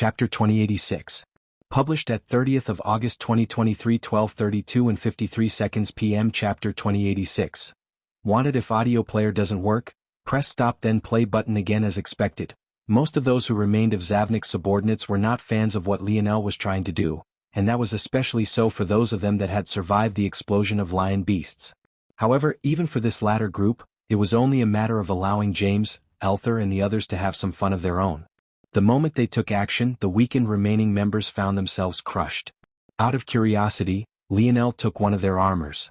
Chapter 2086. Published at 30th of August 2023, 12:32 and 53 seconds p.m. Chapter 2086. Wanted if audio player doesn't work, press stop then play button again as expected. Most of those who remained of Zavnik's subordinates were not fans of what Lionel was trying to do, and that was especially so for those of them that had survived the explosion of lion beasts. However, even for this latter group, it was only a matter of allowing James, Elther and the others to have some fun of their own. The moment they took action, the weakened remaining members found themselves crushed. Out of curiosity, Lionel took one of their armors.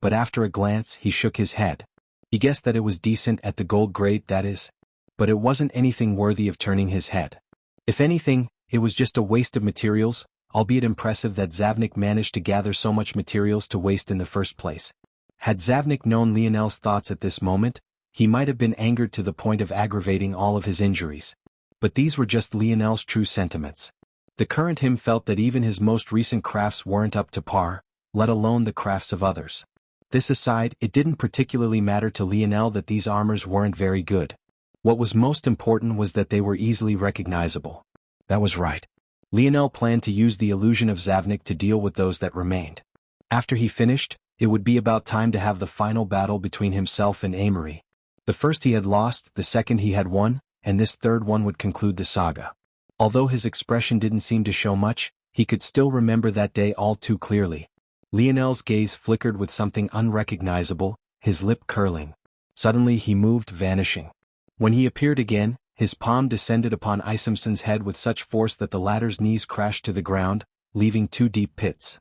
But after a glance, he shook his head. He guessed that it was decent at the gold grade, that is. But it wasn't anything worthy of turning his head. If anything, it was just a waste of materials, albeit impressive that Zavnik managed to gather so much materials to waste in the first place. Had Zavnik known Lionel's thoughts at this moment, he might have been angered to the point of aggravating all of his injuries. But these were just Lionel's true sentiments. The current him felt that even his most recent crafts weren't up to par, let alone the crafts of others. This aside, it didn't particularly matter to Lionel that these armors weren't very good. What was most important was that they were easily recognizable. That was right. Lionel planned to use the illusion of Zavnik to deal with those that remained. After he finished, it would be about time to have the final battle between himself and Amory. The first he had lost, the second he had won, and this third one would conclude the saga. Although his expression didn't seem to show much, he could still remember that day all too clearly. Lionel's gaze flickered with something unrecognizable, his lip curling. Suddenly he moved, vanishing. When he appeared again, his palm descended upon Isomson's head with such force that the latter's knees crashed to the ground, leaving two deep pits.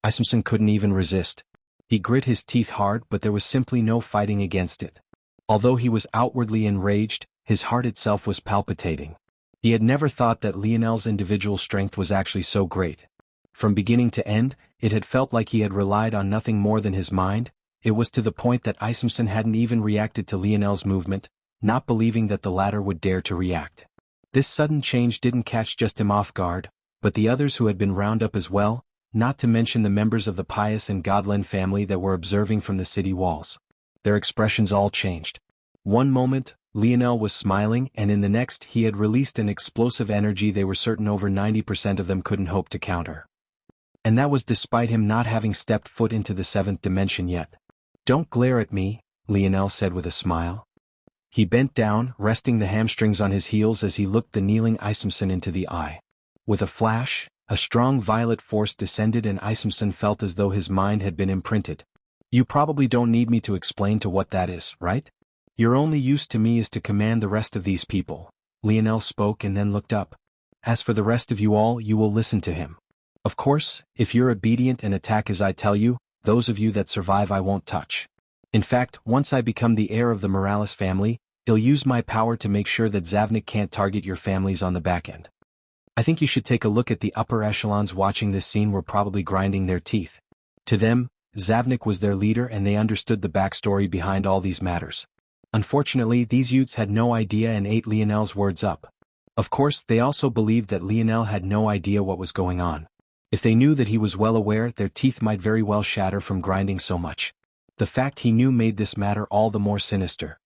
Isomson couldn't even resist. He grit his teeth hard, but there was simply no fighting against it. Although he was outwardly enraged, his heart itself was palpitating. He had never thought that Lionel's individual strength was actually so great. From beginning to end, it had felt like he had relied on nothing more than his mind. It was to the point that Isomson hadn't even reacted to Lionel's movement, not believing that the latter would dare to react. This sudden change didn't catch just him off guard, but the others who had been rounded up as well, not to mention the members of the Pious and Godlen family that were observing from the city walls. Their expressions all changed. One moment, Lionel was smiling, and in the next he had released an explosive energy they were certain over 90% of them couldn't hope to counter. And that was despite him not having stepped foot into the seventh dimension yet. "Don't glare at me," Lionel said with a smile. He bent down, resting the hamstrings on his heels as he looked the kneeling Isomson into the eye. With a flash, a strong violet force descended and Isomson felt as though his mind had been imprinted. "You probably don't need me to explain to what that is, right? Your only use to me is to command the rest of these people." Lionel spoke and then looked up. "As for the rest of you all, you will listen to him. Of course, if you're obedient and attack as I tell you, those of you that survive I won't touch. In fact, once I become the heir of the Morales family, I'll use my power to make sure that Zavnik can't target your families on the back end." I think you should take a look at the upper echelons watching this scene were probably grinding their teeth. To them, Zavnik was their leader and they understood the backstory behind all these matters. Unfortunately, these youths had no idea and ate Lionel's words up. Of course, they also believed that Lionel had no idea what was going on. If they knew that he was well aware, their teeth might very well shatter from grinding so much. The fact he knew made this matter all the more sinister.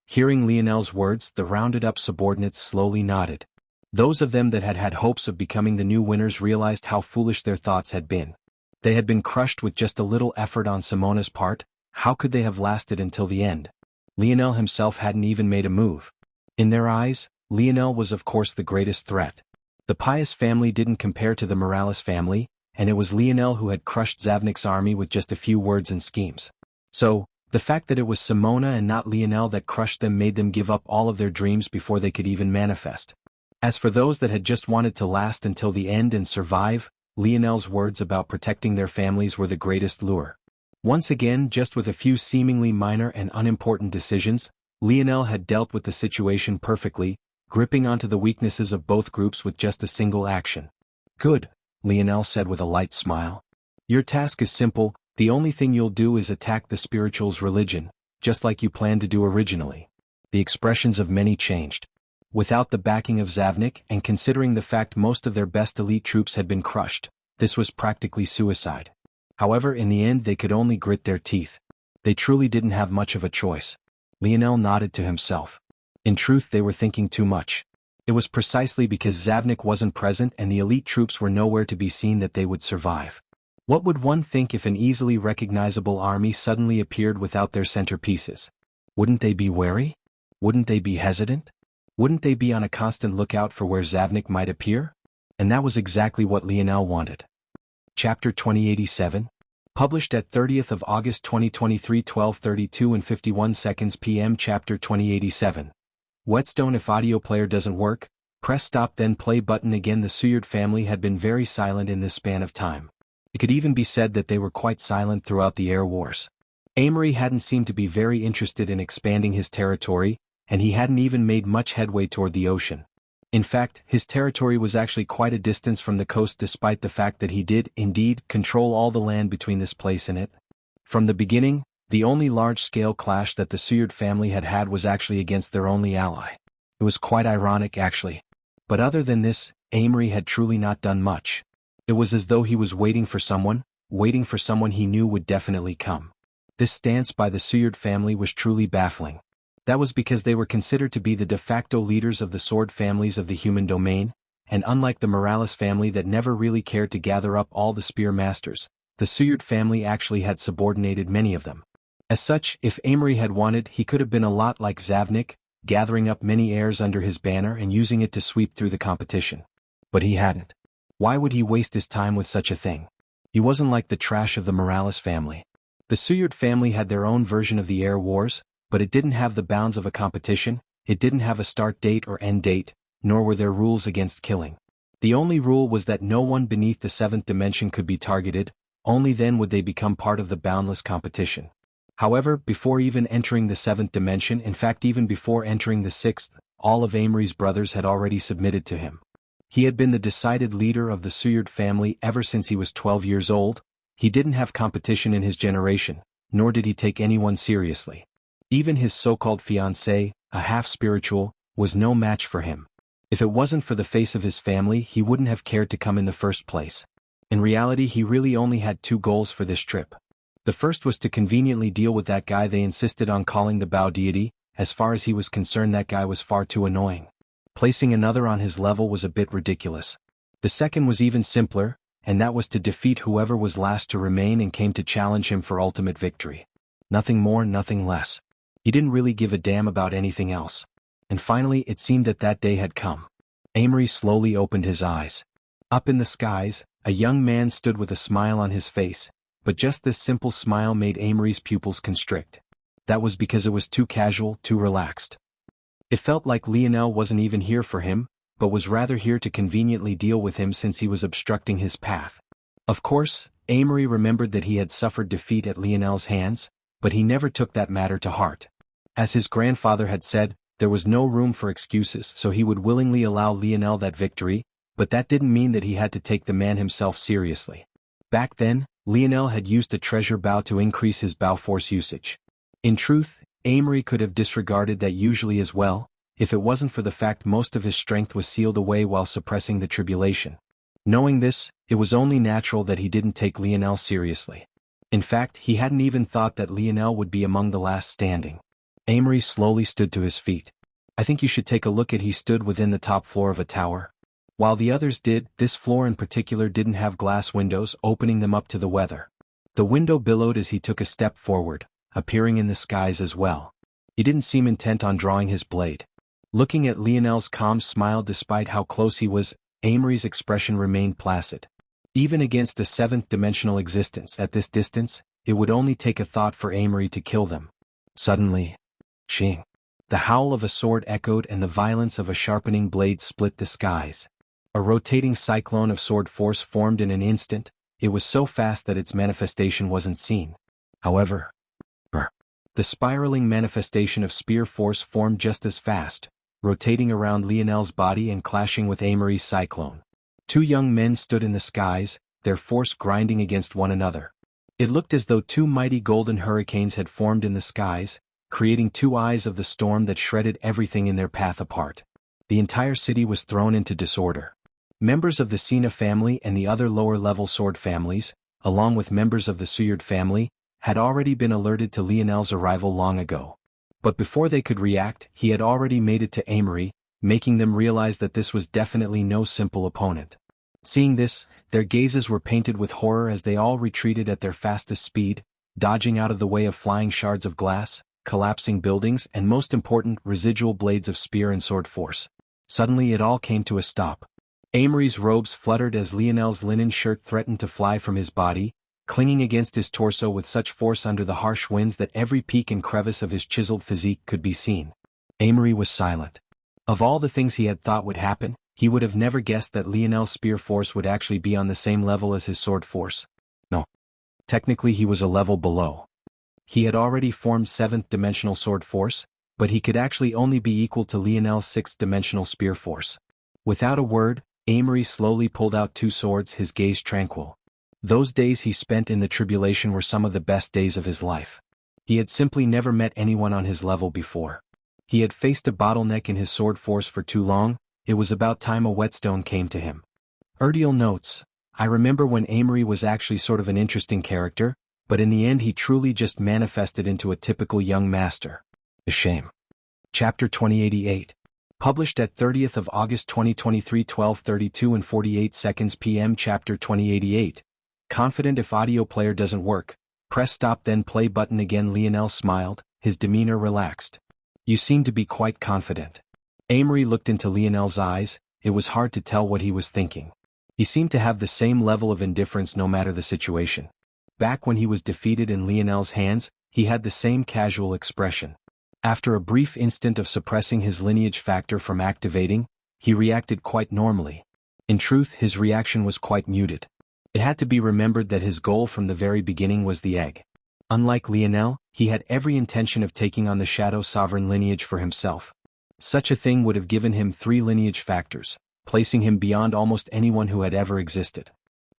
Hearing Lionel's words, the rounded-up subordinates slowly nodded. Those of them that had had hopes of becoming the new winners realized how foolish their thoughts had been. They had been crushed with just a little effort on Simona's part. How could they have lasted until the end? Lionel himself hadn't even made a move. In their eyes, Lionel was of course the greatest threat. The Pious family didn't compare to the Morales family, and it was Lionel who had crushed Zavnik's army with just a few words and schemes. So, the fact that it was Simona and not Lionel that crushed them made them give up all of their dreams before they could even manifest. As for those that had just wanted to last until the end and survive, Lionel's words about protecting their families were the greatest lure. Once again, just with a few seemingly minor and unimportant decisions, Lionel had dealt with the situation perfectly, gripping onto the weaknesses of both groups with just a single action. "Good," Lionel said with a light smile. "Your task is simple, the only thing you'll do is attack the spiritual's religion, just like you planned to do originally." The expressions of many changed. Without the backing of Zavnik and considering the fact most of their best elite troops had been crushed, this was practically suicide. However, in the end they could only grit their teeth. They truly didn't have much of a choice. Lionel nodded to himself. In truth, they were thinking too much. It was precisely because Zavnik wasn't present and the elite troops were nowhere to be seen that they would survive. What would one think if an easily recognizable army suddenly appeared without their centerpieces? Wouldn't they be wary? Wouldn't they be hesitant? Wouldn't they be on a constant lookout for where Zavnik might appear? And that was exactly what Lionel wanted. Chapter 2087. Published at 30th of August 2023 12:32 and 51 seconds p.m. Chapter 2087. Whetstone. If audio player doesn't work, press stop then play button again. The Suyard family had been very silent in this span of time. It could even be said that they were quite silent throughout the air wars. Amory hadn't seemed to be very interested in expanding his territory, and he hadn't even made much headway toward the ocean. In fact, his territory was actually quite a distance from the coast despite the fact that he did, indeed, control all the land between this place and it. From the beginning, the only large-scale clash that the Suyard family had had was actually against their only ally. It was quite ironic, actually. But other than this, Amory had truly not done much. It was as though he was waiting for someone he knew would definitely come. This stance by the Suyard family was truly baffling. That was because they were considered to be the de facto leaders of the sword families of the human domain, and unlike the Morales family that never really cared to gather up all the spear masters, the Suyard family actually had subordinated many of them. As such, if Amory had wanted, he could have been a lot like Zavnik, gathering up many heirs under his banner and using it to sweep through the competition. But he hadn't. Why would he waste his time with such a thing? He wasn't like the trash of the Morales family. The Suyard family had their own version of the air wars, but it didn't have the bounds of a competition, it didn't have a start date or end date, nor were there rules against killing. The only rule was that no one beneath the seventh dimension could be targeted, only then would they become part of the boundless competition. However, before even entering the seventh dimension, in fact even before entering the sixth, all of Amory's brothers had already submitted to him. He had been the decided leader of the Suyard family ever since he was 12 years old. He didn't have competition in his generation, nor did he take anyone seriously. Even his so-called fiancée, a half-spiritual, was no match for him. If it wasn't for the face of his family, he wouldn't have cared to come in the first place. In reality, he really only had two goals for this trip. The first was to conveniently deal with that guy they insisted on calling the Bow Deity. As far as he was concerned, that guy was far too annoying. Placing another on his level was a bit ridiculous. The second was even simpler, and that was to defeat whoever was last to remain and came to challenge him for ultimate victory. Nothing more, nothing less. He didn't really give a damn about anything else. And finally, it seemed that that day had come. Amory slowly opened his eyes. Up in the skies, a young man stood with a smile on his face, but just this simple smile made Amory's pupils constrict. That was because it was too casual, too relaxed. It felt like Lionel wasn't even here for him, but was rather here to conveniently deal with him since he was obstructing his path. Of course, Amory remembered that he had suffered defeat at Lionel's hands, but he never took that matter to heart. As his grandfather had said, there was no room for excuses, so he would willingly allow Lionel that victory, but that didn't mean that he had to take the man himself seriously. Back then, Lionel had used a treasure bow to increase his bow force usage. In truth, Amory could have disregarded that usually as well, if it wasn't for the fact most of his strength was sealed away while suppressing the tribulation. Knowing this, it was only natural that he didn't take Lionel seriously. In fact, he hadn't even thought that Lionel would be among the last standing. Amory slowly stood to his feet. I think you should take a look at. He stood within the top floor of a tower. While the others did, this floor in particular didn't have glass windows opening them up to the weather. The window billowed as he took a step forward, appearing in the skies as well. He didn't seem intent on drawing his blade. Looking at Lionel's calm smile despite how close he was, Amory's expression remained placid. Even against a seventh-dimensional existence at this distance, it would only take a thought for Amory to kill them. Suddenly, ching! The howl of a sword echoed and the violence of a sharpening blade split the skies. A rotating cyclone of sword force formed in an instant. It was so fast that its manifestation wasn't seen. However, the spiraling manifestation of spear force formed just as fast, rotating around Lionel's body and clashing with Amory's cyclone. Two young men stood in the skies, their force grinding against one another. It looked as though two mighty golden hurricanes had formed in the skies, creating two eyes of the storm that shredded everything in their path apart. The entire city was thrown into disorder. Members of the Sina family and the other lower-level sword families, along with members of the Suyard family, had already been alerted to Lionel's arrival long ago. But before they could react, he had already made it to Amory, making them realize that this was definitely no simple opponent. Seeing this, their gazes were painted with horror as they all retreated at their fastest speed, dodging out of the way of flying shards of glass, collapsing buildings, and most important, residual blades of spear and sword force. Suddenly it all came to a stop. Amory's robes fluttered as Lionel's linen shirt threatened to fly from his body, clinging against his torso with such force under the harsh winds that every peak and crevice of his chiseled physique could be seen. Amory was silent. Of all the things he had thought would happen, he would have never guessed that Lionel's spear force would actually be on the same level as his sword force. No. Technically he was a level below. He had already formed 7th-dimensional sword force, but he could actually only be equal to Lionel's 6th-dimensional spear force. Without a word, Amory slowly pulled out 2 swords, his gaze tranquil. Those days he spent in the tribulation were some of the best days of his life. He had simply never met anyone on his level before. He had faced a bottleneck in his sword force for too long. It was about time a whetstone came to him. Erdeel notes, I remember when Amory was actually sort of an interesting character, but in the end he truly just manifested into a typical young master. A shame. Chapter 2088. Published at 30th of August 2023 12:32 and 48 seconds p.m. Chapter 2088. Confident if audio player doesn't work, press stop then play button again. Lionel smiled, his demeanor relaxed. You seem to be quite confident. Amory looked into Lionel's eyes. It was hard to tell what he was thinking. He seemed to have the same level of indifference no matter the situation. Back when he was defeated in Lionel's hands, he had the same casual expression. After a brief instant of suppressing his lineage factor from activating, he reacted quite normally. In truth, his reaction was quite muted. It had to be remembered that his goal from the very beginning was the egg. Unlike Lionel, he had every intention of taking on the Shadow Sovereign lineage for himself. Such a thing would have given him 3 lineage factors, placing him beyond almost anyone who had ever existed.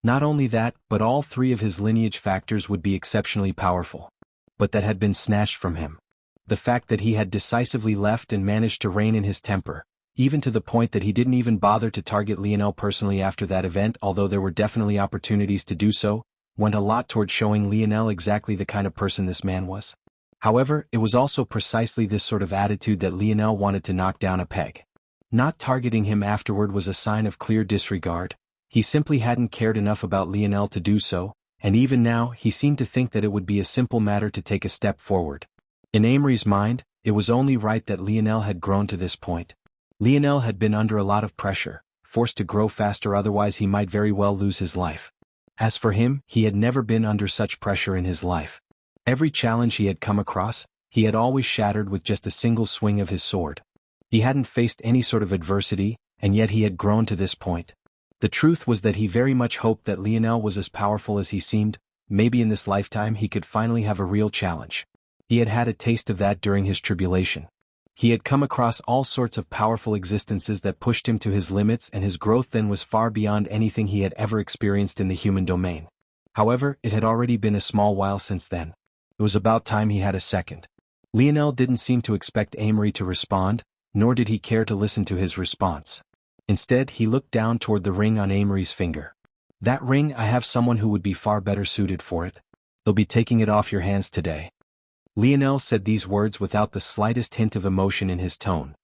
Not only that, but all 3 of his lineage factors would be exceptionally powerful. But that had been snatched from him. The fact that he had decisively left and managed to rein in his temper, even to the point that he didn't even bother to target Lionel personally after that event, although there were definitely opportunities to do so, went a lot toward showing Lionel exactly the kind of person this man was. However, it was also precisely this sort of attitude that Lionel wanted to knock down a peg. Not targeting him afterward was a sign of clear disregard. He simply hadn't cared enough about Lionel to do so, and even now he seemed to think that it would be a simple matter to take a step forward. In Amory's mind, it was only right that Lionel had grown to this point. Lionel had been under a lot of pressure, forced to grow faster, otherwise he might very well lose his life. As for him, he had never been under such pressure in his life. Every challenge he had come across, he had always shattered with just a single swing of his sword. He hadn't faced any sort of adversity, and yet he had grown to this point. The truth was that he very much hoped that Lionel was as powerful as he seemed. Maybe in this lifetime he could finally have a real challenge. He had had a taste of that during his tribulation. He had come across all sorts of powerful existences that pushed him to his limits, and his growth then was far beyond anything he had ever experienced in the human domain. However, it had already been a small while since then. It was about time he had a second. Lionel didn't seem to expect Amory to respond, nor did he care to listen to his response. Instead, he looked down toward the ring on Amory's finger. That ring, I have someone who would be far better suited for it. They'll be taking it off your hands today. Lionel said these words without the slightest hint of emotion in his tone.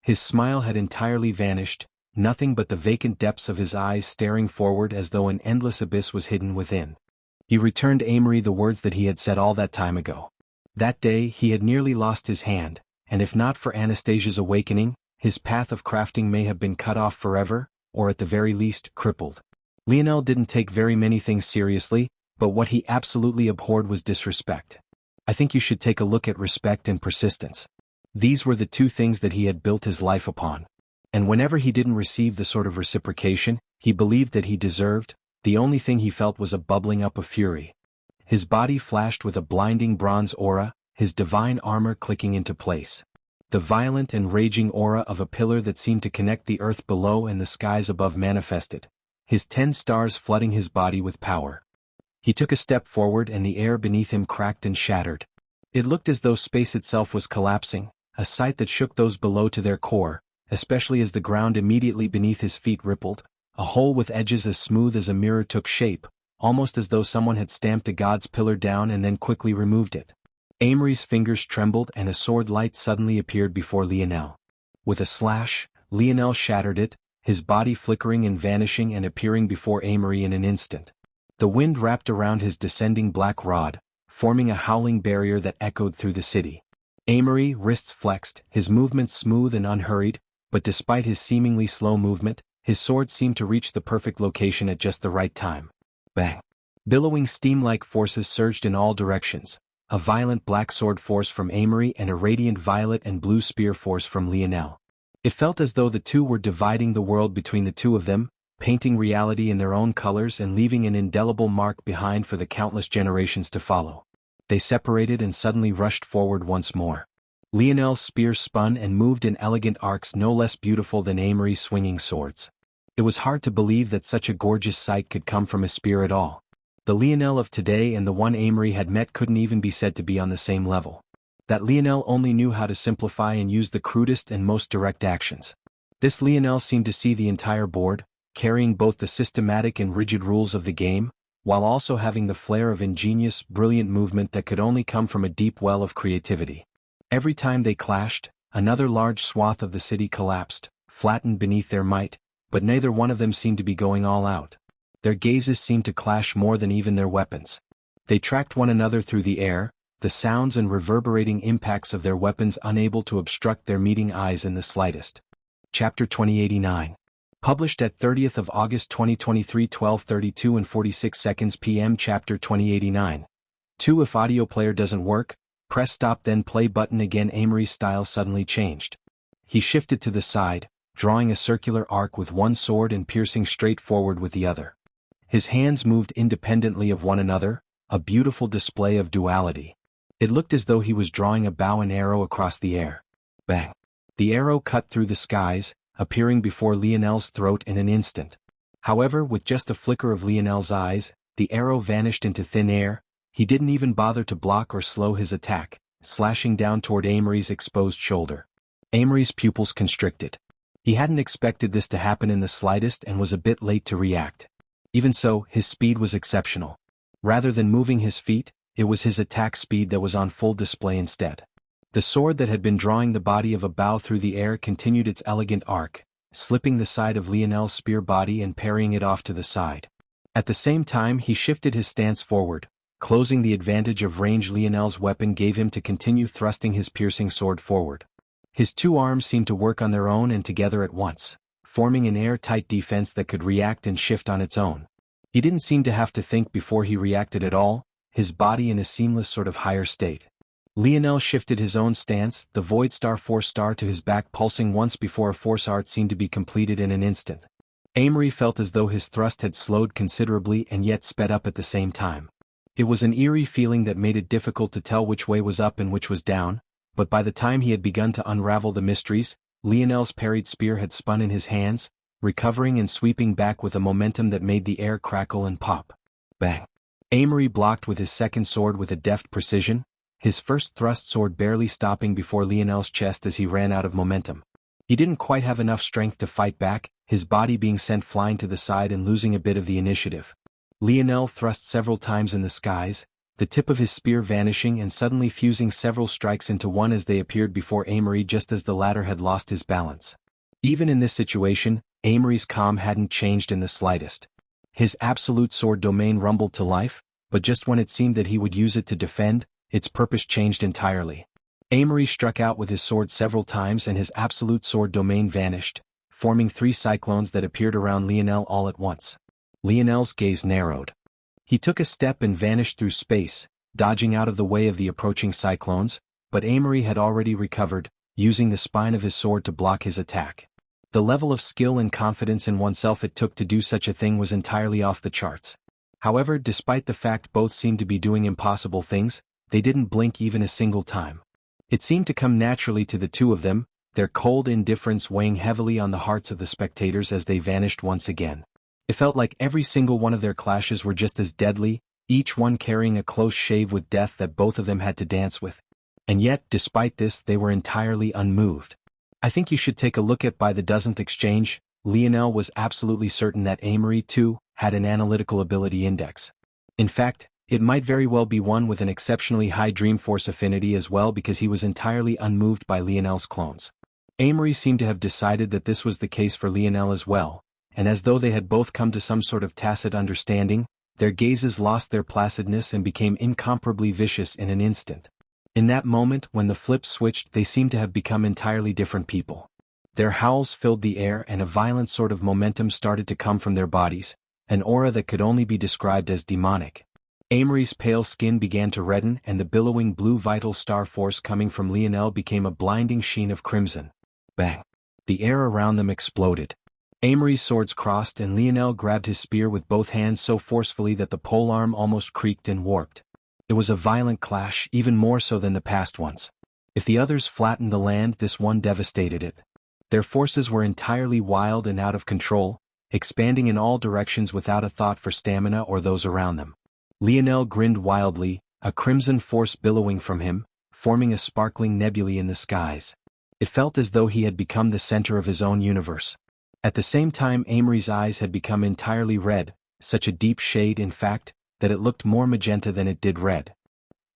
His smile had entirely vanished, nothing but the vacant depths of his eyes staring forward as though an endless abyss was hidden within. He returned Amory the words that he had said all that time ago. That day he had nearly lost his hand, and if not for Anastasia's awakening, his path of crafting may have been cut off forever, or at the very least, crippled. Lionel didn't take very many things seriously, but what he absolutely abhorred was disrespect. I think you should take a look at respect and persistence. These were the 2 things that he had built his life upon. And whenever he didn't receive the sort of reciprocation he believed that he deserved, the only thing he felt was a bubbling up of fury. His body flashed with a blinding bronze aura, his divine armor clicking into place. The violent and raging aura of a pillar that seemed to connect the earth below and the skies above manifested, his 10 stars flooding his body with power. He took a step forward and the air beneath him cracked and shattered. It looked as though space itself was collapsing, a sight that shook those below to their core, especially as the ground immediately beneath his feet rippled. A hole with edges as smooth as a mirror took shape, almost as though someone had stamped a god's pillar down and then quickly removed it. Amory's fingers trembled and a sword light suddenly appeared before Lionel. With a slash, Lionel shattered it, his body flickering and vanishing and appearing before Amory in an instant. The wind wrapped around his descending black rod, forming a howling barrier that echoed through the city. Amory, wrists flexed, his movements smooth and unhurried, but despite his seemingly slow movement, his sword seemed to reach the perfect location at just the right time. Bang! Billowing steam-like forces surged in all directions, a violent black sword force from Amory and a radiant violet and blue spear force from Lionel. It felt as though the two were dividing the world between the two of them, painting reality in their own colors and leaving an indelible mark behind for the countless generations to follow. They separated and suddenly rushed forward once more. Lionel's spear spun and moved in elegant arcs no less beautiful than Amory's swinging swords. It was hard to believe that such a gorgeous sight could come from a spear at all. The Lionel of today and the one Amory had met couldn't even be said to be on the same level. That Lionel only knew how to simplify and use the crudest and most direct actions. This Lionel seemed to see the entire board, carrying both the systematic and rigid rules of the game, while also having the flair of ingenious, brilliant movement that could only come from a deep well of creativity. Every time they clashed, another large swath of the city collapsed, flattened beneath their might, but neither one of them seemed to be going all out. Their gazes seemed to clash more than even their weapons. They tracked one another through the air, the sounds and reverberating impacts of their weapons unable to obstruct their meeting eyes in the slightest. Chapter 2089. Published at 30th of August 2023 12:32 and 46 seconds p.m. Chapter 2089. 2. If audio player doesn't work, press stop then play button again. Amory's style suddenly changed. He shifted to the side, drawing a circular arc with one sword and piercing straight forward with the other. His hands moved independently of one another, a beautiful display of duality. It looked as though he was drawing a bow and arrow across the air. Bang! The arrow cut through the skies, appearing before Lionel's throat in an instant. However, with just a flicker of Lionel's eyes, the arrow vanished into thin air. He didn't even bother to block or slow his attack, slashing down toward Amory's exposed shoulder. Amory's pupils constricted. He hadn't expected this to happen in the slightest and was a bit late to react. Even so, his speed was exceptional. Rather than moving his feet, it was his attack speed that was on full display instead. The sword that had been drawing the body of a bow through the air continued its elegant arc, slipping the side of Lionel's spear body and parrying it off to the side. At the same time he shifted his stance forward, closing the advantage of range Lionel's weapon gave him to continue thrusting his piercing sword forward. His two arms seemed to work on their own and together at once, forming an airtight defense that could react and shift on its own. He didn't seem to have to think before he reacted at all, his body in a seamless sort of higher state. Lionel shifted his own stance, the Void Star Force Star to his back pulsing once before a force art seemed to be completed in an instant. Amory felt as though his thrust had slowed considerably and yet sped up at the same time. It was an eerie feeling that made it difficult to tell which way was up and which was down, but by the time he had begun to unravel the mysteries, Lionel's parried spear had spun in his hands, recovering and sweeping back with a momentum that made the air crackle and pop. Bang! Amory blocked with his second sword with a deft precision, his first thrust sword barely stopping before Lionel's chest as he ran out of momentum. He didn't quite have enough strength to fight back, his body being sent flying to the side and losing a bit of the initiative. Lionel thrust several times in the skies, the tip of his spear vanishing and suddenly fusing several strikes into one as they appeared before Amory just as the latter had lost his balance. Even in this situation, Amory's calm hadn't changed in the slightest. His absolute sword domain rumbled to life, but just when it seemed that he would use it to defend, its purpose changed entirely. Amory struck out with his sword several times and his absolute sword domain vanished, forming three cyclones that appeared around Lionel all at once. Lionel's gaze narrowed. He took a step and vanished through space, dodging out of the way of the approaching cyclones, but Amory had already recovered, using the spine of his sword to block his attack. The level of skill and confidence in oneself it took to do such a thing was entirely off the charts. However, despite the fact both seemed to be doing impossible things, they didn't blink even a single time. It seemed to come naturally to the two of them, their cold indifference weighing heavily on the hearts of the spectators as they vanished once again. It felt like every single one of their clashes were just as deadly, each one carrying a close shave with death that both of them had to dance with. And yet, despite this, they were entirely unmoved. I think you should take a look at by the dozenth exchange. Lionel was absolutely certain that Amory, too, had an analytical ability index. In fact, it might very well be one with an exceptionally high Dreamforce affinity as well because he was entirely unmoved by Lionel's clones. Amory seemed to have decided that this was the case for Lionel as well, and as though they had both come to some sort of tacit understanding, their gazes lost their placidness and became incomparably vicious in an instant. In that moment when the flip switched, they seemed to have become entirely different people. Their howls filled the air and a violent sort of momentum started to come from their bodies, an aura that could only be described as demonic. Amory's pale skin began to redden and the billowing blue vital star force coming from Lionel became a blinding sheen of crimson. Bang! The air around them exploded. Amory's swords crossed and Lionel grabbed his spear with both hands so forcefully that the polearm almost creaked and warped. It was a violent clash, even more so than the past ones. If the others flattened the land, this one devastated it. Their forces were entirely wild and out of control, expanding in all directions without a thought for stamina or those around them. Lionel grinned wildly, a crimson force billowing from him, forming a sparkling nebulae in the skies. It felt as though he had become the center of his own universe. At the same time, Amory's eyes had become entirely red, such a deep shade in fact, that it looked more magenta than it did red.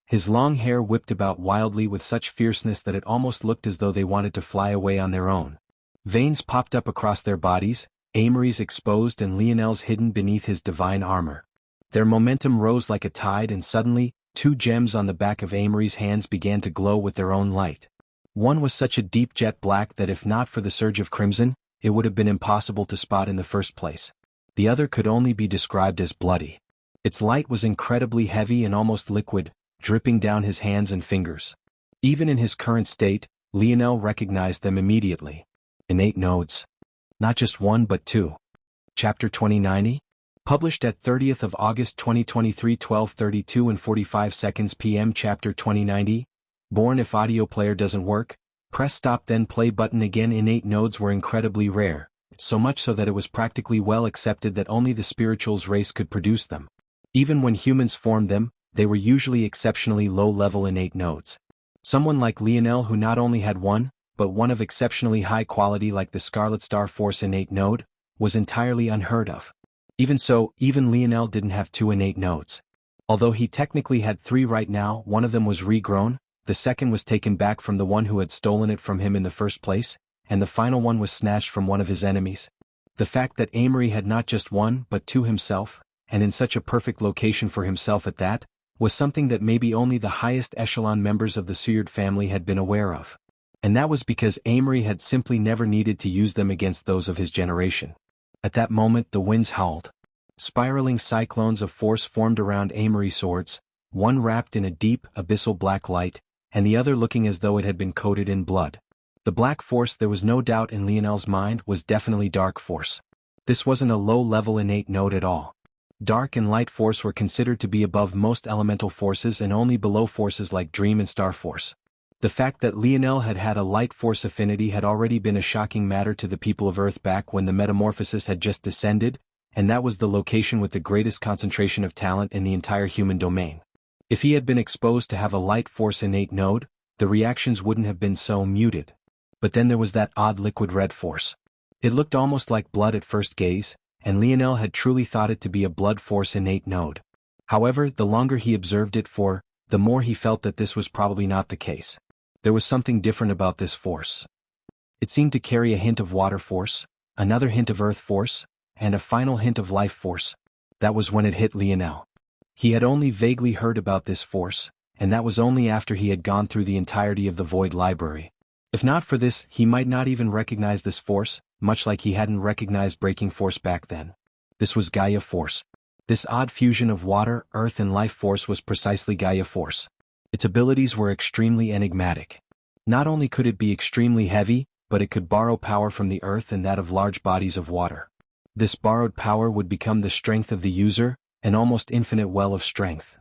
His long hair whipped about wildly with such fierceness that it almost looked as though they wanted to fly away on their own. Veins popped up across their bodies, Amory's exposed and Lionel's hidden beneath his divine armor. Their momentum rose like a tide and suddenly, two gems on the back of Amory's hands began to glow with their own light. One was such a deep jet black that if not for the surge of crimson, it would have been impossible to spot in the first place. The other could only be described as bloody. Its light was incredibly heavy and almost liquid, dripping down his hands and fingers. Even in his current state, Lionel recognized them immediately. Innate nodes. Not just one but two. Chapter 2090? Published at 30th of August 2023 12:32 and 45 seconds p.m. Chapter 2090. Born if audio player doesn't work, press stop then play button again. Innate nodes were incredibly rare, so much so that it was practically well accepted that only the spirituals race could produce them. Even when humans formed them, they were usually exceptionally low-level innate nodes. Someone like Lionel who not only had one, but one of exceptionally high quality like the Scarlet Star Force innate node, was entirely unheard of. Even so, even Lionel didn't have two innate nodes. Although he technically had three right now, one of them was regrown, the second was taken back from the one who had stolen it from him in the first place, and the final one was snatched from one of his enemies. The fact that Amory had not just one but two himself, and in such a perfect location for himself at that, was something that maybe only the highest echelon members of the Seward family had been aware of. And that was because Amory had simply never needed to use them against those of his generation. At that moment the winds howled. Spiraling cyclones of force formed around Amory's swords, one wrapped in a deep, abyssal black light, and the other looking as though it had been coated in blood. The black force, there was no doubt in Lionel's mind, was definitely dark force. This wasn't a low-level innate node at all. Dark and light force were considered to be above most elemental forces and only below forces like Dream and Star Force. The fact that Lionel had had a light force affinity had already been a shocking matter to the people of Earth back when the metamorphosis had just descended, and that was the location with the greatest concentration of talent in the entire human domain. If he had been exposed to have a light force innate node, the reactions wouldn't have been so muted. But then there was that odd liquid red force. It looked almost like blood at first gaze, and Lionel had truly thought it to be a blood force innate node. However, the longer he observed it for, the more he felt that this was probably not the case. There was something different about this force. It seemed to carry a hint of water force, another hint of earth force, and a final hint of life force. That was when it hit Lionel. He had only vaguely heard about this force, and that was only after he had gone through the entirety of the Void Library. If not for this, he might not even recognize this force, much like he hadn't recognized breaking force back then. This was Gaia Force. This odd fusion of water, earth and life force was precisely Gaia Force. Its abilities were extremely enigmatic. Not only could it be extremely heavy, but it could borrow power from the earth and that of large bodies of water. This borrowed power would become the strength of the user, an almost infinite well of strength.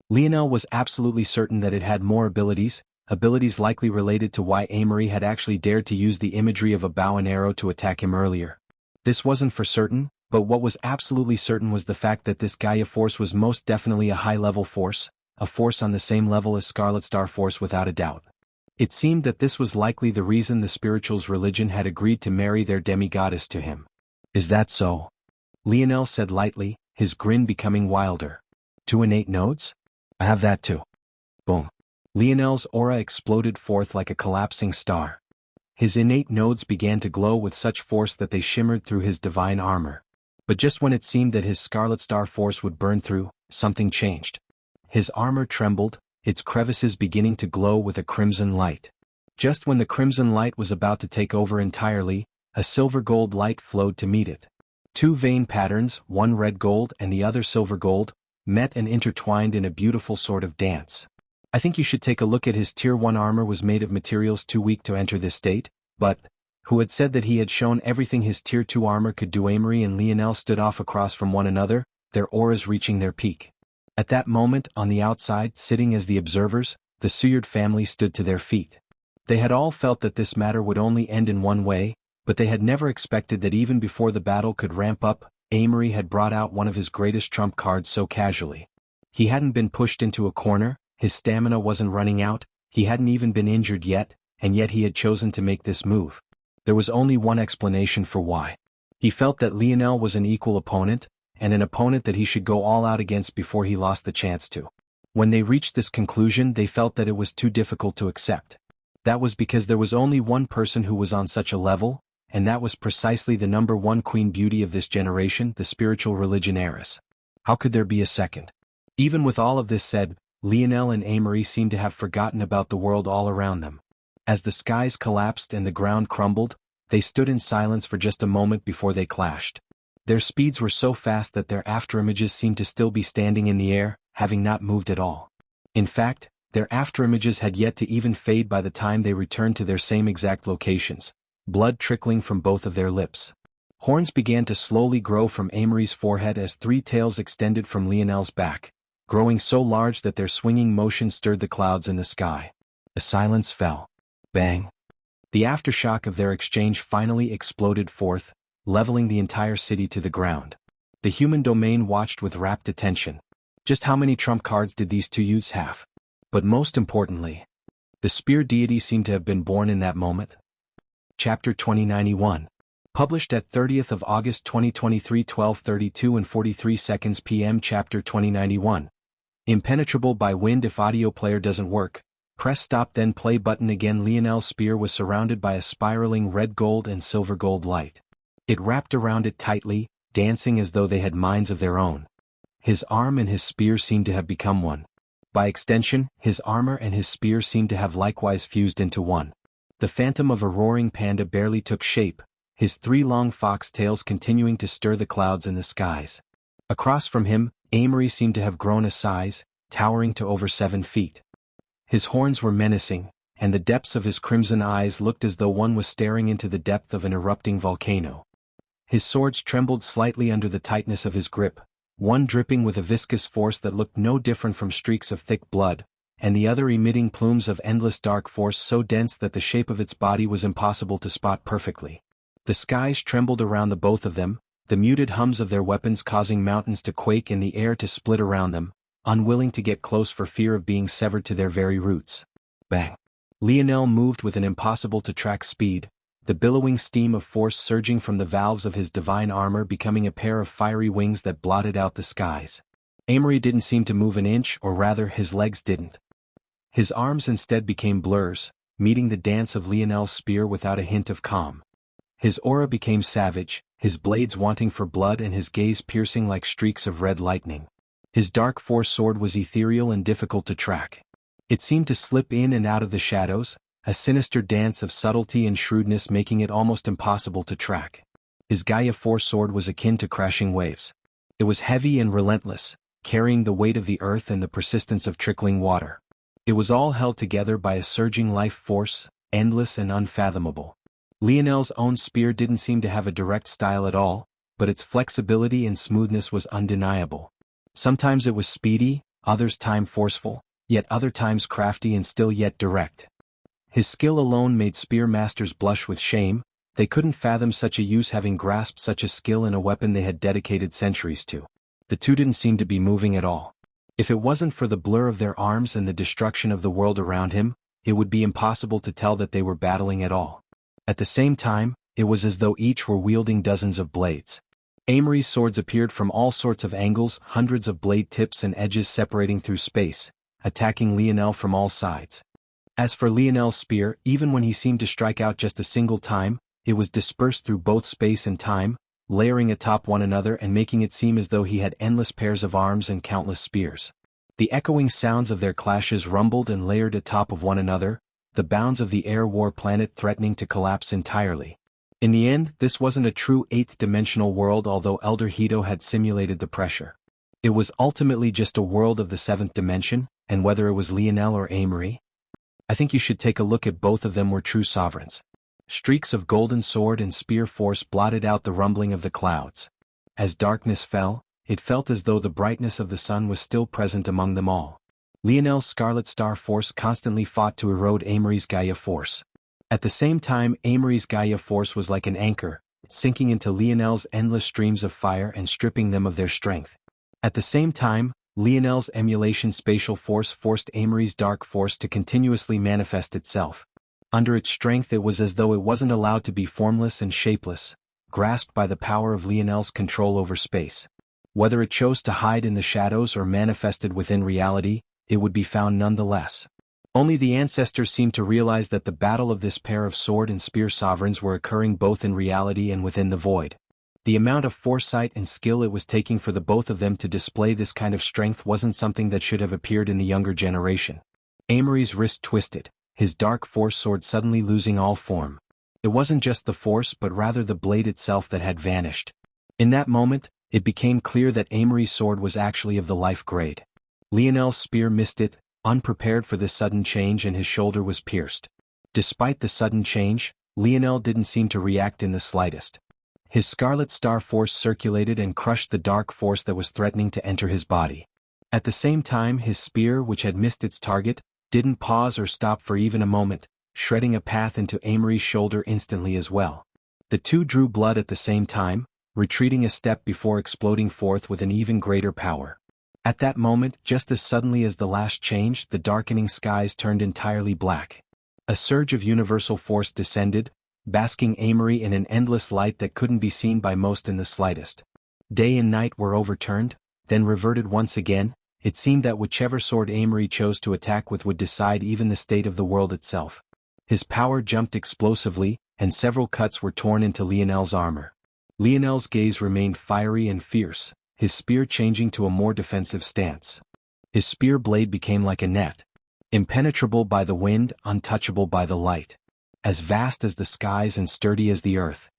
Lionel was absolutely certain that it had more abilities likely related to why Amory had actually dared to use the imagery of a bow and arrow to attack him earlier. This wasn't for certain, but what was absolutely certain was the fact that this Gaia Force was most definitely a high-level force, a force on the same level as Scarlet Star Force without a doubt. It seemed that this was likely the reason the spirituals' religion had agreed to marry their demigoddess to him. Is that so? Lionel said lightly, his grin becoming wilder. 2 innate nodes? I have that too. Boom. Lionel's aura exploded forth like a collapsing star. His innate nodes began to glow with such force that they shimmered through his divine armor. But just when it seemed that his Scarlet Star force would burn through, something changed. His armor trembled, its crevices beginning to glow with a crimson light. Just when the crimson light was about to take over entirely, a silver-gold light flowed to meet it. Two vein patterns, one red-gold and the other silver-gold, met and intertwined in a beautiful sort of dance. I think you should take a look at his Tier 1 armor was made of materials too weak to enter this state, but, who had said that he had shown everything his Tier 2 armor could do? Amory and Lionel stood off across from one another, their auras reaching their peak. At that moment, on the outside, sitting as the observers, the Suyard family stood to their feet. They had all felt that this matter would only end in one way, but they had never expected that even before the battle could ramp up, Amory had brought out one of his greatest trump cards so casually. He hadn't been pushed into a corner, his stamina wasn't running out, he hadn't even been injured yet, and yet he had chosen to make this move. There was only one explanation for why. He felt that Lionel was an equal opponent, and an opponent that he should go all out against before he lost the chance to. When they reached this conclusion, they felt that it was too difficult to accept. That was because there was only one person who was on such a level, and that was precisely the #1 queen beauty of this generation, the spiritual religion heiress. How could there be a second? Even with all of this said, Lionel and Amory seemed to have forgotten about the world all around them. As the skies collapsed and the ground crumbled, they stood in silence for just a moment before they clashed. Their speeds were so fast that their afterimages seemed to still be standing in the air, having not moved at all. In fact, their afterimages had yet to even fade by the time they returned to their same exact locations, blood trickling from both of their lips. Horns began to slowly grow from Amory's forehead as three tails extended from Lionel's back, growing so large that their swinging motion stirred the clouds in the sky. A silence fell. Bang! The aftershock of their exchange finally exploded forth, leveling the entire city to the ground. The human domain watched with rapt attention. Just how many trump cards did these two youths have? But most importantly, the spear deity seemed to have been born in that moment. Chapter 2091. Published at 30th of August 2023 12:32 and 43 seconds p.m. Chapter 2091. Impenetrable by wind. If audio player doesn't work, press stop then play button again. Lionel's spear was surrounded by a spiraling red gold and silver gold light. It wrapped around it tightly, dancing as though they had minds of their own. His arm and his spear seemed to have become one. By extension, his armor and his spear seemed to have likewise fused into one. The phantom of a roaring panda barely took shape, his three long fox tails continuing to stir the clouds in the skies. Across from him, Amory seemed to have grown a size, towering to over 7 feet. His horns were menacing, and the depths of his crimson eyes looked as though one was staring into the depth of an erupting volcano. His swords trembled slightly under the tightness of his grip, one dripping with a viscous force that looked no different from streaks of thick blood, and the other emitting plumes of endless dark force so dense that the shape of its body was impossible to spot perfectly. The skies trembled around the both of them, the muted hums of their weapons causing mountains to quake and the air to split around them, unwilling to get close for fear of being severed to their very roots. Bang! Lionel moved with an impossible-to-track speed, the billowing steam of force surging from the valves of his divine armor becoming a pair of fiery wings that blotted out the skies. Amory didn't seem to move an inch, or rather his legs didn't. His arms instead became blurs, meeting the dance of Lionel's spear without a hint of calm. His aura became savage, his blades wanting for blood and his gaze piercing like streaks of red lightning. His dark force sword was ethereal and difficult to track. It seemed to slip in and out of the shadows, a sinister dance of subtlety and shrewdness making it almost impossible to track. His Gaia Force sword was akin to crashing waves. It was heavy and relentless, carrying the weight of the earth and the persistence of trickling water. It was all held together by a surging life force, endless and unfathomable. Lionel's own spear didn't seem to have a direct style at all, but its flexibility and smoothness was undeniable. Sometimes it was speedy, others time forceful, yet other times crafty and still yet direct. His skill alone made spear masters blush with shame. They couldn't fathom such a use having grasped such a skill in a weapon they had dedicated centuries to. The two didn't seem to be moving at all. If it wasn't for the blur of their arms and the destruction of the world around him, it would be impossible to tell that they were battling at all. At the same time, it was as though each were wielding dozens of blades. Amory's swords appeared from all sorts of angles, hundreds of blade tips and edges separating through space, attacking Lionel from all sides. As for Lionel's spear, even when he seemed to strike out just a single time, it was dispersed through both space and time, layering atop one another and making it seem as though he had endless pairs of arms and countless spears. The echoing sounds of their clashes rumbled and layered atop of one another, the bounds of the air-war planet threatening to collapse entirely. In the end, this wasn't a true eighth-dimensional world, although Elder Hito had simulated the pressure. It was ultimately just a world of the seventh dimension, and whether it was Lionel or Amory, I think you should take a look at both of them were true sovereigns. Streaks of golden sword and spear force blotted out the rumbling of the clouds. As darkness fell, it felt as though the brightness of the sun was still present among them all. Lionel's Scarlet Star Force constantly fought to erode Amory's Gaia Force. At the same time, Amory's Gaia Force was like an anchor, sinking into Lionel's endless streams of fire and stripping them of their strength. At the same time, Lionel's Emulation Spatial Force forced Amory's Dark Force to continuously manifest itself. Under its strength, it was as though it wasn't allowed to be formless and shapeless, grasped by the power of Lionel's control over space. Whether it chose to hide in the shadows or manifested within reality, it would be found nonetheless. Only the ancestors seemed to realize that the battle of this pair of sword and spear sovereigns were occurring both in reality and within the void. The amount of foresight and skill it was taking for the both of them to display this kind of strength wasn't something that should have appeared in the younger generation. Amory's wrist twisted, his dark force sword suddenly losing all form. It wasn't just the force but rather the blade itself that had vanished. In that moment, it became clear that Amory's sword was actually of the life grade. Lionel's spear missed it, unprepared for this sudden change, and his shoulder was pierced. Despite the sudden change, Lionel didn't seem to react in the slightest. His Scarlet Star Force circulated and crushed the dark force that was threatening to enter his body. At the same time, his spear, which had missed its target, didn't pause or stop for even a moment, shredding a path into Amory's shoulder instantly as well. The two drew blood at the same time, retreating a step before exploding forth with an even greater power. At that moment, just as suddenly as the last change, the darkening skies turned entirely black. A surge of universal force descended, basking Amory in an endless light that couldn't be seen by most in the slightest. Day and night were overturned, then reverted once again. It seemed that whichever sword Amory chose to attack with would decide even the state of the world itself. His power jumped explosively, and several cuts were torn into Lionel's armor. Lionel's gaze remained fiery and fierce, his spear changing to a more defensive stance. His spear blade became like a net, impenetrable by the wind, untouchable by the light, as vast as the skies and sturdy as the earth.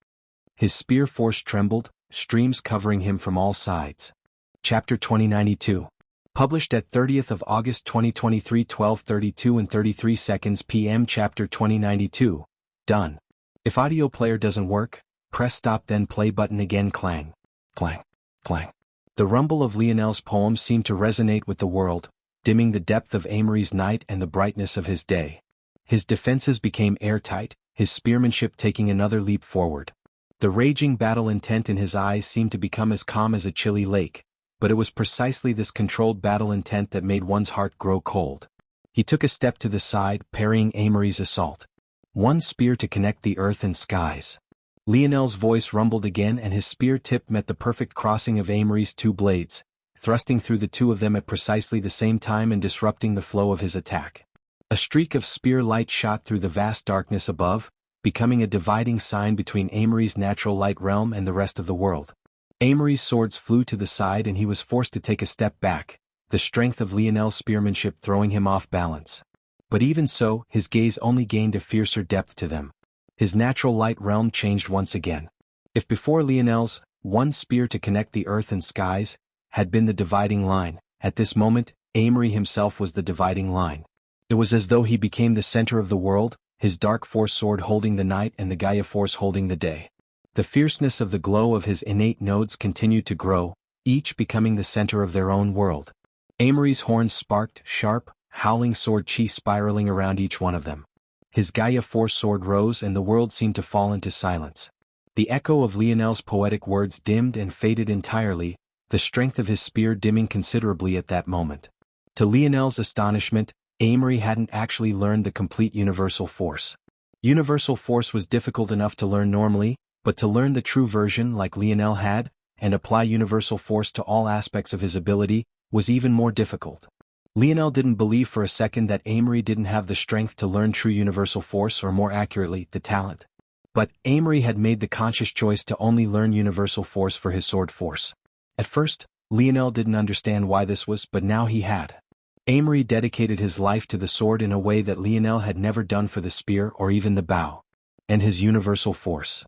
His spear force trembled, streams covering him from all sides. Chapter 2092. Published at 30th of August 2023, 12:32 and 33 seconds p.m. Chapter 2092. Done. If audio player doesn't work, press stop then play button again. Clang. Clang. Clang. The rumble of Lionel's poem seemed to resonate with the world, dimming the depth of Amory's night and the brightness of his day. His defenses became airtight, his spearmanship taking another leap forward. The raging battle intent in his eyes seemed to become as calm as a chilly lake, but it was precisely this controlled battle intent that made one's heart grow cold. He took a step to the side, parrying Amory's assault. One spear to connect the earth and skies. Lionel's voice rumbled again, and his spear tip met the perfect crossing of Amory's two blades, thrusting through the two of them at precisely the same time and disrupting the flow of his attack. A streak of spear light shot through the vast darkness above, becoming a dividing sign between Amory's natural light realm and the rest of the world. Amory's swords flew to the side and he was forced to take a step back, the strength of Lionel's spearmanship throwing him off balance. But even so, his gaze only gained a fiercer depth to them. His natural light realm changed once again. If before Lionel's, one spear to connect the earth and skies, had been the dividing line, at this moment, Amory himself was the dividing line. It was as though he became the center of the world, his dark force sword holding the night and the Gaia force holding the day. The fierceness of the glow of his innate nodes continued to grow, each becoming the center of their own world. Amory's horns sparked, sharp, howling sword chi spiraling around each one of them. His Gaia force sword rose and the world seemed to fall into silence. The echo of Lionel's poetic words dimmed and faded entirely, the strength of his spear dimming considerably at that moment. To Lionel's astonishment, Amory hadn't actually learned the complete universal force. Universal force was difficult enough to learn normally, but to learn the true version like Lionel had, and apply universal force to all aspects of his ability, was even more difficult. Lionel didn't believe for a second that Amory didn't have the strength to learn true universal force, or more accurately, the talent. But Amory had made the conscious choice to only learn universal force for his sword force. At first, Lionel didn't understand why this was, but now he had. Amory dedicated his life to the sword in a way that Lionel had never done for the spear or even the bow. And his universal force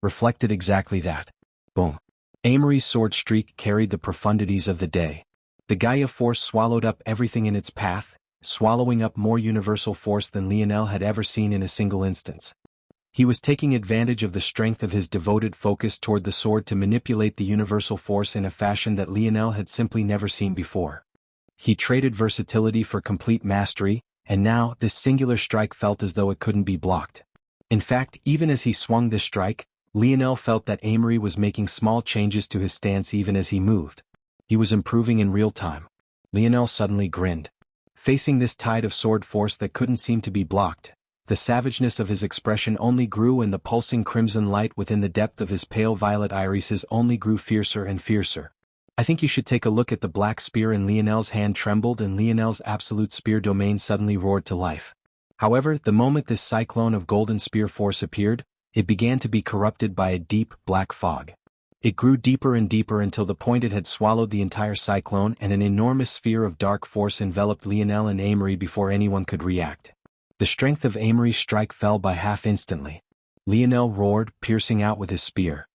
reflected exactly that. Boom. Amory's sword streak carried the profundities of the day. The Gaia force swallowed up everything in its path, swallowing up more universal force than Lionel had ever seen in a single instance. He was taking advantage of the strength of his devoted focus toward the sword to manipulate the universal force in a fashion that Lionel had simply never seen before. He traded versatility for complete mastery, and now this singular strike felt as though it couldn't be blocked. In fact, even as he swung this strike, Lionel felt that Amory was making small changes to his stance even as he moved. He was improving in real time. Lionel suddenly grinned. Facing this tide of sword force that couldn't seem to be blocked, the savageness of his expression only grew, and the pulsing crimson light within the depth of his pale violet irises only grew fiercer and fiercer. "I think you should take a look at the black spear." In Lionel's hand trembled, and Lionel's absolute spear domain suddenly roared to life. However, the moment this cyclone of golden spear force appeared, it began to be corrupted by a deep, black fog. It grew deeper and deeper until the point it had swallowed the entire cyclone, and an enormous sphere of dark force enveloped Lionel and Amory before anyone could react. The strength of Amory's strike fell by half instantly. Lionel roared, piercing out with his spear.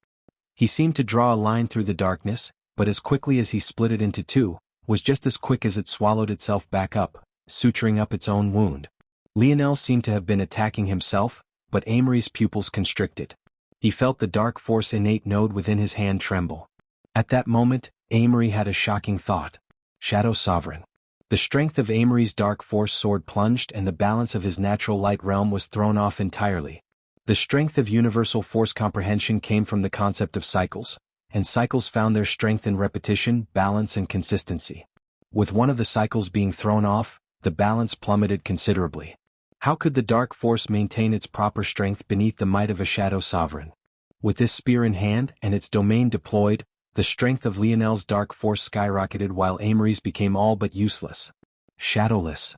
He seemed to draw a line through the darkness, but as quickly as he split it into two, was just as quick as it swallowed itself back up, suturing up its own wound. Lionel seemed to have been attacking himself, but Amory's pupils constricted. He felt the dark force innate node within his hand tremble. At that moment, Amory had a shocking thought. Shadow Sovereign. The strength of Amory's dark force sword plunged, and the balance of his natural light realm was thrown off entirely. The strength of universal force comprehension came from the concept of cycles, and cycles found their strength in repetition, balance, and consistency. With one of the cycles being thrown off, the balance plummeted considerably. How could the dark force maintain its proper strength beneath the might of a Shadow Sovereign? With this spear in hand and its domain deployed, the strength of Lionel's dark force skyrocketed while Amory's became all but useless. Shadowless.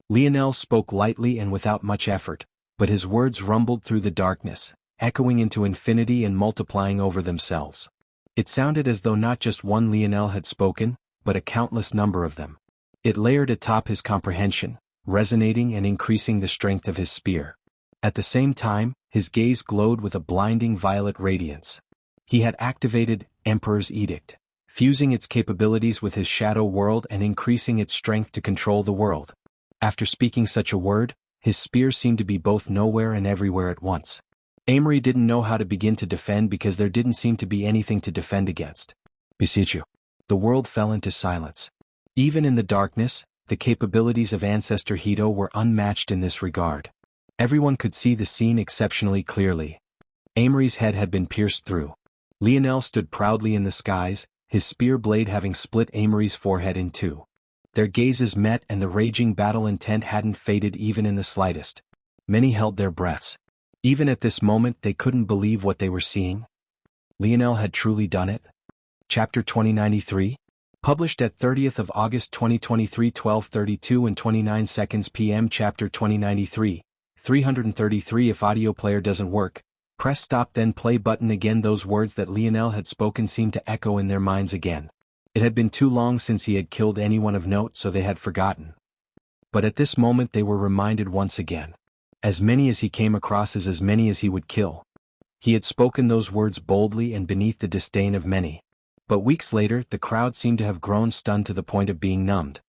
Lionel spoke lightly and without much effort, but his words rumbled through the darkness, echoing into infinity and multiplying over themselves. It sounded as though not just one Lionel had spoken, but a countless number of them. It layered atop his comprehension, resonating and increasing the strength of his spear. At the same time, his gaze glowed with a blinding violet radiance. He had activated Emperor's Edict, fusing its capabilities with his shadow world and increasing its strength to control the world. After speaking such a word, his spear seemed to be both nowhere and everywhere at once. Amory didn't know how to begin to defend because there didn't seem to be anything to defend against. Beseech you. The world fell into silence. Even in the darkness, the capabilities of Ancestor Hito were unmatched in this regard. Everyone could see the scene exceptionally clearly. Amory's head had been pierced through. Lionel stood proudly in the skies, his spear blade having split Amory's forehead in two. Their gazes met, and the raging battle intent hadn't faded even in the slightest. Many held their breaths. Even at this moment they couldn't believe what they were seeing. Lionel had truly done it. Chapter 2093? Published at 30th of August 2023, 12:32 and 29 seconds p.m. Chapter 2093, 333. If audio player doesn't work, press stop then play button again. Those words that Lionel had spoken seemed to echo in their minds again. It had been too long since he had killed anyone of note, so they had forgotten. But at this moment they were reminded once again. As many as he came across is as many as he would kill. He had spoken those words boldly and beneath the disdain of many. But weeks later, the crowd seemed to have grown stunned to the point of being numbed.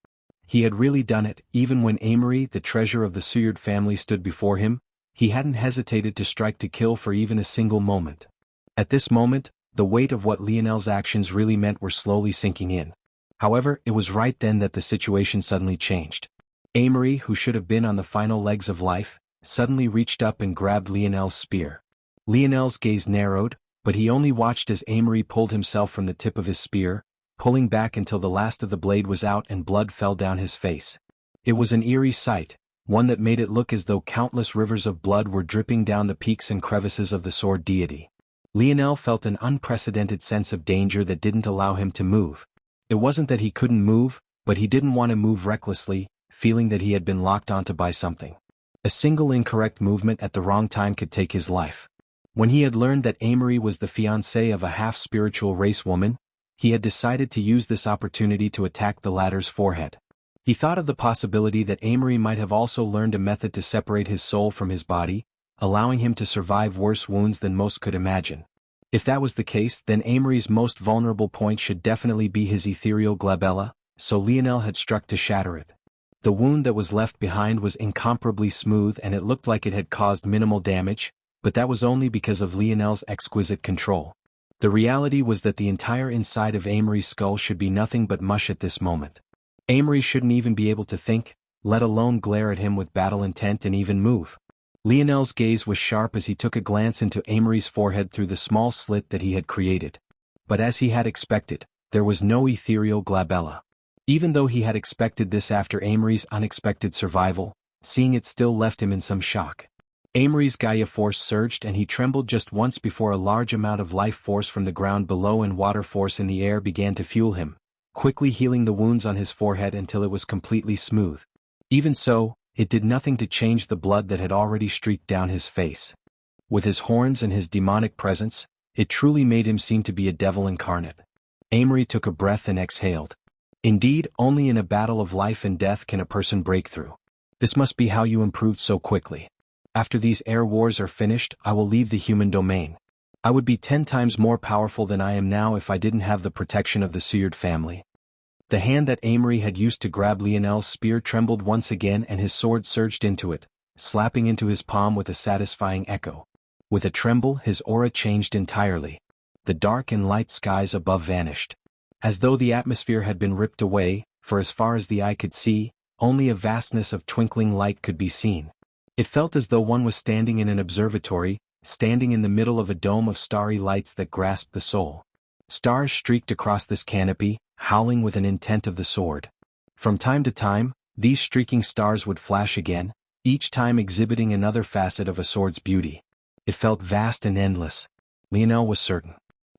He had really done it. Even when Amory, the treasure of the Suyard family, stood before him, he hadn't hesitated to strike to kill for even a single moment. At this moment, the weight of what Lionel's actions really meant were slowly sinking in. However, it was right then that the situation suddenly changed. Amory, who should have been on the final legs of life, suddenly reached up and grabbed Lionel's spear. Lionel's gaze narrowed, but he only watched as Amory pulled himself from the tip of his spear, pulling back until the last of the blade was out and blood fell down his face. It was an eerie sight, one that made it look as though countless rivers of blood were dripping down the peaks and crevices of the sword deity. Lionel felt an unprecedented sense of danger that didn't allow him to move. It wasn't that he couldn't move, but he didn't want to move recklessly, feeling that he had been locked onto by something. A single incorrect movement at the wrong time could take his life. When he had learned that Amory was the fiancée of a half-spiritual race woman, he had decided to use this opportunity to attack the latter's forehead. He thought of the possibility that Amory might have also learned a method to separate his soul from his body, allowing him to survive worse wounds than most could imagine. If that was the case, then Amory's most vulnerable point should definitely be his ethereal glabella, so Lionel had struck to shatter it. The wound that was left behind was incomparably smooth and it looked like it had caused minimal damage, but that was only because of Lionel's exquisite control. The reality was that the entire inside of Amory's skull should be nothing but mush at this moment. Amory shouldn't even be able to think, let alone glare at him with battle intent and even move. Lionel's gaze was sharp as he took a glance into Amory's forehead through the small slit that he had created. But as he had expected, there was no ethereal glabella. Even though he had expected this after Amory's unexpected survival, seeing it still left him in some shock. Amory's Gaia force surged and he trembled just once before a large amount of life force from the ground below and water force in the air began to fuel him, quickly healing the wounds on his forehead until it was completely smooth. Even so, it did nothing to change the blood that had already streaked down his face. With his horns and his demonic presence, it truly made him seem to be a devil incarnate. Amory took a breath and exhaled. Indeed, only in a battle of life and death can a person break through. This must be how you improved so quickly. After these air wars are finished, I will leave the human domain. I would be 10 times more powerful than I am now if I didn't have the protection of the Seward family. The hand that Amory had used to grab Lionel's spear trembled once again and his sword surged into it, slapping into his palm with a satisfying echo. With a tremble, his aura changed entirely. The dark and light skies above vanished. As though the atmosphere had been ripped away, for as far as the eye could see, only a vastness of twinkling light could be seen. It felt as though one was standing in an observatory, standing in the middle of a dome of starry lights that grasped the soul. Stars streaked across this canopy, howling with an intent of the sword. From time to time, these streaking stars would flash again, each time exhibiting another facet of a sword's beauty. It felt vast and endless. Lionel was certain.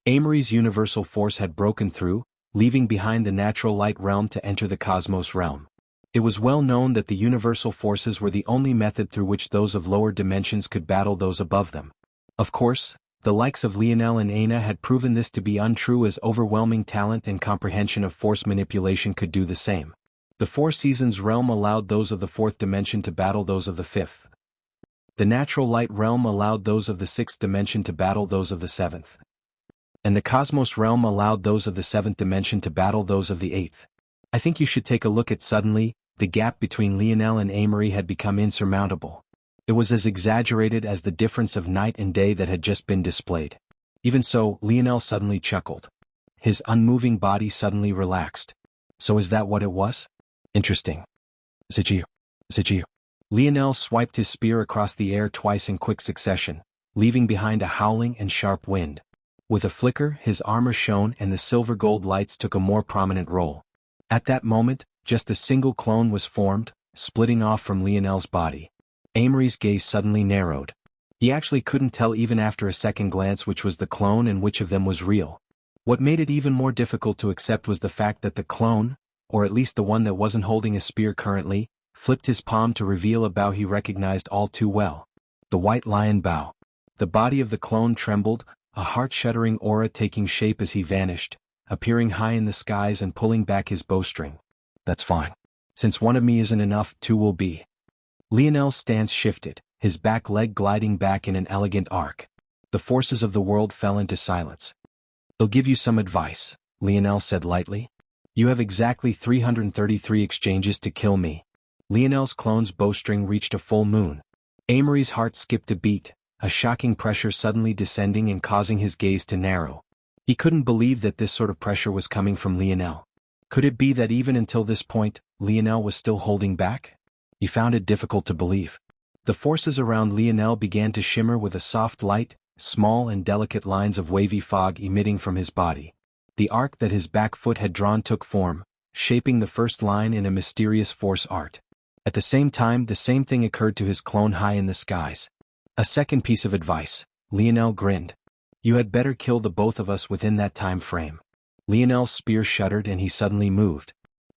Amory's universal force had broken through, leaving behind the natural light realm to enter the cosmos realm. It was well known that the universal forces were the only method through which those of lower dimensions could battle those above them. Of course, the likes of Lionel and Aina had proven this to be untrue, as overwhelming talent and comprehension of force manipulation could do the same. The Four Seasons realm allowed those of the fourth dimension to battle those of the fifth. The natural light realm allowed those of the sixth dimension to battle those of the seventh. And the cosmos realm allowed those of the seventh dimension to battle those of the eighth. I think you should take a look at. Suddenly, the gap between Lionel and Amory had become insurmountable. It was as exaggerated as the difference of night and day that had just been displayed. Even so, Lionel suddenly chuckled. His unmoving body suddenly relaxed. So is that what it was? Interesting. Ziggy. Lionel swiped his spear across the air twice in quick succession, leaving behind a howling and sharp wind. With a flicker, his armor shone and the silver-gold lights took a more prominent role. At that moment, just a single clone was formed, splitting off from Lionel's body. Amory's gaze suddenly narrowed. He actually couldn't tell even after a second glance which was the clone and which of them was real. What made it even more difficult to accept was the fact that the clone, or at least the one that wasn't holding a spear currently, flipped his palm to reveal a bow he recognized all too well. The white lion bow. The body of the clone trembled, a heart-shuddering aura taking shape as he vanished, appearing high in the skies and pulling back his bowstring. That's fine. Since one of me isn't enough, two will be. Lionel's stance shifted, his back leg gliding back in an elegant arc. The forces of the world fell into silence. I'll give you some advice, Lionel said lightly. You have exactly 333 exchanges to kill me. Lionel's clone's bowstring reached a full moon. Amory's heart skipped a beat, a shocking pressure suddenly descending and causing his gaze to narrow. He couldn't believe that this sort of pressure was coming from Lionel. Could it be that even until this point, Lionel was still holding back? He found it difficult to believe. The forces around Lionel began to shimmer with a soft light, small and delicate lines of wavy fog emitting from his body. The arc that his back foot had drawn took form, shaping the first line in a mysterious force art. At the same time, the same thing occurred to his clone high in the skies. A second piece of advice, Lionel grinned. You had better kill the both of us within that time frame. Lionel's spear shuddered and he suddenly moved.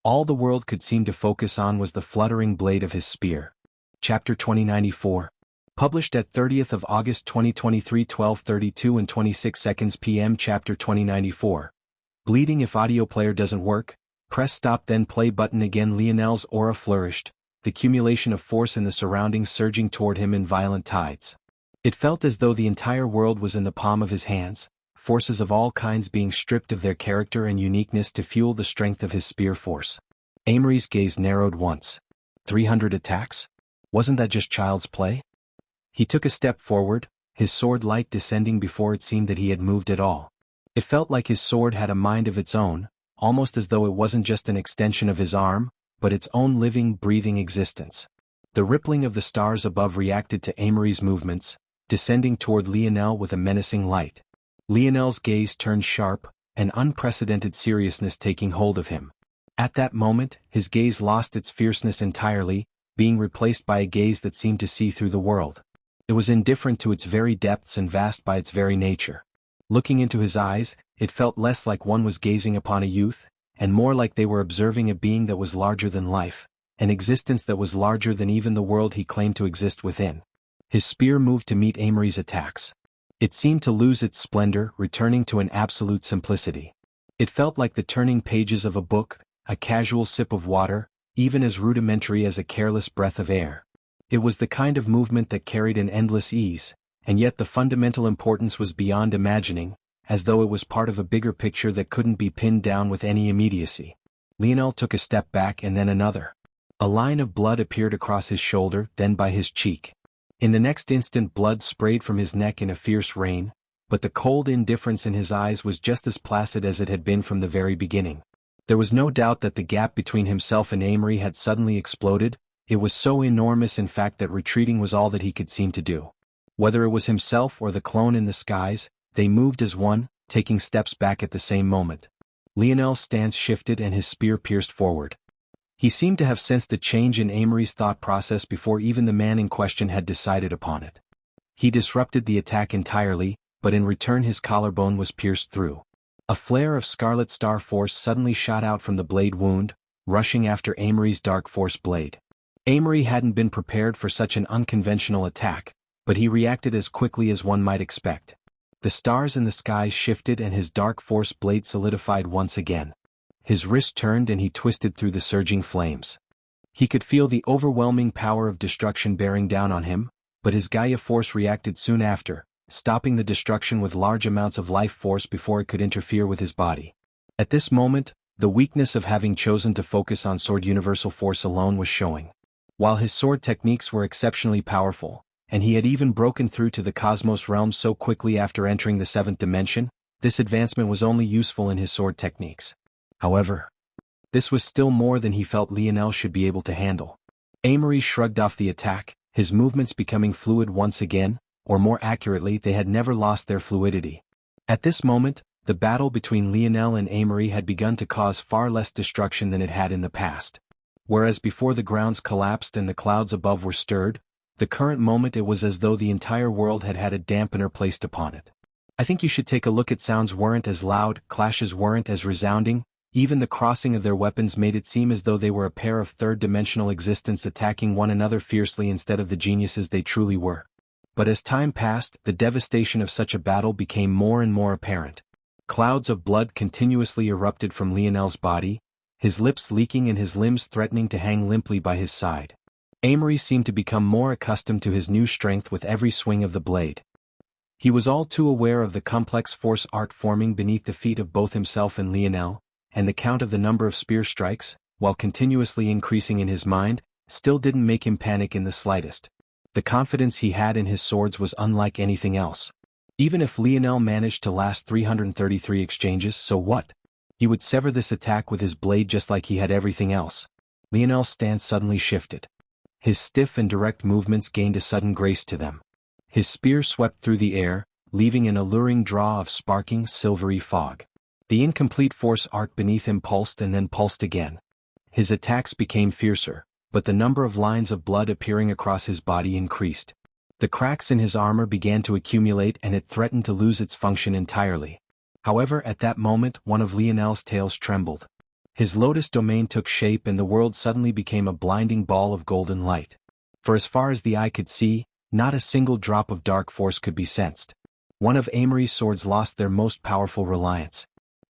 All the world could seem to focus on was the fluttering blade of his spear. Chapter 2094. Published at 30th of August 2023 12:32 and 26 seconds p.m. Chapter 2094. Bleeding. If audio player doesn't work, press stop then play button again. Lionel's aura flourished, the accumulation of force in the surroundings surging toward him in violent tides. It felt as though the entire world was in the palm of his hands, forces of all kinds being stripped of their character and uniqueness to fuel the strength of his spear force. Amory's gaze narrowed once. 300 attacks? Wasn't that just child's play? He took a step forward, his sword light descending before it seemed that he had moved at all. It felt like his sword had a mind of its own, almost as though it wasn't just an extension of his arm, but its own living, breathing existence. The rippling of the stars above reacted to Amory's movements, descending toward Lionel with a menacing light. Lionel's gaze turned sharp, an unprecedented seriousness taking hold of him. At that moment, his gaze lost its fierceness entirely, being replaced by a gaze that seemed to see through the world. It was indifferent to its very depths and vast by its very nature. Looking into his eyes, it felt less like one was gazing upon a youth, and more like they were observing a being that was larger than life, an existence that was larger than even the world he claimed to exist within. His spear moved to meet Amory's attacks. It seemed to lose its splendor, returning to an absolute simplicity. It felt like the turning pages of a book, a casual sip of water, even as rudimentary as a careless breath of air. It was the kind of movement that carried an endless ease, and yet the fundamental importance was beyond imagining, as though it was part of a bigger picture that couldn't be pinned down with any immediacy. Lionel took a step back and then another. A line of blood appeared across his shoulder, then by his cheek. In the next instant blood sprayed from his neck in a fierce rain, but the cold indifference in his eyes was just as placid as it had been from the very beginning. There was no doubt that the gap between himself and Amory had suddenly exploded. It was so enormous in fact that retreating was all that he could seem to do. Whether it was himself or the clone in the skies, they moved as one, taking steps back at the same moment. Lionel's stance shifted and his spear pierced forward. He seemed to have sensed a change in Amory's thought process before even the man in question had decided upon it. He disrupted the attack entirely, but in return his collarbone was pierced through. A flare of scarlet star force suddenly shot out from the blade wound, rushing after Amory's dark force blade. Amory hadn't been prepared for such an unconventional attack, but he reacted as quickly as one might expect. The stars in the skies shifted and his dark force blade solidified once again. His wrist turned and he twisted through the surging flames. He could feel the overwhelming power of destruction bearing down on him, but his Gaia force reacted soon after, stopping the destruction with large amounts of life force before it could interfere with his body. At this moment, the weakness of having chosen to focus on sword universal force alone was showing. While his sword techniques were exceptionally powerful, and he had even broken through to the cosmos realm so quickly after entering the seventh dimension, this advancement was only useful in his sword techniques. However, this was still more than he felt Lionel should be able to handle. Amory shrugged off the attack, his movements becoming fluid once again, or more accurately they had never lost their fluidity. At this moment, the battle between Lionel and Amory had begun to cause far less destruction than it had in the past. Whereas before the grounds collapsed and the clouds above were stirred, the current moment it was as though the entire world had had a dampener placed upon it. I think you should take a look at sounds weren't as loud, clashes weren't as resounding, even the crossing of their weapons made it seem as though they were a pair of third-dimensional existents attacking one another fiercely instead of the geniuses they truly were. But as time passed, the devastation of such a battle became more and more apparent. Clouds of blood continuously erupted from Lionel's body, his lips leaking and his limbs threatening to hang limply by his side. Amory seemed to become more accustomed to his new strength with every swing of the blade. He was all too aware of the complex force art forming beneath the feet of both himself and Lionel, and the count of the number of spear strikes, while continuously increasing in his mind, still didn't make him panic in the slightest. The confidence he had in his swords was unlike anything else. Even if Lionel managed to last 333 exchanges, so what? He would sever this attack with his blade just like he had everything else. Lionel's stance suddenly shifted. His stiff and direct movements gained a sudden grace to them. His spear swept through the air, leaving an alluring draw of sparking, silvery fog. The incomplete force art beneath him pulsed and then pulsed again. His attacks became fiercer, but the number of lines of blood appearing across his body increased. The cracks in his armor began to accumulate and it threatened to lose its function entirely. However, at that moment one of Lionel's tails trembled. His lotus domain took shape and the world suddenly became a blinding ball of golden light. For as far as the eye could see, not a single drop of dark force could be sensed. One of Amory's swords lost their most powerful reliance.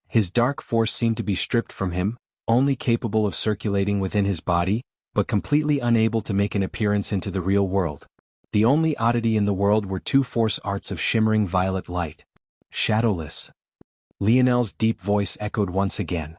His dark force seemed to be stripped from him, only capable of circulating within his body, but completely unable to make an appearance into the real world. The only oddity in the world were two force arts of shimmering violet light. Shadowless. Lionel's deep voice echoed once again.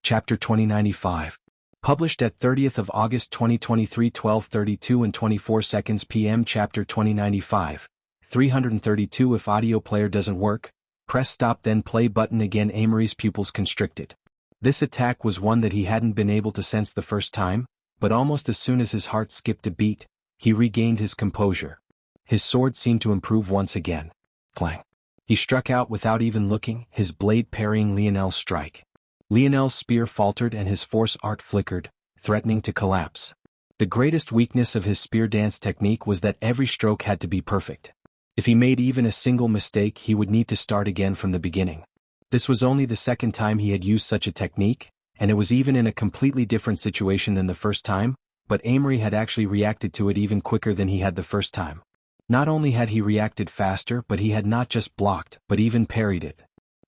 Chapter 2095. Published at 30th of August 2023 12:32 and 24 seconds p.m. Chapter 2095. 332 If audio player doesn't work, press stop then play button again. Amory's pupils constricted. This attack was one that he hadn't been able to sense the first time, but almost as soon as his heart skipped a beat, he regained his composure. His sword seemed to improve once again. Clang. He struck out without even looking, his blade parrying Lionel's strike. Lionel's spear faltered and his force art flickered, threatening to collapse. The greatest weakness of his spear dance technique was that every stroke had to be perfect. If he made even a single mistake, he would need to start again from the beginning. This was only the second time he had used such a technique, and it was even in a completely different situation than the first time, but Amory had actually reacted to it even quicker than he had the first time. Not only had he reacted faster, but he had not just blocked, but even parried it.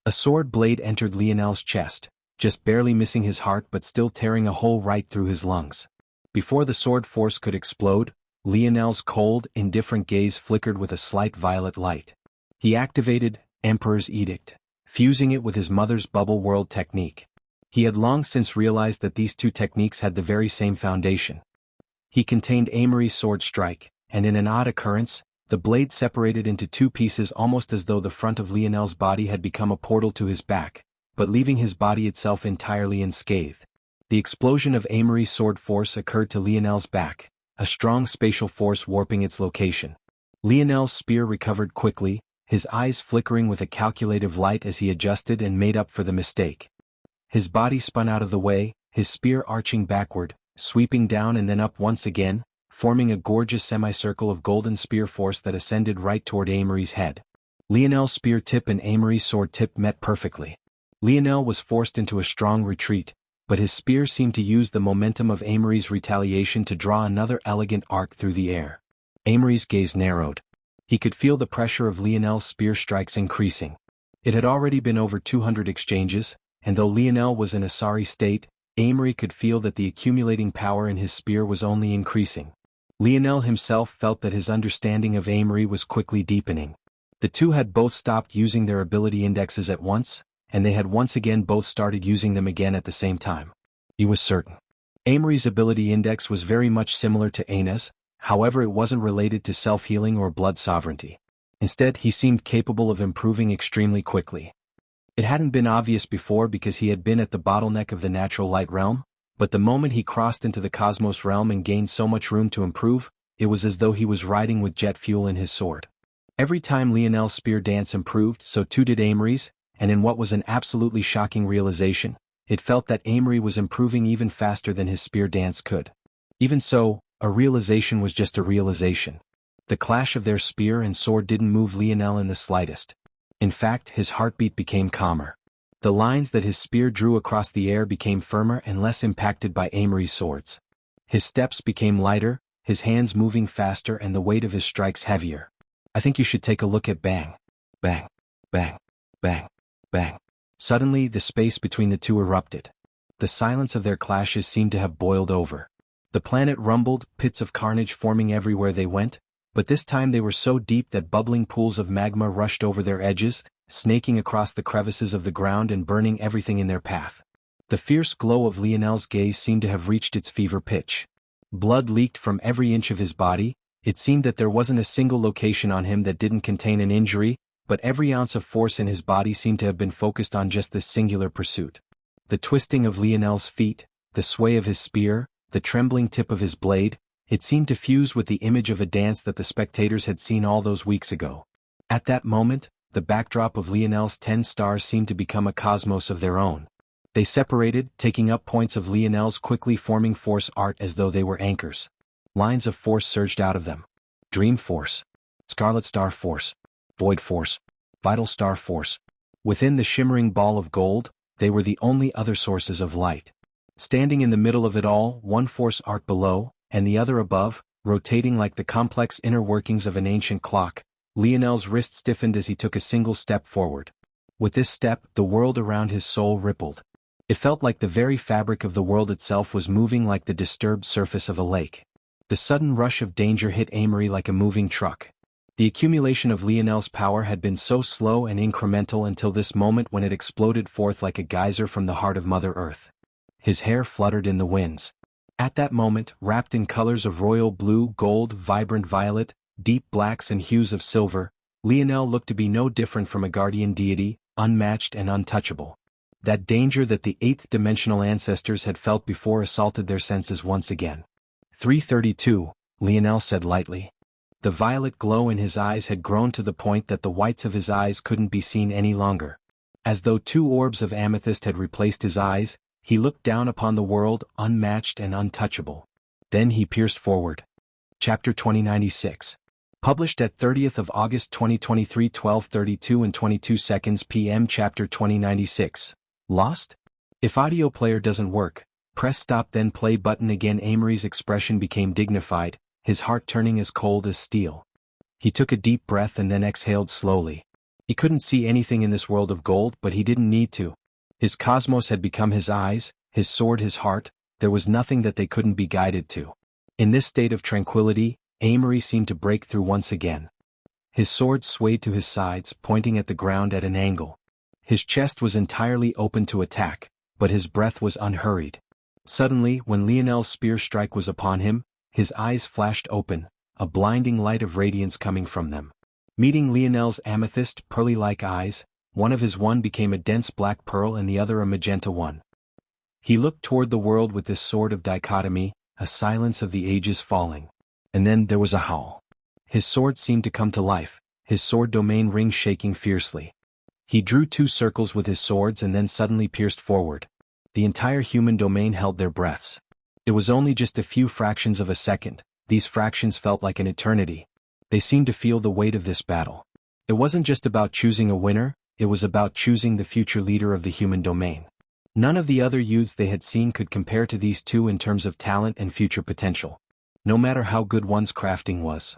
A sword blade entered Lionel's chest, just barely missing his heart but still tearing a hole right through his lungs. Before the sword force could explode, Lionel's cold, indifferent gaze flickered with a slight violet light. He activated Emperor's Edict, fusing it with his mother's bubble world technique. He had long since realized that these two techniques had the very same foundation. He contained Amory's sword strike, and in an odd occurrence, the blade separated into two pieces almost as though the front of Lionel's body had become a portal to his back, but leaving his body itself entirely unscathed. The explosion of Amory's sword force occurred to Lionel's back, a strong spatial force warping its location. Lionel's spear recovered quickly, his eyes flickering with a calculative light as he adjusted and made up for the mistake. His body spun out of the way, his spear arching backward, sweeping down and then up once again, forming a gorgeous semicircle of golden spear force that ascended right toward Amory's head. Lionel's spear tip and Amory's sword tip met perfectly. Lionel was forced into a strong retreat, but his spear seemed to use the momentum of Amory's retaliation to draw another elegant arc through the air. Amory's gaze narrowed. He could feel the pressure of Lionel's spear strikes increasing. It had already been over 200 exchanges, and though Lionel was in a sorry state, Amory could feel that the accumulating power in his spear was only increasing. Lionel himself felt that his understanding of Amory was quickly deepening. The two had both stopped using their ability indexes at once, and they had once again both started using them again at the same time. He was certain. Amory's ability index was very much similar to Aina's, however it wasn't related to self-healing or blood sovereignty. Instead, he seemed capable of improving extremely quickly. It hadn't been obvious before because he had been at the bottleneck of the natural light realm, but the moment he crossed into the cosmos realm and gained so much room to improve, it was as though he was riding with jet fuel in his sword. Every time Lionel's spear dance improved, so too did Amory's, and in what was an absolutely shocking realization, it felt that Amory was improving even faster than his spear dance could. Even so, a realization was just a realization. The clash of their spear and sword didn't move Lionel in the slightest. In fact, his heartbeat became calmer. The lines that his spear drew across the air became firmer and less impacted by Amory's swords. His steps became lighter, his hands moving faster and the weight of his strikes heavier. I think you should take a look at bang. Bang. Bang. Bang. Bang. Suddenly, the space between the two erupted. The silence of their clashes seemed to have boiled over. The planet rumbled, pits of carnage forming everywhere they went, but this time they were so deep that bubbling pools of magma rushed over their edges, snaking across the crevices of the ground and burning everything in their path. The fierce glow of Lionel's gaze seemed to have reached its fever pitch. Blood leaked from every inch of his body. It seemed that there wasn't a single location on him that didn't contain an injury, but every ounce of force in his body seemed to have been focused on just this singular pursuit. The twisting of Lionel's feet, the sway of his spear, the trembling tip of his blade, it seemed to fuse with the image of a dance that the spectators had seen all those weeks ago. At that moment, the backdrop of Lionel's 10 stars seemed to become a cosmos of their own. They separated, taking up points of Lionel's quickly forming force art as though they were anchors. Lines of force surged out of them. Dream Force. Scarlet Star Force. Void Force. Vital Star Force. Within the shimmering ball of gold, they were the only other sources of light. Standing in the middle of it all, one force arc below, and the other above, rotating like the complex inner workings of an ancient clock, Lionel's wrist stiffened as he took a single step forward. With this step, the world around his soul rippled. It felt like the very fabric of the world itself was moving like the disturbed surface of a lake. The sudden rush of danger hit Amory like a moving truck. The accumulation of Lionel's power had been so slow and incremental until this moment when it exploded forth like a geyser from the heart of Mother Earth. His hair fluttered in the winds. At that moment, wrapped in colors of royal blue, gold, vibrant violet, deep blacks and hues of silver, Lionel looked to be no different from a guardian deity, unmatched and untouchable. That danger that the eighth-dimensional ancestors had felt before assaulted their senses once again. 332, Lionel said lightly. The violet glow in his eyes had grown to the point that the whites of his eyes couldn't be seen any longer. As though two orbs of amethyst had replaced his eyes, he looked down upon the world, unmatched and untouchable. Then he pierced forward. Chapter 2096. Published at 30th of August 2023 12:32 and 22 seconds p.m. Chapter 2096. Lost? If audio player doesn't work, press stop then play button again. Amory's expression became dignified, his heart turning as cold as steel. He took a deep breath and then exhaled slowly. He couldn't see anything in this world of gold, but he didn't need to. His cosmos had become his eyes, his sword his heart, there was nothing that they couldn't be guided to. In this state of tranquility, Amory seemed to break through once again. His sword swayed to his sides, pointing at the ground at an angle. His chest was entirely open to attack, but his breath was unhurried. Suddenly, when Lionel's spear strike was upon him, his eyes flashed open, a blinding light of radiance coming from them. Meeting Lionel's amethyst, pearly-like eyes, one of his became a dense black pearl and the other a magenta one. He looked toward the world with this sword of dichotomy, a silence of the ages falling. And then there was a howl. His sword seemed to come to life, his sword domain ring shaking fiercely. He drew 2 circles with his swords and then suddenly pierced forward. The entire human domain held their breaths. It was only just a few fractions of a second, these fractions felt like an eternity. They seemed to feel the weight of this battle. It wasn't just about choosing a winner, it was about choosing the future leader of the human domain. None of the other youths they had seen could compare to these two in terms of talent and future potential. No matter how good one's crafting was.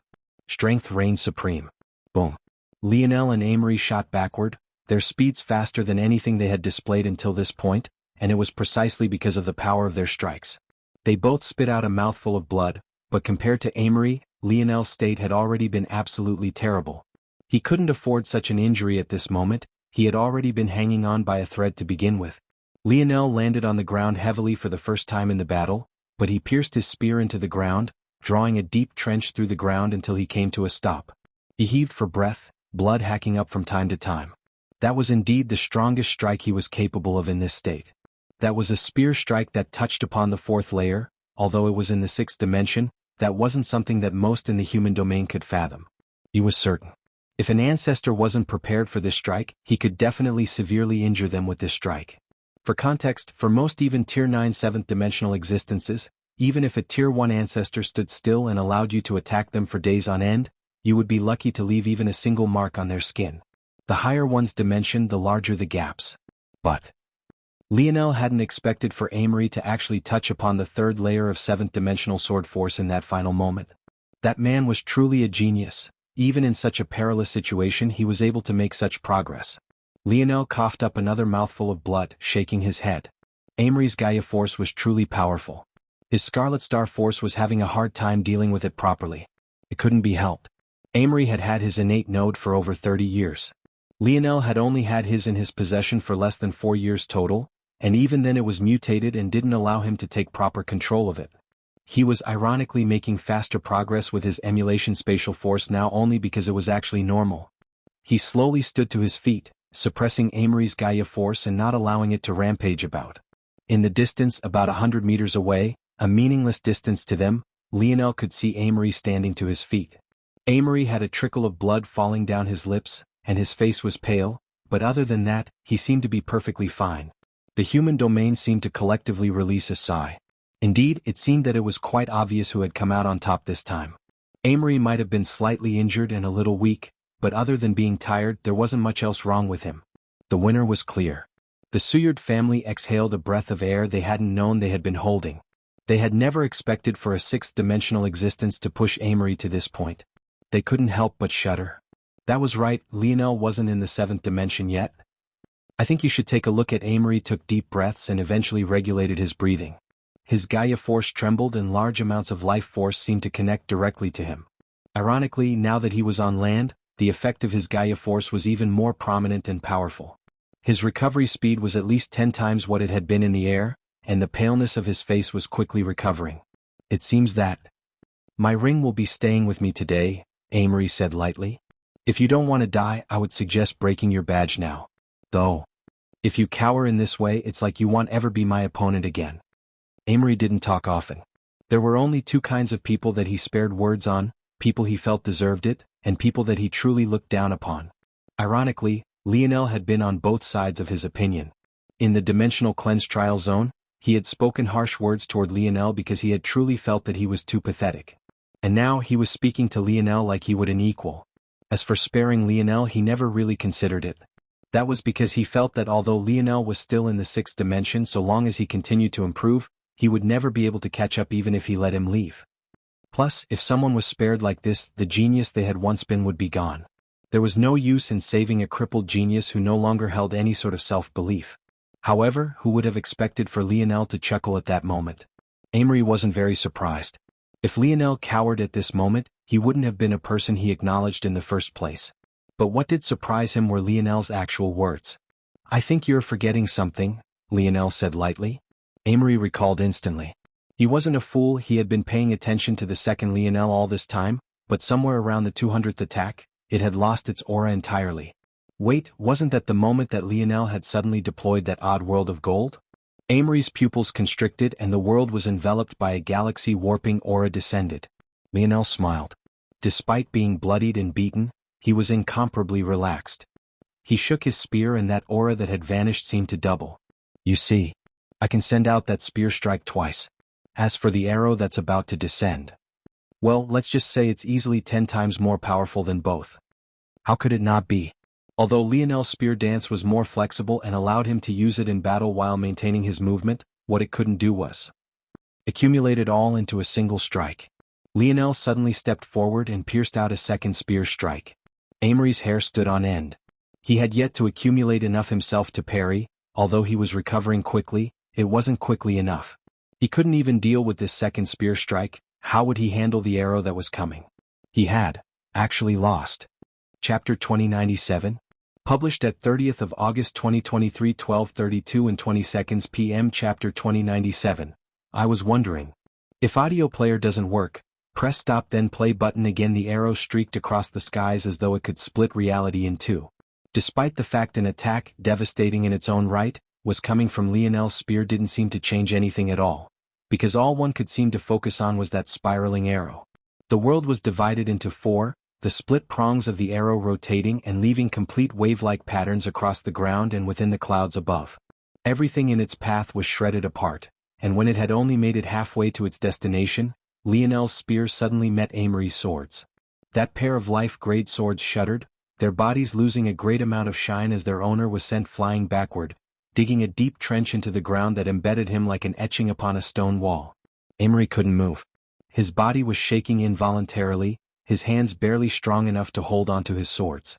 Strength reigned supreme. Boom. Lionel and Amory shot backward, their speeds faster than anything they had displayed until this point, and it was precisely because of the power of their strikes. They both spit out a mouthful of blood, but compared to Amory, Lionel's state had already been absolutely terrible. He couldn't afford such an injury at this moment, he had already been hanging on by a thread to begin with. Lionel landed on the ground heavily for the first time in the battle, but he pierced his spear into the ground, drawing a deep trench through the ground until he came to a stop. He heaved for breath, blood hacking up from time to time. That was indeed the strongest strike he was capable of in this state. That was a spear strike that touched upon the 4th layer, although it was in the 6th dimension, that wasn't something that most in the human domain could fathom. He was certain. If an ancestor wasn't prepared for this strike, he could definitely severely injure them with this strike. For context, for most even Tier 9 7th dimensional existences, even if a Tier 1 ancestor stood still and allowed you to attack them for days on end, you would be lucky to leave even a single mark on their skin. The higher one's dimension, the larger the gaps. But Lionel hadn't expected for Amory to actually touch upon the 3rd layer of 7th dimensional sword force in that final moment. That man was truly a genius. Even in such a perilous situation he was able to make such progress. Lionel coughed up another mouthful of blood, shaking his head. Amory's Gaia force was truly powerful. His Scarlet Star force was having a hard time dealing with it properly. It couldn't be helped. Amory had had his innate node for over 30 years. Lionel had only had his in his possession for less than 4 years total, and even then it was mutated and didn't allow him to take proper control of it. He was ironically making faster progress with his emulation spatial force now only because it was actually normal. He slowly stood to his feet, suppressing Amory's Gaia force and not allowing it to rampage about. In the distance about 100 meters away, a meaningless distance to them, Lionel could see Amory standing to his feet. Amory had a trickle of blood falling down his lips, and his face was pale, but other than that, he seemed to be perfectly fine. The human domain seemed to collectively release a sigh. Indeed, it seemed that it was quite obvious who had come out on top this time. Amory might have been slightly injured and a little weak, but other than being tired, there wasn't much else wrong with him. The winner was clear. The Suyard family exhaled a breath of air they hadn't known they had been holding. They had never expected for a sixth-dimensional existence to push Amory to this point. They couldn't help but shudder. That was right, Lionel wasn't in the seventh dimension yet. I think you should take a look at. Amory took deep breaths and eventually regulated his breathing. His Gaia force trembled and large amounts of life force seemed to connect directly to him. Ironically, now that he was on land, the effect of his Gaia force was even more prominent and powerful. His recovery speed was at least 10 times what it had been in the air, and the paleness of his face was quickly recovering. It seems that my ring will be staying with me today, Amory said lightly. If you don't want to die, I would suggest breaking your badge now. Though, if you cower in this way, it's like you won't ever be my opponent again. Amory didn't talk often. There were only two kinds of people that he spared words on, people he felt deserved it, and people that he truly looked down upon. Ironically, Lionel had been on both sides of his opinion. In the dimensional cleanse trial zone, he had spoken harsh words toward Lionel because he had truly felt that he was too pathetic. And now he was speaking to Lionel like he would an equal. As for sparing Lionel, he never really considered it. That was because he felt that although Lionel was still in the sixth dimension, so long as he continued to improve, he would never be able to catch up even if he let him leave. Plus, if someone was spared like this, the genius they had once been would be gone. There was no use in saving a crippled genius who no longer held any sort of self-belief. However, who would have expected for Lionel to chuckle at that moment? Amory wasn't very surprised. If Lionel cowered at this moment, he wouldn't have been a person he acknowledged in the first place. But what did surprise him were Lionel's actual words. I think you're forgetting something, Lionel said lightly. Amory recalled instantly. He wasn't a fool, he had been paying attention to the second Lionel all this time, but somewhere around the 200th attack, it had lost its aura entirely. Wait, wasn't that the moment that Lionel had suddenly deployed that odd world of gold? Amory's pupils constricted and the world was enveloped by a galaxy-warping aura descended. Lionel smiled. Despite being bloodied and beaten, he was incomparably relaxed. He shook his spear and that aura that had vanished seemed to double. You see, I can send out that spear strike twice. As for the arrow that's about to descend, well, let's just say it's easily 10 times more powerful than both. How could it not be? Although Lionel's spear dance was more flexible and allowed him to use it in battle while maintaining his movement, what it couldn't do was accumulate it all into a single strike. Lionel suddenly stepped forward and pierced out a second spear strike. Amory's hair stood on end. He had yet to accumulate enough himself to parry, although he was recovering quickly, it wasn't quickly enough. He couldn't even deal with this second spear strike. How would he handle the arrow that was coming? He had actually lost. Chapter 2097. Published at 30th of August 2023 12:32 and 20 seconds p.m. Chapter 2097. I was wondering. If audio player doesn't work, press stop then play button again. The arrow streaked across the skies as though it could split reality in two. Despite the fact an attack, devastating in its own right, was coming from Lionel's spear didn't seem to change anything at all. Because all one could seem to focus on was that spiraling arrow. The world was divided into four, the split prongs of the arrow rotating and leaving complete wave-like patterns across the ground and within the clouds above. Everything in its path was shredded apart, and when it had only made it halfway to its destination, Lionel's spear suddenly met Amory's swords. That pair of life-grade swords shuddered, their bodies losing a great amount of shine as their owner was sent flying backward, digging a deep trench into the ground that embedded him like an etching upon a stone wall. Amory couldn't move. His body was shaking involuntarily, his hands barely strong enough to hold onto his swords.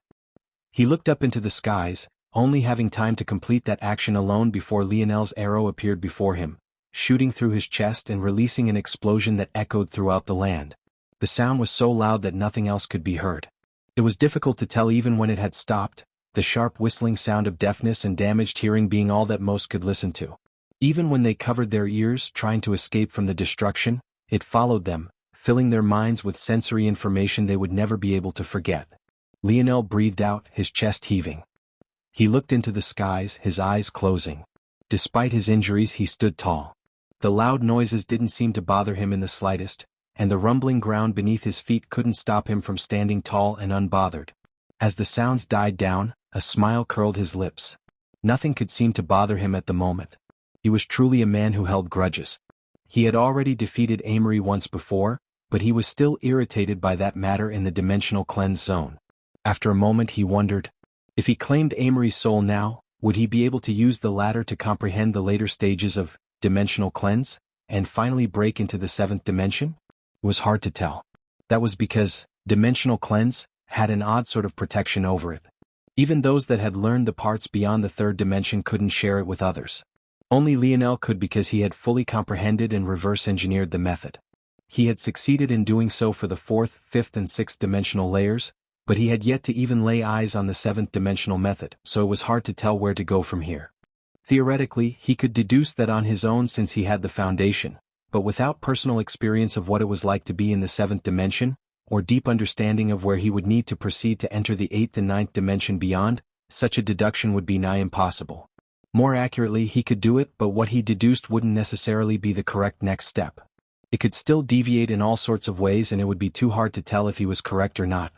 He looked up into the skies, only having time to complete that action alone before Lionel's arrow appeared before him, shooting through his chest and releasing an explosion that echoed throughout the land. The sound was so loud that nothing else could be heard. It was difficult to tell even when it had stopped, the sharp whistling sound of deafness and damaged hearing being all that most could listen to. Even when they covered their ears trying to escape from the destruction, it followed them, filling their minds with sensory information they would never be able to forget. Lionel breathed out, his chest heaving. He looked into the skies, his eyes closing. Despite his injuries, he stood tall. The loud noises didn't seem to bother him in the slightest, and the rumbling ground beneath his feet couldn't stop him from standing tall and unbothered. As the sounds died down, a smile curled his lips. Nothing could seem to bother him at the moment. He was truly a man who held grudges. He had already defeated Amory once before, but he was still irritated by that matter in the dimensional cleanse zone. After a moment he wondered, if he claimed Amory's soul now, Would he be able to use the latter to comprehend the later stages of dimensional cleanse, and finally break into the seventh dimension? It was hard to tell. That was because dimensional cleanse had an odd sort of protection over it. Even those that had learned the parts beyond the third dimension couldn't share it with others. Only Lionel could, because he had fully comprehended and reverse-engineered the method. He had succeeded in doing so for the fourth, fifth and sixth dimensional layers, but he had yet to even lay eyes on the seventh dimensional method, so it was hard to tell where to go from here. Theoretically, he could deduce that on his own since he had the foundation, but without personal experience of what it was like to be in the seventh dimension, or deep understanding of where he would need to proceed to enter the eighth and ninth dimension beyond, such a deduction would be nigh impossible. More accurately, he could do it, but what he deduced wouldn't necessarily be the correct next step. It could still deviate in all sorts of ways, and it would be too hard to tell if he was correct or not.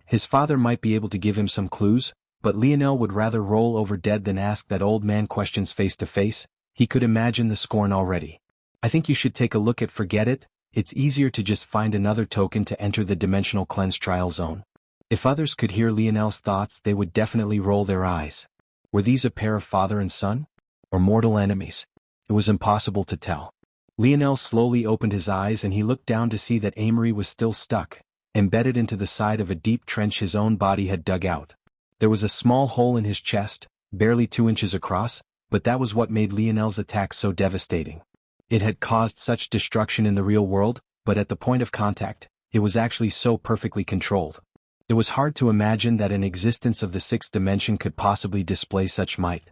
His father might be able to give him some clues, but Lionel would rather roll over dead than ask that old man questions face to face. He could imagine the scorn already. I think you should take a look at Forget It. It's easier to just find another token to enter the dimensional cleanse trial zone. If others could hear Lionel's thoughts, they would definitely roll their eyes. Were these a pair of father and son? Or mortal enemies? It was impossible to tell. Lionel slowly opened his eyes and he looked down to see that Amory was still stuck, embedded into the side of a deep trench his own body had dug out. There was a small hole in his chest, barely 2 inches across, but that was what made Lionel's attack so devastating. It had caused such destruction in the real world, but at the point of contact, it was actually so perfectly controlled. It was hard to imagine that an existence of the sixth dimension could possibly display such might.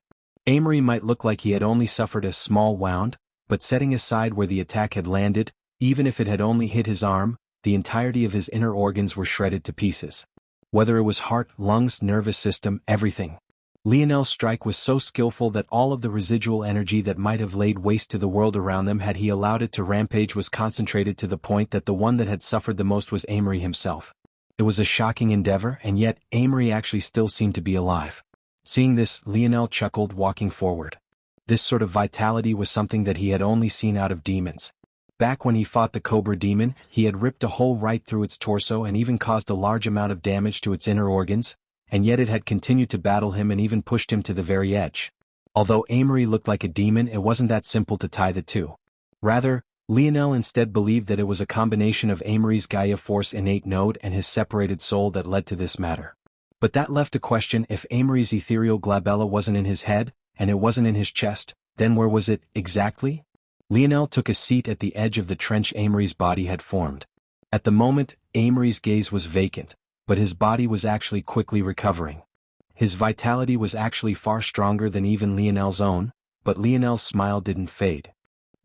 Amory might look like he had only suffered a small wound, but setting aside where the attack had landed, even if it had only hit his arm, the entirety of his inner organs were shredded to pieces. Whether it was heart, lungs, nervous system, everything. Lionel's strike was so skillful that all of the residual energy that might have laid waste to the world around them had he allowed it to rampage was concentrated to the point that the one that had suffered the most was Amory himself. It was a shocking endeavor, and yet Amory actually still seemed to be alive. Seeing this, Lionel chuckled, walking forward. This sort of vitality was something that he had only seen out of demons. Back when he fought the Cobra demon, he had ripped a hole right through its torso and even caused a large amount of damage to its inner organs, and yet it had continued to battle him and even pushed him to the very edge. Although Amory looked like a demon, it wasn't that simple to tie the two. Rather, Lionel instead believed that it was a combination of Amory's Gaia Force innate node and his separated soul that led to this matter. But that left a question: if Amory's ethereal glabella wasn't in his head, and it wasn't in his chest, then where was it, exactly? Lionel took a seat at the edge of the trench Amory's body had formed. At the moment, Amory's gaze was vacant, but his body was actually quickly recovering. His vitality was actually far stronger than even Lionel's own, but Lionel's smile didn't fade.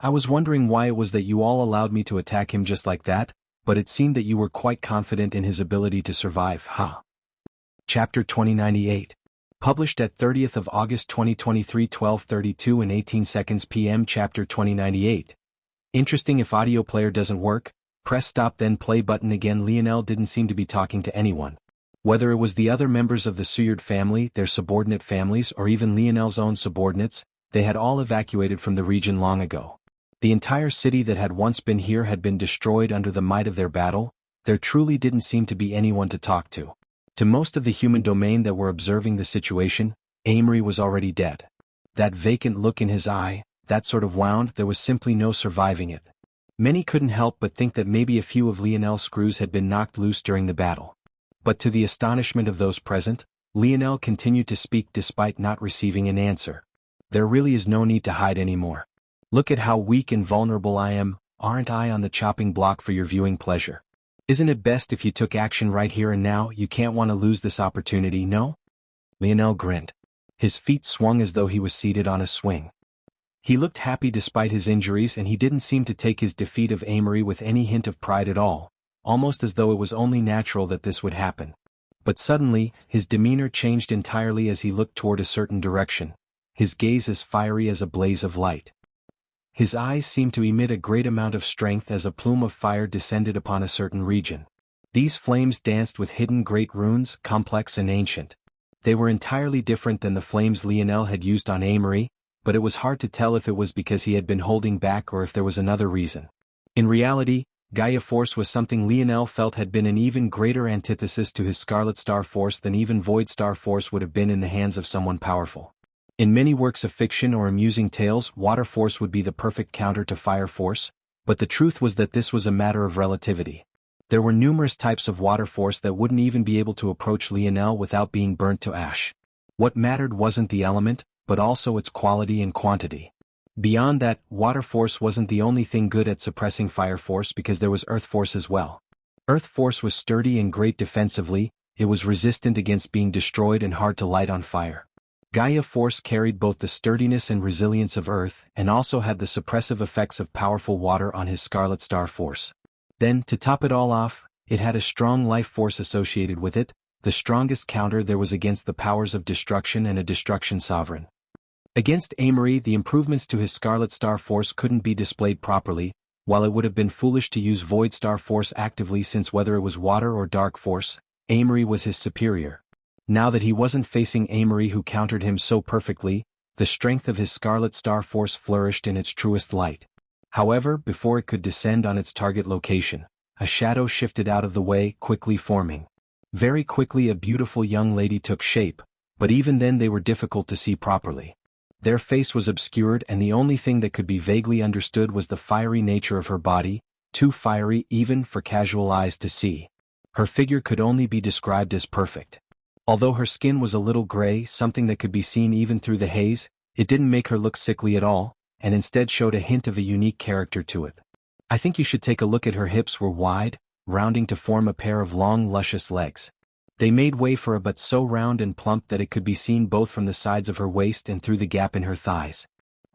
I was wondering why it was that you all allowed me to attack him just like that, but it seemed that you were quite confident in his ability to survive, huh? Chapter 2098. Published at 30th of August 2023, 12:32 and 18 seconds p.m. Chapter 2098. Interesting. If audio player doesn't work, press stop then play button again. Lionel didn't seem to be talking to anyone. Whether it was the other members of the Suyard family, their subordinate families, or even Lionel's own subordinates, they had all evacuated from the region long ago. The entire city that had once been here had been destroyed under the might of their battle. There truly didn't seem to be anyone to talk to. To most of the human domain that were observing the situation, Amory was already dead. That vacant look in his eye, that sort of wound, there was simply no surviving it. Many couldn't help but think that maybe a few of Lionel's screws had been knocked loose during the battle. But to the astonishment of those present, Lionel continued to speak despite not receiving an answer. There really is no need to hide anymore. Look at how weak and vulnerable I am, aren't I on the chopping block for your viewing pleasure? Isn't it best if you took action right here and now? You can't want to lose this opportunity, no? Lionel grinned. His feet swung as though he was seated on a swing. He looked happy despite his injuries, and he didn't seem to take his defeat of Amory with any hint of pride at all, almost as though it was only natural that this would happen. But suddenly, his demeanor changed entirely as he looked toward a certain direction, his gaze as fiery as a blaze of light. His eyes seemed to emit a great amount of strength as a plume of fire descended upon a certain region. These flames danced with hidden great runes, complex and ancient. They were entirely different than the flames Lionel had used on Amory, but it was hard to tell if it was because he had been holding back or if there was another reason. In reality, Gaia Force was something Lionel felt had been an even greater antithesis to his Scarlet Star Force than even Void Star Force would have been in the hands of someone powerful. In many works of fiction or amusing tales, water force would be the perfect counter to fire force, but the truth was that this was a matter of relativity. There were numerous types of water force that wouldn't even be able to approach Lionel without being burnt to ash. What mattered wasn't the element, but also its quality and quantity. Beyond that, water force wasn't the only thing good at suppressing fire force because there was earth force as well. Earth force was sturdy and great defensively, it was resistant against being destroyed and hard to light on fire. Gaia force carried both the sturdiness and resilience of earth and also had the suppressive effects of powerful water on his Scarlet Star force. Then, to top it all off, it had a strong life force associated with it, the strongest counter there was against the powers of destruction and a destruction sovereign. Against Amory, the improvements to his Scarlet Star force couldn't be displayed properly, while it would have been foolish to use Void Star force actively since whether it was water or dark force, Amory was his superior. Now that he wasn't facing Amory who countered him so perfectly, the strength of his Scarlet Star force flourished in its truest light. However, before it could descend on its target location, a shadow shifted out of the way, quickly forming. Very quickly a beautiful young lady took shape, but even then they were difficult to see properly. Their face was obscured and the only thing that could be vaguely understood was the fiery nature of her body, too fiery even for casual eyes to see. Her figure could only be described as perfect. Although her skin was a little gray, something that could be seen even through the haze, it didn't make her look sickly at all, and instead showed a hint of a unique character to it. I think you should take a look at her hips were wide, rounding to form a pair of long luscious legs. They made way for a butt so round and plump that it could be seen both from the sides of her waist and through the gap in her thighs.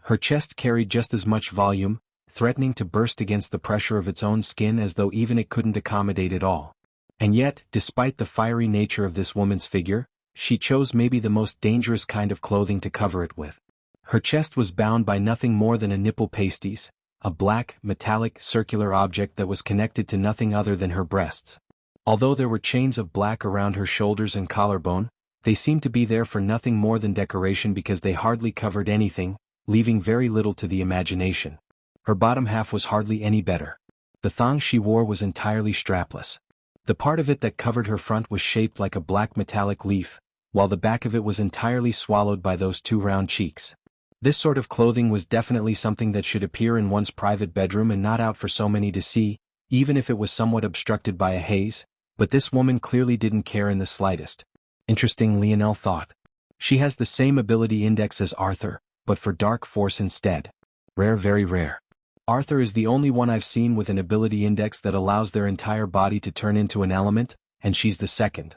Her chest carried just as much volume, threatening to burst against the pressure of its own skin as though even it couldn't accommodate it all. And yet, despite the fiery nature of this woman's figure, she chose maybe the most dangerous kind of clothing to cover it with. Her chest was bound by nothing more than a nipple pasties, a black, metallic, circular object that was connected to nothing other than her breasts. Although there were chains of black around her shoulders and collarbone, they seemed to be there for nothing more than decoration because they hardly covered anything, leaving very little to the imagination. Her bottom half was hardly any better. The thong she wore was entirely strapless. The part of it that covered her front was shaped like a black metallic leaf, while the back of it was entirely swallowed by those two round cheeks. This sort of clothing was definitely something that should appear in one's private bedroom and not out for so many to see, even if it was somewhat obstructed by a haze, but this woman clearly didn't care in the slightest. Interesting, Lionel thought. She has the same ability index as Arthur, but for dark force instead. Rare, very rare. Arthur is the only one I've seen with an ability index that allows their entire body to turn into an element, and she's the second.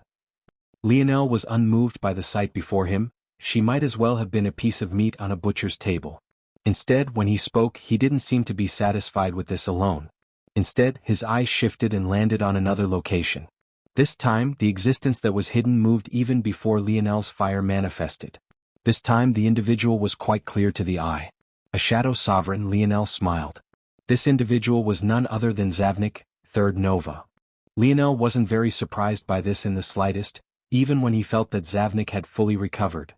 Lionel was unmoved by the sight before him. She might as well have been a piece of meat on a butcher's table. Instead, when he spoke, he didn't seem to be satisfied with this alone. Instead, his eyes shifted and landed on another location. This time, the existence that was hidden moved even before Lionel's fire manifested. This time the individual was quite clear to the eye. A shadow sovereign, Lionel smiled. This individual was none other than Zavnik, Third Nova. Lionel wasn't very surprised by this in the slightest, even when he felt that Zavnik had fully recovered.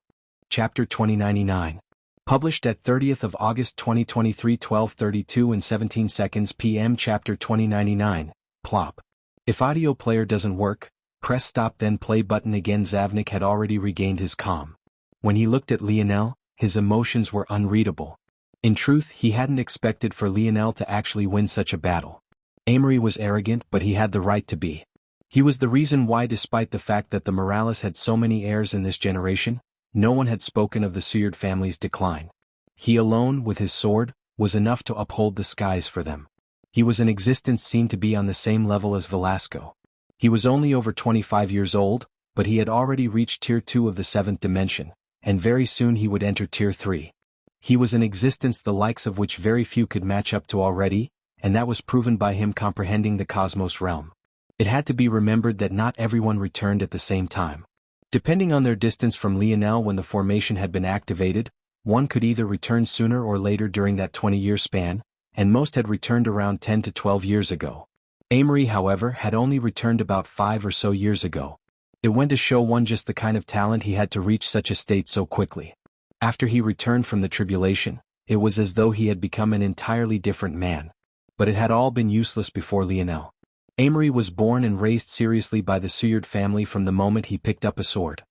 Chapter 2099. Published at 30th of August 2023 12:32 and 17 seconds p.m. Chapter 2099. Plop. If audio player doesn't work, press stop then play button again. Zavnik had already regained his calm. When he looked at Lionel, his emotions were unreadable. In truth, he hadn't expected for Lionel to actually win such a battle. Amory was arrogant, but he had the right to be. He was the reason why, despite the fact that the Morales had so many heirs in this generation, no one had spoken of the Suyard family's decline. He alone, with his sword, was enough to uphold the skies for them. He was an existence seen to be on the same level as Velasco. He was only over 25 years old, but he had already reached Tier 2 of the 7th dimension, and very soon he would enter Tier 3. He was an existence the likes of which very few could match up to already, and that was proven by him comprehending the cosmos realm. It had to be remembered that not everyone returned at the same time. Depending on their distance from Lionel when the formation had been activated, one could either return sooner or later during that 20-year span, and most had returned around 10 to 12 years ago. Amory, however, had only returned about 5 or so years ago. It went to show one just the kind of talent he had to reach such a state so quickly. After he returned from the tribulation, it was as though he had become an entirely different man. But it had all been useless before Lionel. Amory was born and raised seriously by the Suyard family from the moment he picked up a sword.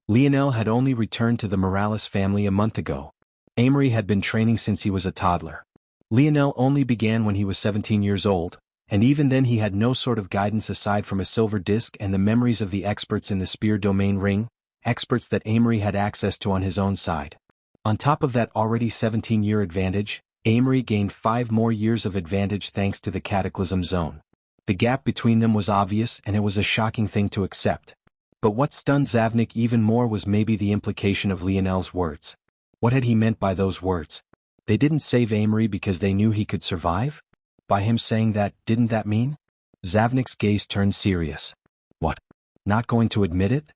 Lionel had only returned to the Morales family a month ago. Amory had been training since he was a toddler. Lionel only began when he was 17 years old, and even then he had no sort of guidance aside from a silver disc and the memories of the experts in the spear domain ring, experts that Amory had access to on his own side. On top of that already 17-year advantage, Amory gained 5 more years of advantage thanks to the Cataclysm Zone. The gap between them was obvious and it was a shocking thing to accept. But what stunned Zavnik even more was maybe the implication of Lionel's words. What had he meant by those words? They didn't save Amory because they knew he could survive? By him saying that, didn't that mean? Zavnik's gaze turned serious. What? Not going to admit it?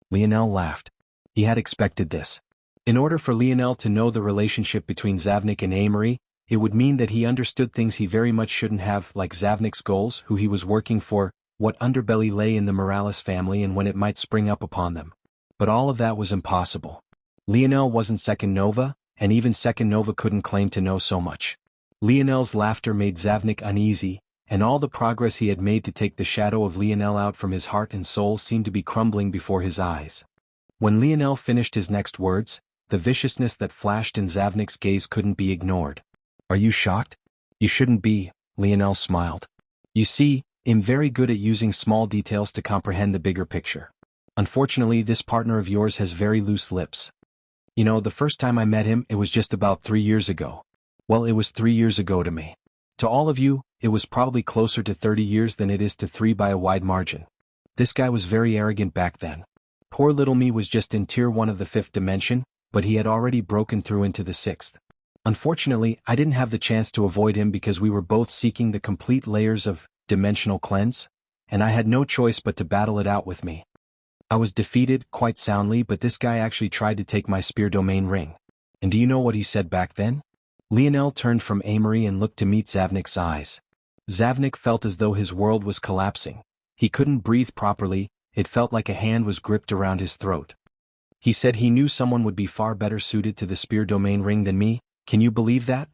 Lionel laughed. He had expected this. In order for Lionel to know the relationship between Zavnik and Amory, it would mean that he understood things he very much shouldn't have, like Zavnik's goals, who he was working for, what underbelly lay in the Morales family and when it might spring up upon them. But all of that was impossible. Lionel wasn't Second Nova, and even Second Nova couldn't claim to know so much. Lionel's laughter made Zavnik uneasy, and all the progress he had made to take the shadow of Lionel out from his heart and soul seemed to be crumbling before his eyes. When Lionel finished his next words, the viciousness that flashed in Zavnik's gaze couldn't be ignored. Are you shocked? You shouldn't be, Lionel smiled. You see, I'm very good at using small details to comprehend the bigger picture. Unfortunately, this partner of yours has very loose lips. You know, the first time I met him, it was just about 3 years ago. Well, it was 3 years ago to me. To all of you, it was probably closer to 30 years than it is to 3 by a wide margin. This guy was very arrogant back then. Poor little me was just in tier 1 of the 5th dimension, but he had already broken through into the 6th. Unfortunately, I didn't have the chance to avoid him because we were both seeking the complete layers of dimensional cleanse, and I had no choice but to battle it out with me. I was defeated, quite soundly, but this guy actually tried to take my spear domain ring. And do you know what he said back then? Lionel turned from Amory and looked to meet Zavnik's eyes. Zavnik felt as though his world was collapsing. He couldn't breathe properly, it felt like a hand was gripped around his throat. He said he knew someone would be far better suited to the spear domain ring than me. Can you believe that?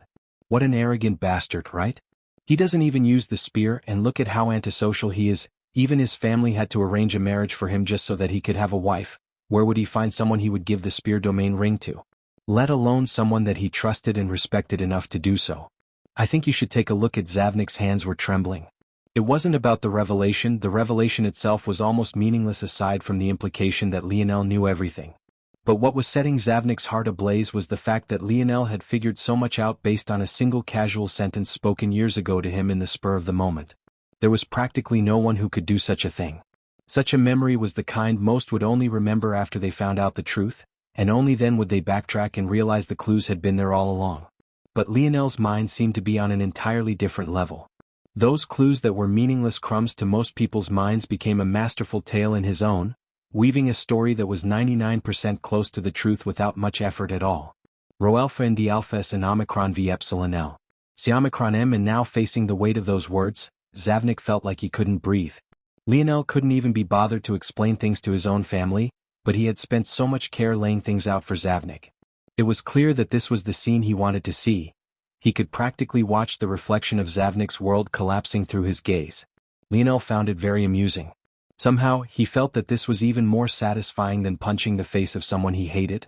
What an arrogant bastard, right? He doesn't even use the spear, and look at how antisocial he is. Even his family had to arrange a marriage for him just so that he could have a wife. Where would he find someone he would give the spear domain ring to? Let alone someone that he trusted and respected enough to do so. I think you should take a look at Zavnik's hands were trembling. It wasn't about the revelation itself was almost meaningless aside from the implication that Lionel knew everything. But what was setting Zavnik's heart ablaze was the fact that Lionel had figured so much out based on a single casual sentence spoken years ago to him in the spur of the moment. There was practically no one who could do such a thing. Such a memory was the kind most would only remember after they found out the truth, and only then would they backtrack and realize the clues had been there all along. But Lionel's mind seemed to be on an entirely different level. Those clues that were meaningless crumbs to most people's minds became a masterful tale in his own, weaving a story that was 99% close to the truth without much effort at all. Rho alpha and D alpha S and omicron V epsilon L. C omicron M, and now facing the weight of those words, Zavnik felt like he couldn't breathe. Lionel couldn't even be bothered to explain things to his own family, but he had spent so much care laying things out for Zavnik. It was clear that this was the scene he wanted to see. He could practically watch the reflection of Zavnik's world collapsing through his gaze. Lionel found it very amusing. Somehow, he felt that this was even more satisfying than punching the face of someone he hated.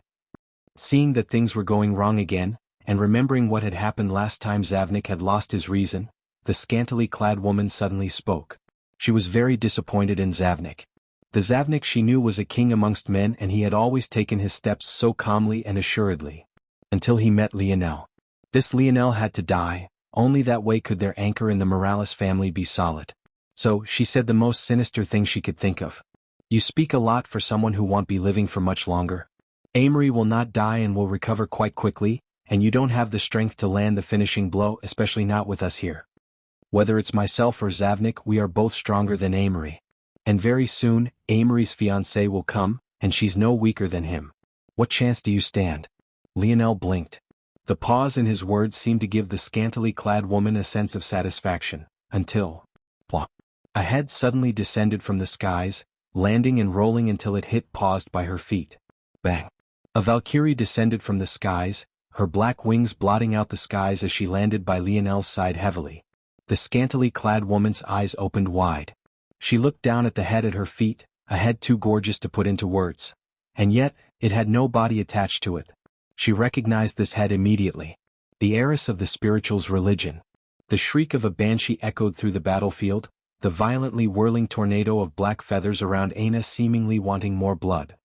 Seeing that things were going wrong again, and remembering what had happened last time Zavnik had lost his reason, the scantily clad woman suddenly spoke. She was very disappointed in Zavnik. The Zavnik she knew was a king amongst men, and he had always taken his steps so calmly and assuredly. Until he met Lionel. This Lionel had to die, only that way could their anchor in the Morales family be solid. So, she said the most sinister thing she could think of. You speak a lot for someone who won't be living for much longer. Amory will not die and will recover quite quickly, and you don't have the strength to land the finishing blow, especially not with us here. Whether it's myself or Zavnik, we are both stronger than Amory. And very soon, Amory's fiancée will come, and she's no weaker than him. What chance do you stand? Lionel blinked. The pause in his words seemed to give the scantily clad woman a sense of satisfaction, until... plop. A head suddenly descended from the skies, landing and rolling until it hit paused by her feet. Bang. A Valkyrie descended from the skies, her black wings blotting out the skies as she landed by Lionel's side heavily. The scantily clad woman's eyes opened wide. She looked down at the head at her feet, a head too gorgeous to put into words. And yet, it had no body attached to it. She recognized this head immediately. The heiress of the spiritual's religion. The shriek of a banshee echoed through the battlefield, the violently whirling tornado of black feathers around Aina seemingly wanting more blood.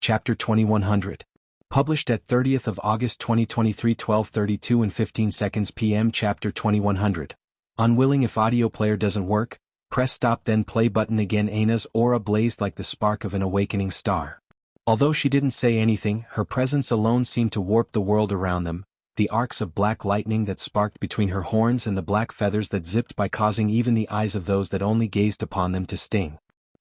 Chapter 2100. Published at 30th of August 2023 12:32 and 15 seconds p.m. Chapter 2100. Unwilling if audio player doesn't work, press stop then play button again. Aina's aura blazed like the spark of an awakening star. Although she didn't say anything, her presence alone seemed to warp the world around them, the arcs of black lightning that sparked between her horns and the black feathers that zipped by causing even the eyes of those that only gazed upon them to sting.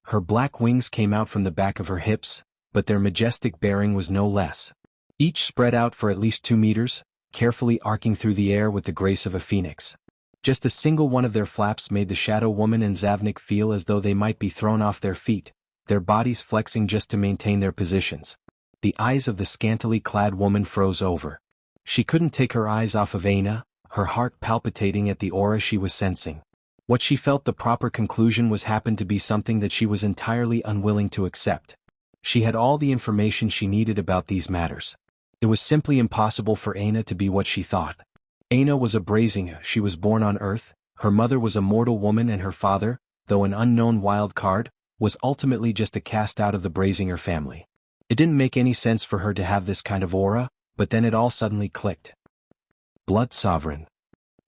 Her black wings came out from the back of her hips, but their majestic bearing was no less. Each spread out for at least 2 meters, carefully arcing through the air with the grace of a phoenix. Just a single one of their flaps made the Shadow Woman and Zavnik feel as though they might be thrown off their feet, their bodies flexing just to maintain their positions. The eyes of the scantily clad woman froze over. She couldn't take her eyes off of Aina, her heart palpitating at the aura she was sensing. What she felt the proper conclusion was happened to be something that she was entirely unwilling to accept. She had all the information she needed about these matters. It was simply impossible for Aina to be what she thought. Aina was a Brazinger. She was born on Earth, her mother was a mortal woman and her father, though an unknown wild card, was ultimately just a cast out of the Brazinger family. It didn't make any sense for her to have this kind of aura, but then it all suddenly clicked. Blood Sovereign.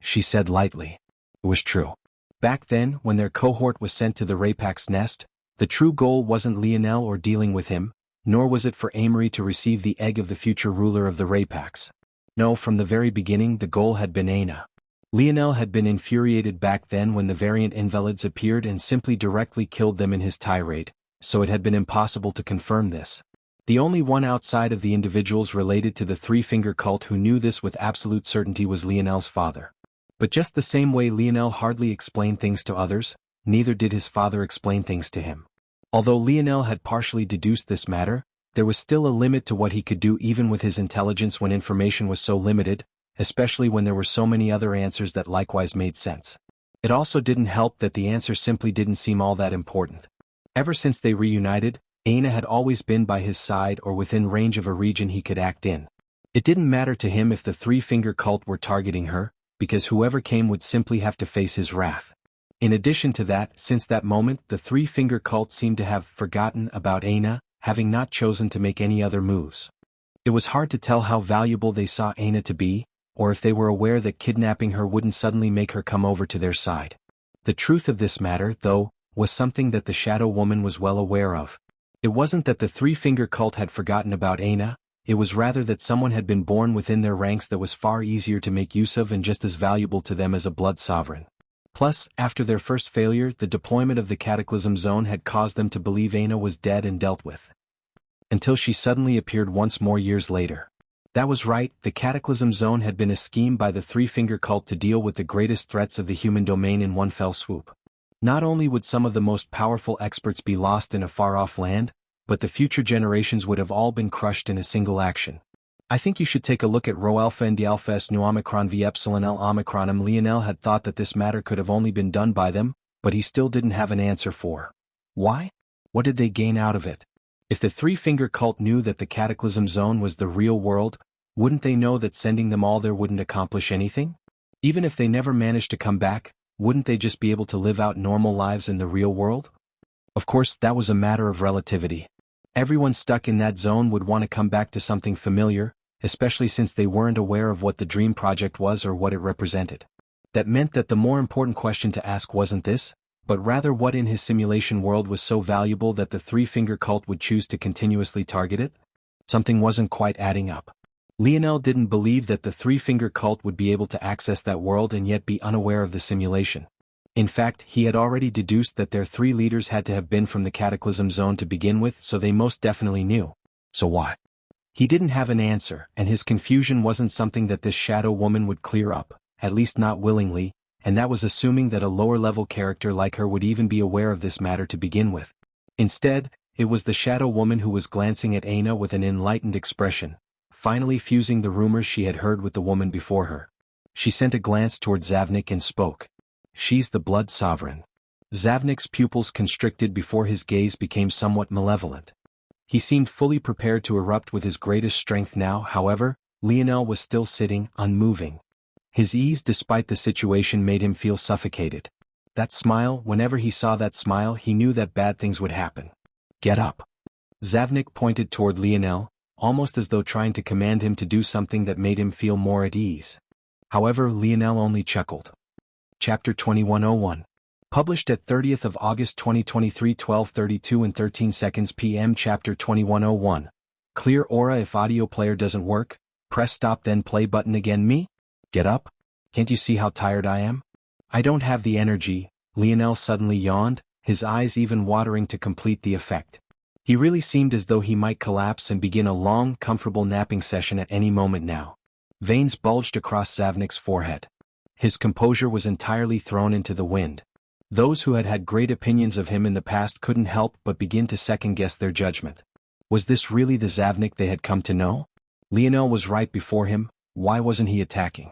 She said lightly. It was true. Back then, when their cohort was sent to the Rapak's nest, the true goal wasn't Lionel or dealing with him, nor was it for Amory to receive the egg of the future ruler of the Rapaks. No, from the very beginning the goal had been Aina. Lionel had been infuriated back then when the variant invalids appeared and simply directly killed them in his tirade, so it had been impossible to confirm this. The only one outside of the individuals related to the Three-Finger Cult who knew this with absolute certainty was Lionel's father. But just the same way Lionel hardly explained things to others, neither did his father explain things to him. Although Lionel had partially deduced this matter, there was still a limit to what he could do even with his intelligence when information was so limited, especially when there were so many other answers that likewise made sense. It also didn't help that the answer simply didn't seem all that important. Ever since they reunited, Aina had always been by his side or within range of a region he could act in. It didn't matter to him if the Three-Finger Cult were targeting her, because whoever came would simply have to face his wrath. In addition to that, since that moment the Three-Finger Cult seemed to have forgotten about Aina, having not chosen to make any other moves. It was hard to tell how valuable they saw Aina to be, or if they were aware that kidnapping her wouldn't suddenly make her come over to their side. The truth of this matter, though, was something that the Shadow Woman was well aware of. It wasn't that the Three-Finger Cult had forgotten about Aina, it was rather that someone had been born within their ranks that was far easier to make use of and just as valuable to them as a blood sovereign. Plus, after their first failure, the deployment of the Cataclysm Zone had caused them to believe Aina was dead and dealt with. Until she suddenly appeared once more years later. That was right, the Cataclysm Zone had been a scheme by the Three-Finger Cult to deal with the greatest threats of the human domain in one fell swoop. Not only would some of the most powerful experts be lost in a far-off land, but the future generations would have all been crushed in a single action. I think you should take a look at Rho Alpha and Alpha S Nu Omicron V Epsilon L Omicronum. Lionel had thought that this matter could have only been done by them, but he still didn't have an answer for. Why? What did they gain out of it? If the Three-Finger Cult knew that the Cataclysm Zone was the real world, wouldn't they know that sending them all there wouldn't accomplish anything? Even if they never managed to come back, wouldn't they just be able to live out normal lives in the real world? Of course, that was a matter of relativity. Everyone stuck in that zone would want to come back to something familiar, especially since they weren't aware of what the Dream Project was or what it represented. That meant that the more important question to ask wasn't this, but rather what in his simulation world was so valuable that the Three-Finger Cult would choose to continuously target it? Something wasn't quite adding up. Lionel didn't believe that the Three-Finger Cult would be able to access that world and yet be unaware of the simulation. In fact, he had already deduced that their 3 leaders had to have been from the Cataclysm Zone to begin with, so they most definitely knew. So why? He didn't have an answer, and his confusion wasn't something that this Shadow Woman would clear up, at least not willingly, and that was assuming that a lower-level character like her would even be aware of this matter to begin with. Instead, it was the Shadow Woman who was glancing at Aina with an enlightened expression, finally fusing the rumors she had heard with the woman before her. She sent a glance toward Zavnik and spoke. She's the Blood Sovereign. Zavnik's pupils constricted before his gaze became somewhat malevolent. He seemed fully prepared to erupt with his greatest strength now. However, Lionel was still sitting, unmoving. His ease despite the situation made him feel suffocated. That smile, whenever he saw that smile he knew that bad things would happen. Get up. Zavnik pointed toward Lionel, almost as though trying to command him to do something that made him feel more at ease. However, Lionel only chuckled. Chapter 2101. Published at 30th of August 2023 12:32 and 13 seconds p.m. Chapter 2101. Clear aura. If audio player doesn't work, press stop then play button again. Me? Get up? Can't you see how tired I am? I don't have the energy. Lionel suddenly yawned, his eyes even watering to complete the effect. He really seemed as though he might collapse and begin a long, comfortable napping session at any moment now. Veins bulged across Zavnik's forehead. His composure was entirely thrown into the wind. Those who had had great opinions of him in the past couldn't help but begin to second-guess their judgment. Was this really the Zavnik they had come to know? Lionel was right before him. Why wasn't he attacking?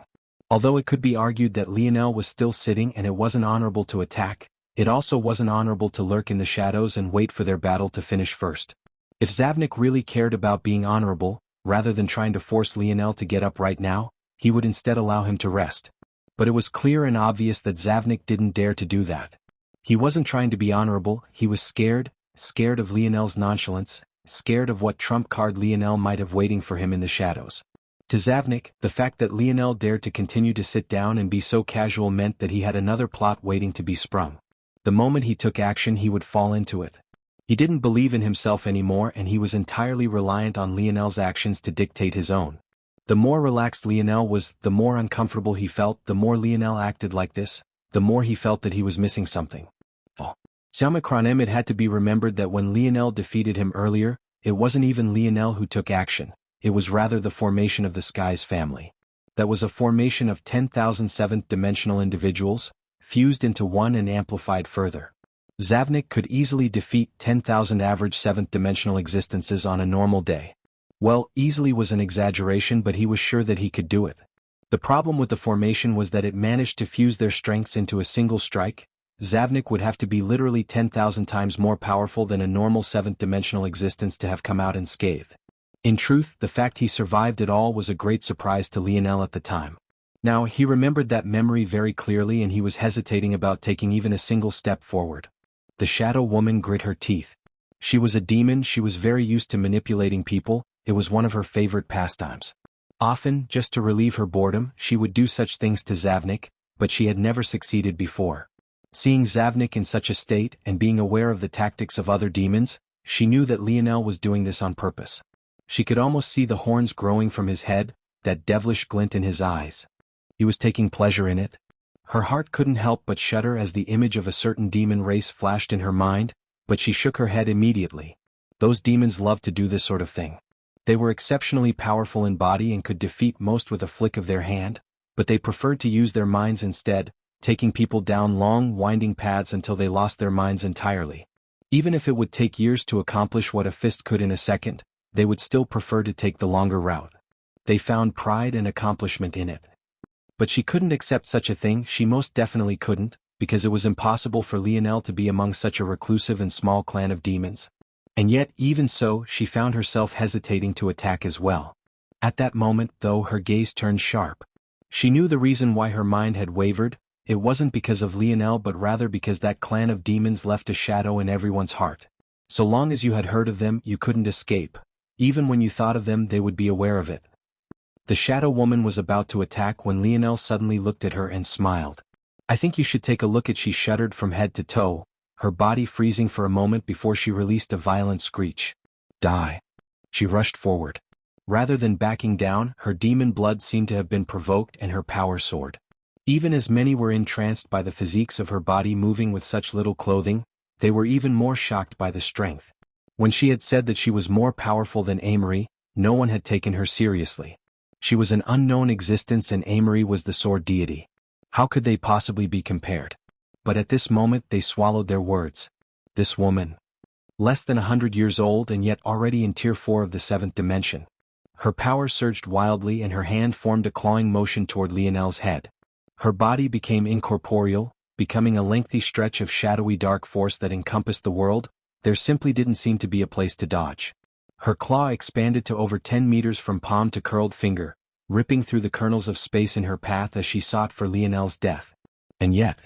Although it could be argued that Lionel was still sitting and it wasn't honorable to attack, it also wasn't honorable to lurk in the shadows and wait for their battle to finish first. If Zavnik really cared about being honorable, rather than trying to force Lionel to get up right now, he would instead allow him to rest. But it was clear and obvious that Zavnik didn't dare to do that. He wasn't trying to be honorable, he was scared of Lionel's nonchalance, scared of what trump card Lionel might have waiting for him in the shadows. To Zavnik, the fact that Lionel dared to continue to sit down and be so casual meant that he had another plot waiting to be sprung. The moment he took action he would fall into it. He didn't believe in himself anymore and he was entirely reliant on Lionel's actions to dictate his own. The more relaxed Lionel was, the more uncomfortable he felt. The more Lionel acted like this, the more he felt that he was missing something. It had to be remembered that when Lionel defeated him earlier, it wasn't even Lionel who took action, it was rather the formation of the Skies family. That was a formation of 10,000 seventh-dimensional individuals, fused into one and amplified further. Zavnik could easily defeat 10,000 average seventh-dimensional existences on a normal day. Well, easily was an exaggeration, but he was sure that he could do it. The problem with the formation was that it managed to fuse their strengths into a single strike. Zavnik would have to be literally 10,000 times more powerful than a normal seventh-dimensional existence to have come out unscathed. In truth, the fact he survived it all was a great surprise to Lionel at the time. Now, he remembered that memory very clearly and he was hesitating about taking even a single step forward. The Shadow Woman grit her teeth. She was a demon, she was very used to manipulating people, it was one of her favorite pastimes. Often, just to relieve her boredom, she would do such things to Zavnik, but she had never succeeded before. Seeing Zavnik in such a state and being aware of the tactics of other demons, she knew that Lionel was doing this on purpose. She could almost see the horns growing from his head, that devilish glint in his eyes. He was taking pleasure in it. Her heart couldn't help but shudder as the image of a certain demon race flashed in her mind, but she shook her head immediately. Those demons loved to do this sort of thing. They were exceptionally powerful in body and could defeat most with a flick of their hand, but they preferred to use their minds instead, taking people down long, winding paths until they lost their minds entirely. Even if it would take years to accomplish what a fist could in a second, they would still prefer to take the longer route. They found pride and accomplishment in it. But she couldn't accept such a thing, she most definitely couldn't, because it was impossible for Lionel to be among such a reclusive and small clan of demons. And yet, even so, she found herself hesitating to attack as well. At that moment, though, her gaze turned sharp. She knew the reason why her mind had wavered. It wasn't because of Lionel but rather because that clan of demons left a shadow in everyone's heart. So long as you had heard of them, you couldn't escape. Even when you thought of them, they would be aware of it. The Shadow Woman was about to attack when Lionel suddenly looked at her and smiled. I think you should take a look at. She shuddered from head to toe, her body freezing for a moment before she released a violent screech. Die. She rushed forward. Rather than backing down, her demon blood seemed to have been provoked and her power soared. Even as many were entranced by the physiques of her body moving with such little clothing, they were even more shocked by the strength. When she had said that she was more powerful than Amory, no one had taken her seriously. She was an unknown existence and Amory was the sword deity. How could they possibly be compared? But at this moment they swallowed their words. This woman. Less than 100 years old and yet already in Tier 4 of the 7th dimension. Her power surged wildly and her hand formed a clawing motion toward Lionel's head. Her body became incorporeal, becoming a lengthy stretch of shadowy dark force that encompassed the world. There simply didn't seem to be a place to dodge. Her claw expanded to over 10 meters from palm to curled finger, ripping through the kernels of space in her path as she sought for Lionel's death. And yet,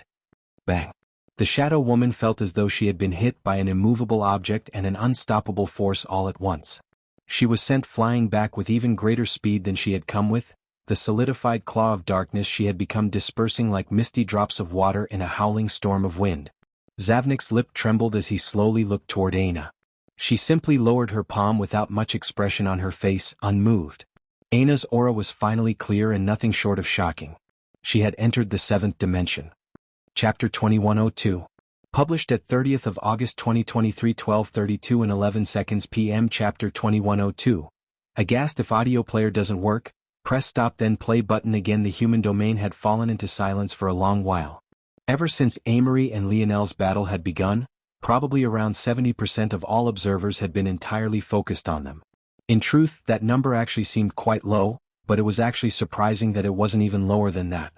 bang! The Shadow Woman felt as though she had been hit by an immovable object and an unstoppable force all at once. She was sent flying back with even greater speed than she had come with, the solidified claw of darkness she had become dispersing like misty drops of water in a howling storm of wind. Zavnik's lip trembled as he slowly looked toward Aina. She simply lowered her palm without much expression on her face, unmoved. Aina's aura was finally clear and nothing short of shocking. She had entered the 7th dimension. Chapter 2102. Published at 30th of August 2023 12:32 and 11 seconds p.m. Chapter 2102. Aghast if audio player doesn't work, press stop then play button again. The human domain had fallen into silence for a long while. Ever since Amory and Lionel's battle had begun, probably around 70% of all observers had been entirely focused on them. In truth, that number actually seemed quite low, but it was actually surprising that it wasn't even lower than that.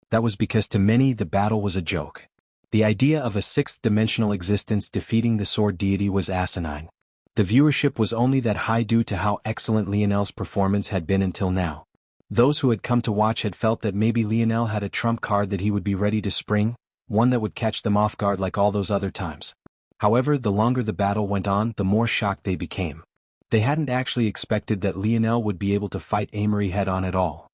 That was because to many the battle was a joke. The idea of a 6th-dimensional existence defeating the sword deity was asinine. The viewership was only that high due to how excellent Lionel's performance had been until now. Those who had come to watch had felt that maybe Lionel had a trump card that he would be ready to spring, one that would catch them off guard like all those other times. However, the longer the battle went on, the more shocked they became. They hadn't actually expected that Lionel would be able to fight Amory head-on at all.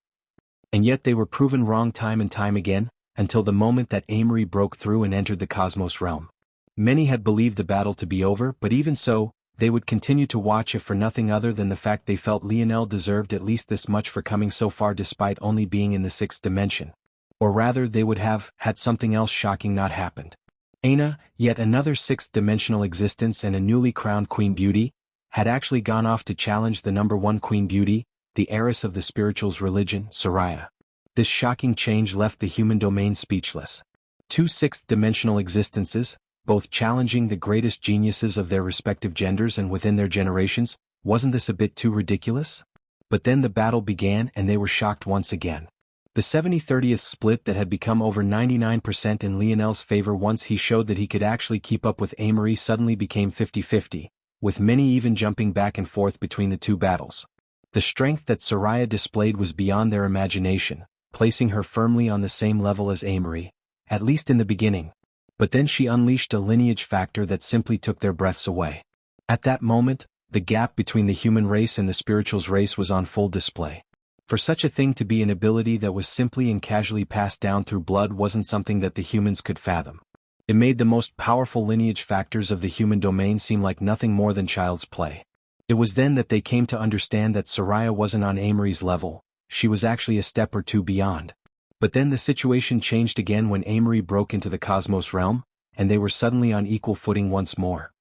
And yet they were proven wrong time and time again, until the moment that Amory broke through and entered the Cosmos realm. Many had believed the battle to be over, but even so, they would continue to watch if for nothing other than the fact they felt Lionel deserved at least this much for coming so far despite only being in the 6th dimension. Or rather they would have, had something else shocking not happened. Aina, yet another 6th-dimensional existence and a newly crowned Queen Beauty, had actually gone off to challenge the #1 Queen Beauty, the heiress of the spiritual's religion, Soraya. This shocking change left the human domain speechless. 2 6th-dimensional existences, both challenging the greatest geniuses of their respective genders and within their generations, wasn't this a bit too ridiculous? But then the battle began and they were shocked once again. The 70-30th split that had become over 99% in Lionel's favor once he showed that he could actually keep up with Amory suddenly became 50-50, with many even jumping back and forth between the two battles. The strength that Soraya displayed was beyond their imagination, placing her firmly on the same level as Amory, at least in the beginning. But then she unleashed a lineage factor that simply took their breaths away. At that moment, the gap between the human race and the spiritual's race was on full display. For such a thing to be an ability that was simply and casually passed down through blood wasn't something that the humans could fathom. It made the most powerful lineage factors of the human domain seem like nothing more than child's play. It was then that they came to understand that Soraya wasn't on Amory's level, she was actually a step or two beyond. But then the situation changed again when Amory broke into the Cosmos realm, and they were suddenly on equal footing once more.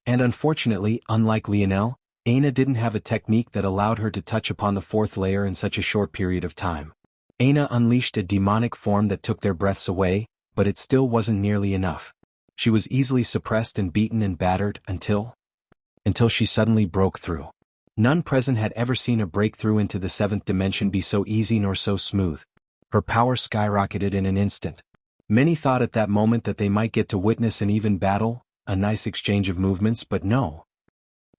And unfortunately, unlike Lionel, Aina didn't have a technique that allowed her to touch upon the 4th layer in such a short period of time. Aina unleashed a demonic form that took their breaths away, but it still wasn't nearly enough. She was easily suppressed and beaten and battered until she suddenly broke through. None present had ever seen a breakthrough into the 7th dimension be so easy nor so smooth. Her power skyrocketed in an instant. Many thought at that moment that they might get to witness an even battle, a nice exchange of movements, but no.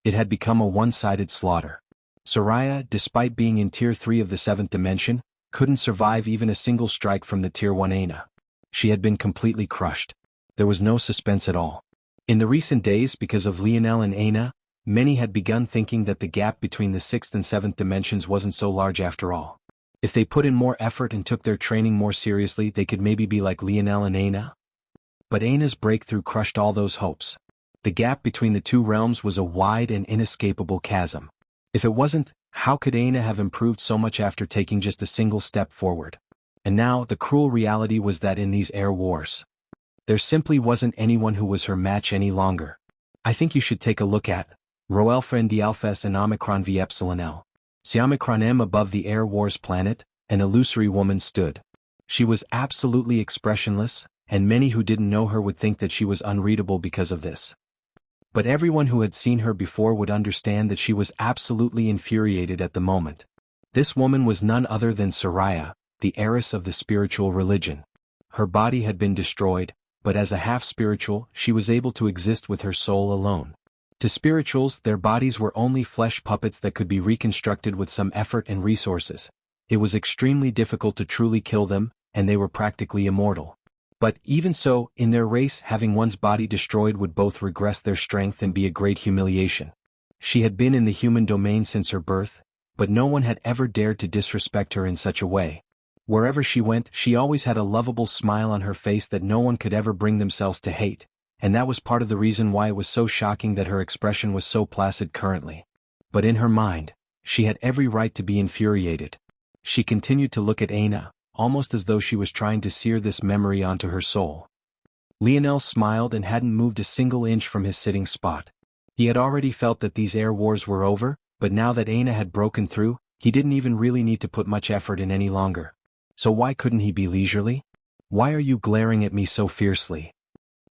It had become a one-sided slaughter. Soraya, despite being in Tier 3 of the 7th dimension, couldn't survive even a single strike from the Tier 1 Aina. She had been completely crushed. There was no suspense at all. In the recent days, because of Lionel and Aina, many had begun thinking that the gap between the 6th and 7th dimensions wasn't so large after all. If they put in more effort and took their training more seriously, they could maybe be like Lionel and Aina. But Aina's breakthrough crushed all those hopes. The gap between the two realms was a wide and inescapable chasm. If it wasn't, how could Aina have improved so much after taking just a single step forward? And now, the cruel reality was that in these air wars, there simply wasn't anyone who was her match any longer. I think you should take a look at Rho-Alpha and D-Alpha and Omicron V Epsilon L. See Omicron M. Above the Air Wars planet, an illusory woman stood. She was absolutely expressionless, and many who didn't know her would think that she was unreadable because of this. But everyone who had seen her before would understand that she was absolutely infuriated at the moment. This woman was none other than Soraya, the heiress of the spiritual religion. Her body had been destroyed, but as a half-spiritual, she was able to exist with her soul alone. To spirituals, their bodies were only flesh puppets that could be reconstructed with some effort and resources. It was extremely difficult to truly kill them, and they were practically immortal. But, even so, in their race, having one's body destroyed would both regress their strength and be a great humiliation. She had been in the human domain since her birth, but no one had ever dared to disrespect her in such a way. Wherever she went, she always had a lovable smile on her face that no one could ever bring themselves to hate, and that was part of the reason why it was so shocking that her expression was so placid currently. But in her mind, she had every right to be infuriated. She continued to look at Aina, almost as though she was trying to sear this memory onto her soul. Lionel smiled and hadn't moved a single inch from his sitting spot. He had already felt that these air wars were over, but now that Aina had broken through, he didn't even really need to put much effort in any longer. So why couldn't he be leisurely? "Why are you glaring at me so fiercely?"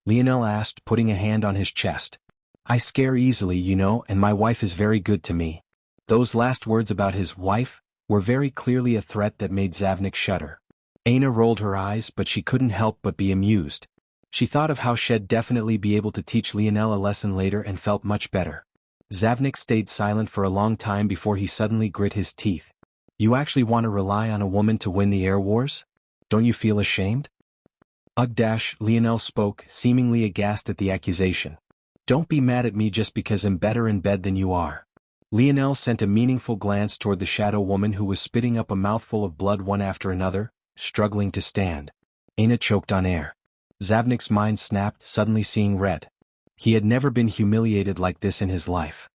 Lionel asked, putting a hand on his chest. "I scare easily, you know, and my wife is very good to me." Those last words about his wife were very clearly a threat that made Zavnik shudder. Aina rolled her eyes, but she couldn't help but be amused. She thought of how she'd definitely be able to teach Lionel a lesson later and felt much better. Zavnik stayed silent for a long time before he suddenly grit his teeth. "You actually want to rely on a woman to win the air wars? Don't you feel ashamed?" "Ugh, Lionel spoke, seemingly aghast at the accusation. "Don't be mad at me just because I'm better in bed than you are." Lionel sent a meaningful glance toward the shadow woman who was spitting up a mouthful of blood one after another, struggling to stand. Aina choked on air. Zavnik's mind snapped, suddenly seeing red. He had never been humiliated like this in his life.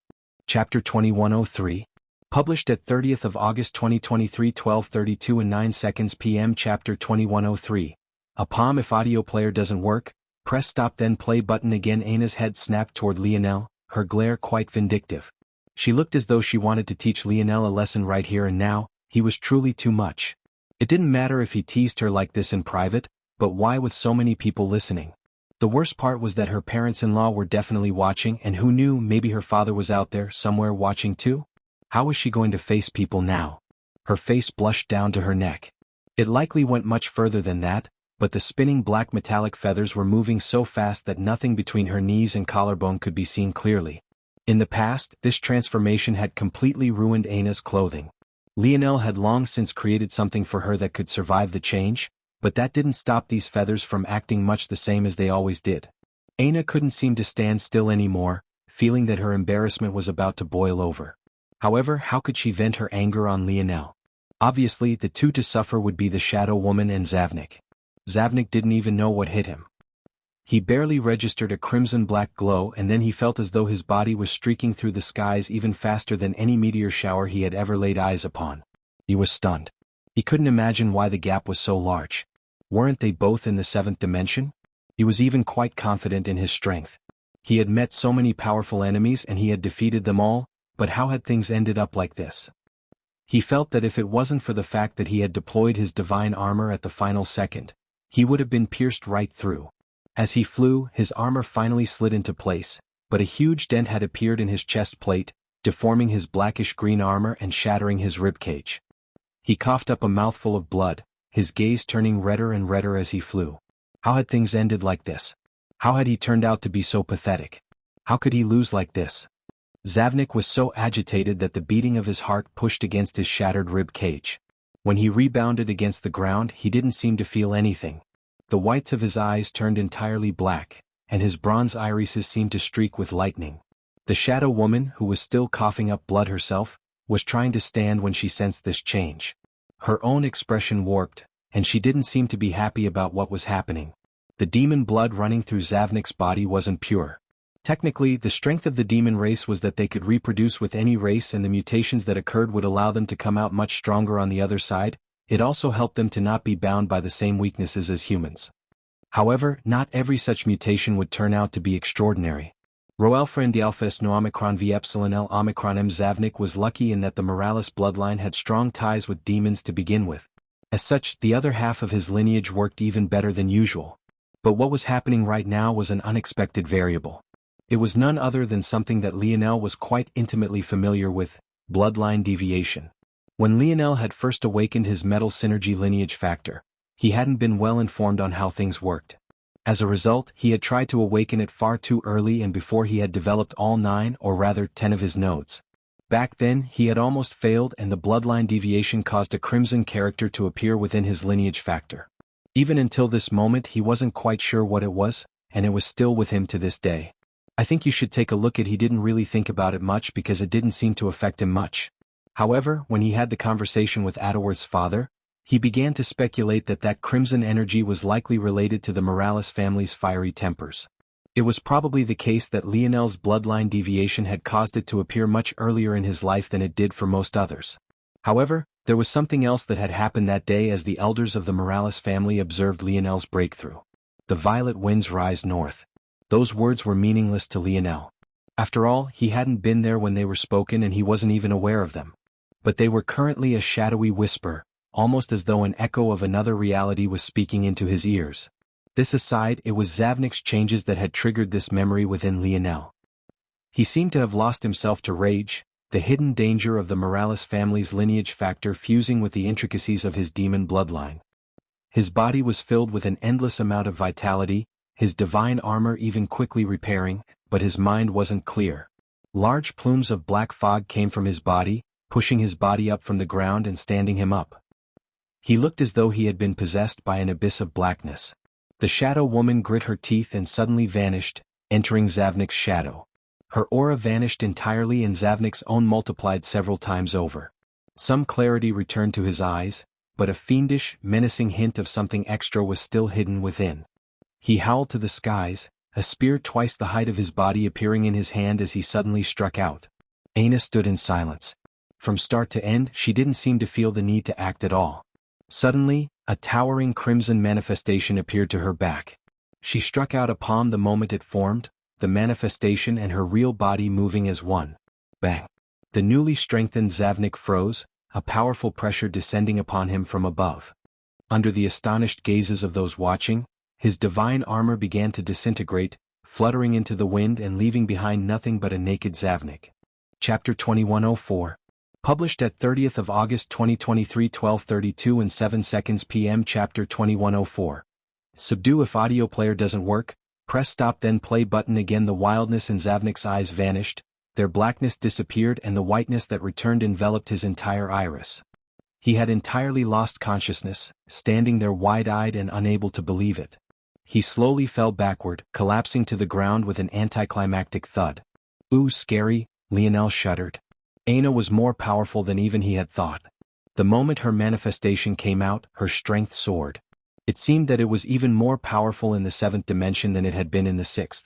Chapter 2103. Published at 30th of August 2023 12:32 and 9 seconds p.m. Chapter 2103. A palm. If audio player doesn't work, press stop then play button again. Aina's head snapped toward Lionel, her glare quite vindictive. She looked as though she wanted to teach Lionel a lesson right here and now. He was truly too much. It didn't matter if he teased her like this in private, but why with so many people listening? The worst part was that her parents-in-law were definitely watching, and who knew, maybe her father was out there somewhere watching too? How was she going to face people now? Her face blushed down to her neck. It likely went much further than that, but the spinning black metallic feathers were moving so fast that nothing between her knees and collarbone could be seen clearly. In the past, this transformation had completely ruined Aina's clothing. Lionel had long since created something for her that could survive the change, but that didn't stop these feathers from acting much the same as they always did. Aina couldn't seem to stand still anymore, feeling that her embarrassment was about to boil over. However, how could she vent her anger on Lionel? Obviously, the two to suffer would be the shadow woman and Zavnik. Zavnik didn't even know what hit him. He barely registered a crimson-black glow, and then he felt as though his body was streaking through the skies even faster than any meteor shower he had ever laid eyes upon. He was stunned. He couldn't imagine why the gap was so large. Weren't they both in the seventh dimension? He was even quite confident in his strength. He had met so many powerful enemies and he had defeated them all, but how had things ended up like this? He felt that if it wasn't for the fact that he had deployed his divine armor at the final second, he would have been pierced right through. As he flew, his armor finally slid into place, but a huge dent had appeared in his chest plate, deforming his blackish-green armor and shattering his ribcage. He coughed up a mouthful of blood, his gaze turning redder and redder as he flew. How had things ended like this? How had he turned out to be so pathetic? How could he lose like this? Zavnik was so agitated that the beating of his heart pushed against his shattered rib cage. When he rebounded against the ground, he didn't seem to feel anything. The whites of his eyes turned entirely black, and his bronze irises seemed to streak with lightning. The shadow woman, who was still coughing up blood herself, was trying to stand when she sensed this change. Her own expression warped, and she didn't seem to be happy about what was happening. The demon blood running through Zavnik's body wasn't pure. Technically, the strength of the demon race was that they could reproduce with any race, and the mutations that occurred would allow them to come out much stronger on the other side. It also helped them to not be bound by the same weaknesses as humans. However, not every such mutation would turn out to be extraordinary. Roelfrendialfes no Omicron v Epsilon L Omicron M. Zavnik was lucky in that the Morales bloodline had strong ties with demons to begin with. As such, the other half of his lineage worked even better than usual. But what was happening right now was an unexpected variable. It was none other than something that Lionel was quite intimately familiar with: bloodline deviation. When Lionel had first awakened his metal synergy lineage factor, he hadn't been well informed on how things worked. As a result, he had tried to awaken it far too early and before he had developed all 9 or rather 10 of his nodes. Back then, he had almost failed and the bloodline deviation caused a crimson character to appear within his lineage factor. Even until this moment he wasn't quite sure what it was, and it was still with him to this day. I think you should take a look at he didn't really think about it much because it didn't seem to affect him much. However, when he had the conversation with Adderworth's father, he began to speculate that crimson energy was likely related to the Morales family's fiery tempers. It was probably the case that Lionel's bloodline deviation had caused it to appear much earlier in his life than it did for most others. However, there was something else that had happened that day as the elders of the Morales family observed Lionel's breakthrough. The violet winds rise north. Those words were meaningless to Lionel. After all, he hadn't been there when they were spoken and he wasn't even aware of them. But they were currently a shadowy whisper, almost as though an echo of another reality was speaking into his ears. This aside, it was Zavnik's changes that had triggered this memory within Lionel. He seemed to have lost himself to rage, the hidden danger of the Morales family's lineage factor fusing with the intricacies of his demon bloodline. His body was filled with an endless amount of vitality, his divine armor even quickly repairing, but his mind wasn't clear. Large plumes of black fog came from his body, pushing his body up from the ground and standing him up. He looked as though he had been possessed by an abyss of blackness. The shadow woman grit her teeth and suddenly vanished, entering Zavnik's shadow. Her aura vanished entirely and Zavnik's own multiplied several times over. Some clarity returned to his eyes, but a fiendish, menacing hint of something extra was still hidden within. He howled to the skies, a spear twice the height of his body appearing in his hand as he suddenly struck out. Aina stood in silence. From start to end, she didn't seem to feel the need to act at all. Suddenly, a towering crimson manifestation appeared to her back. She struck out a palm the moment it formed, the manifestation and her real body moving as one. Bang! The newly strengthened Zavnik froze, a powerful pressure descending upon him from above. Under the astonished gazes of those watching, his divine armor began to disintegrate, fluttering into the wind and leaving behind nothing but a naked Zavnik. Chapter 2104. Published at 30th of August 2023 12:32 and 7 seconds p.m. Chapter 2104. Subdue. If audio player doesn't work, press stop then play button again. The wildness in Zavnik's eyes vanished, their blackness disappeared and the whiteness that returned enveloped his entire iris. He had entirely lost consciousness, standing there wide-eyed and unable to believe it. He slowly fell backward, collapsing to the ground with an anticlimactic thud. Ooh, scary, Lionel shuddered. Aina was more powerful than even he had thought. The moment her manifestation came out, her strength soared. It seemed that it was even more powerful in the 7th dimension than it had been in the 6th.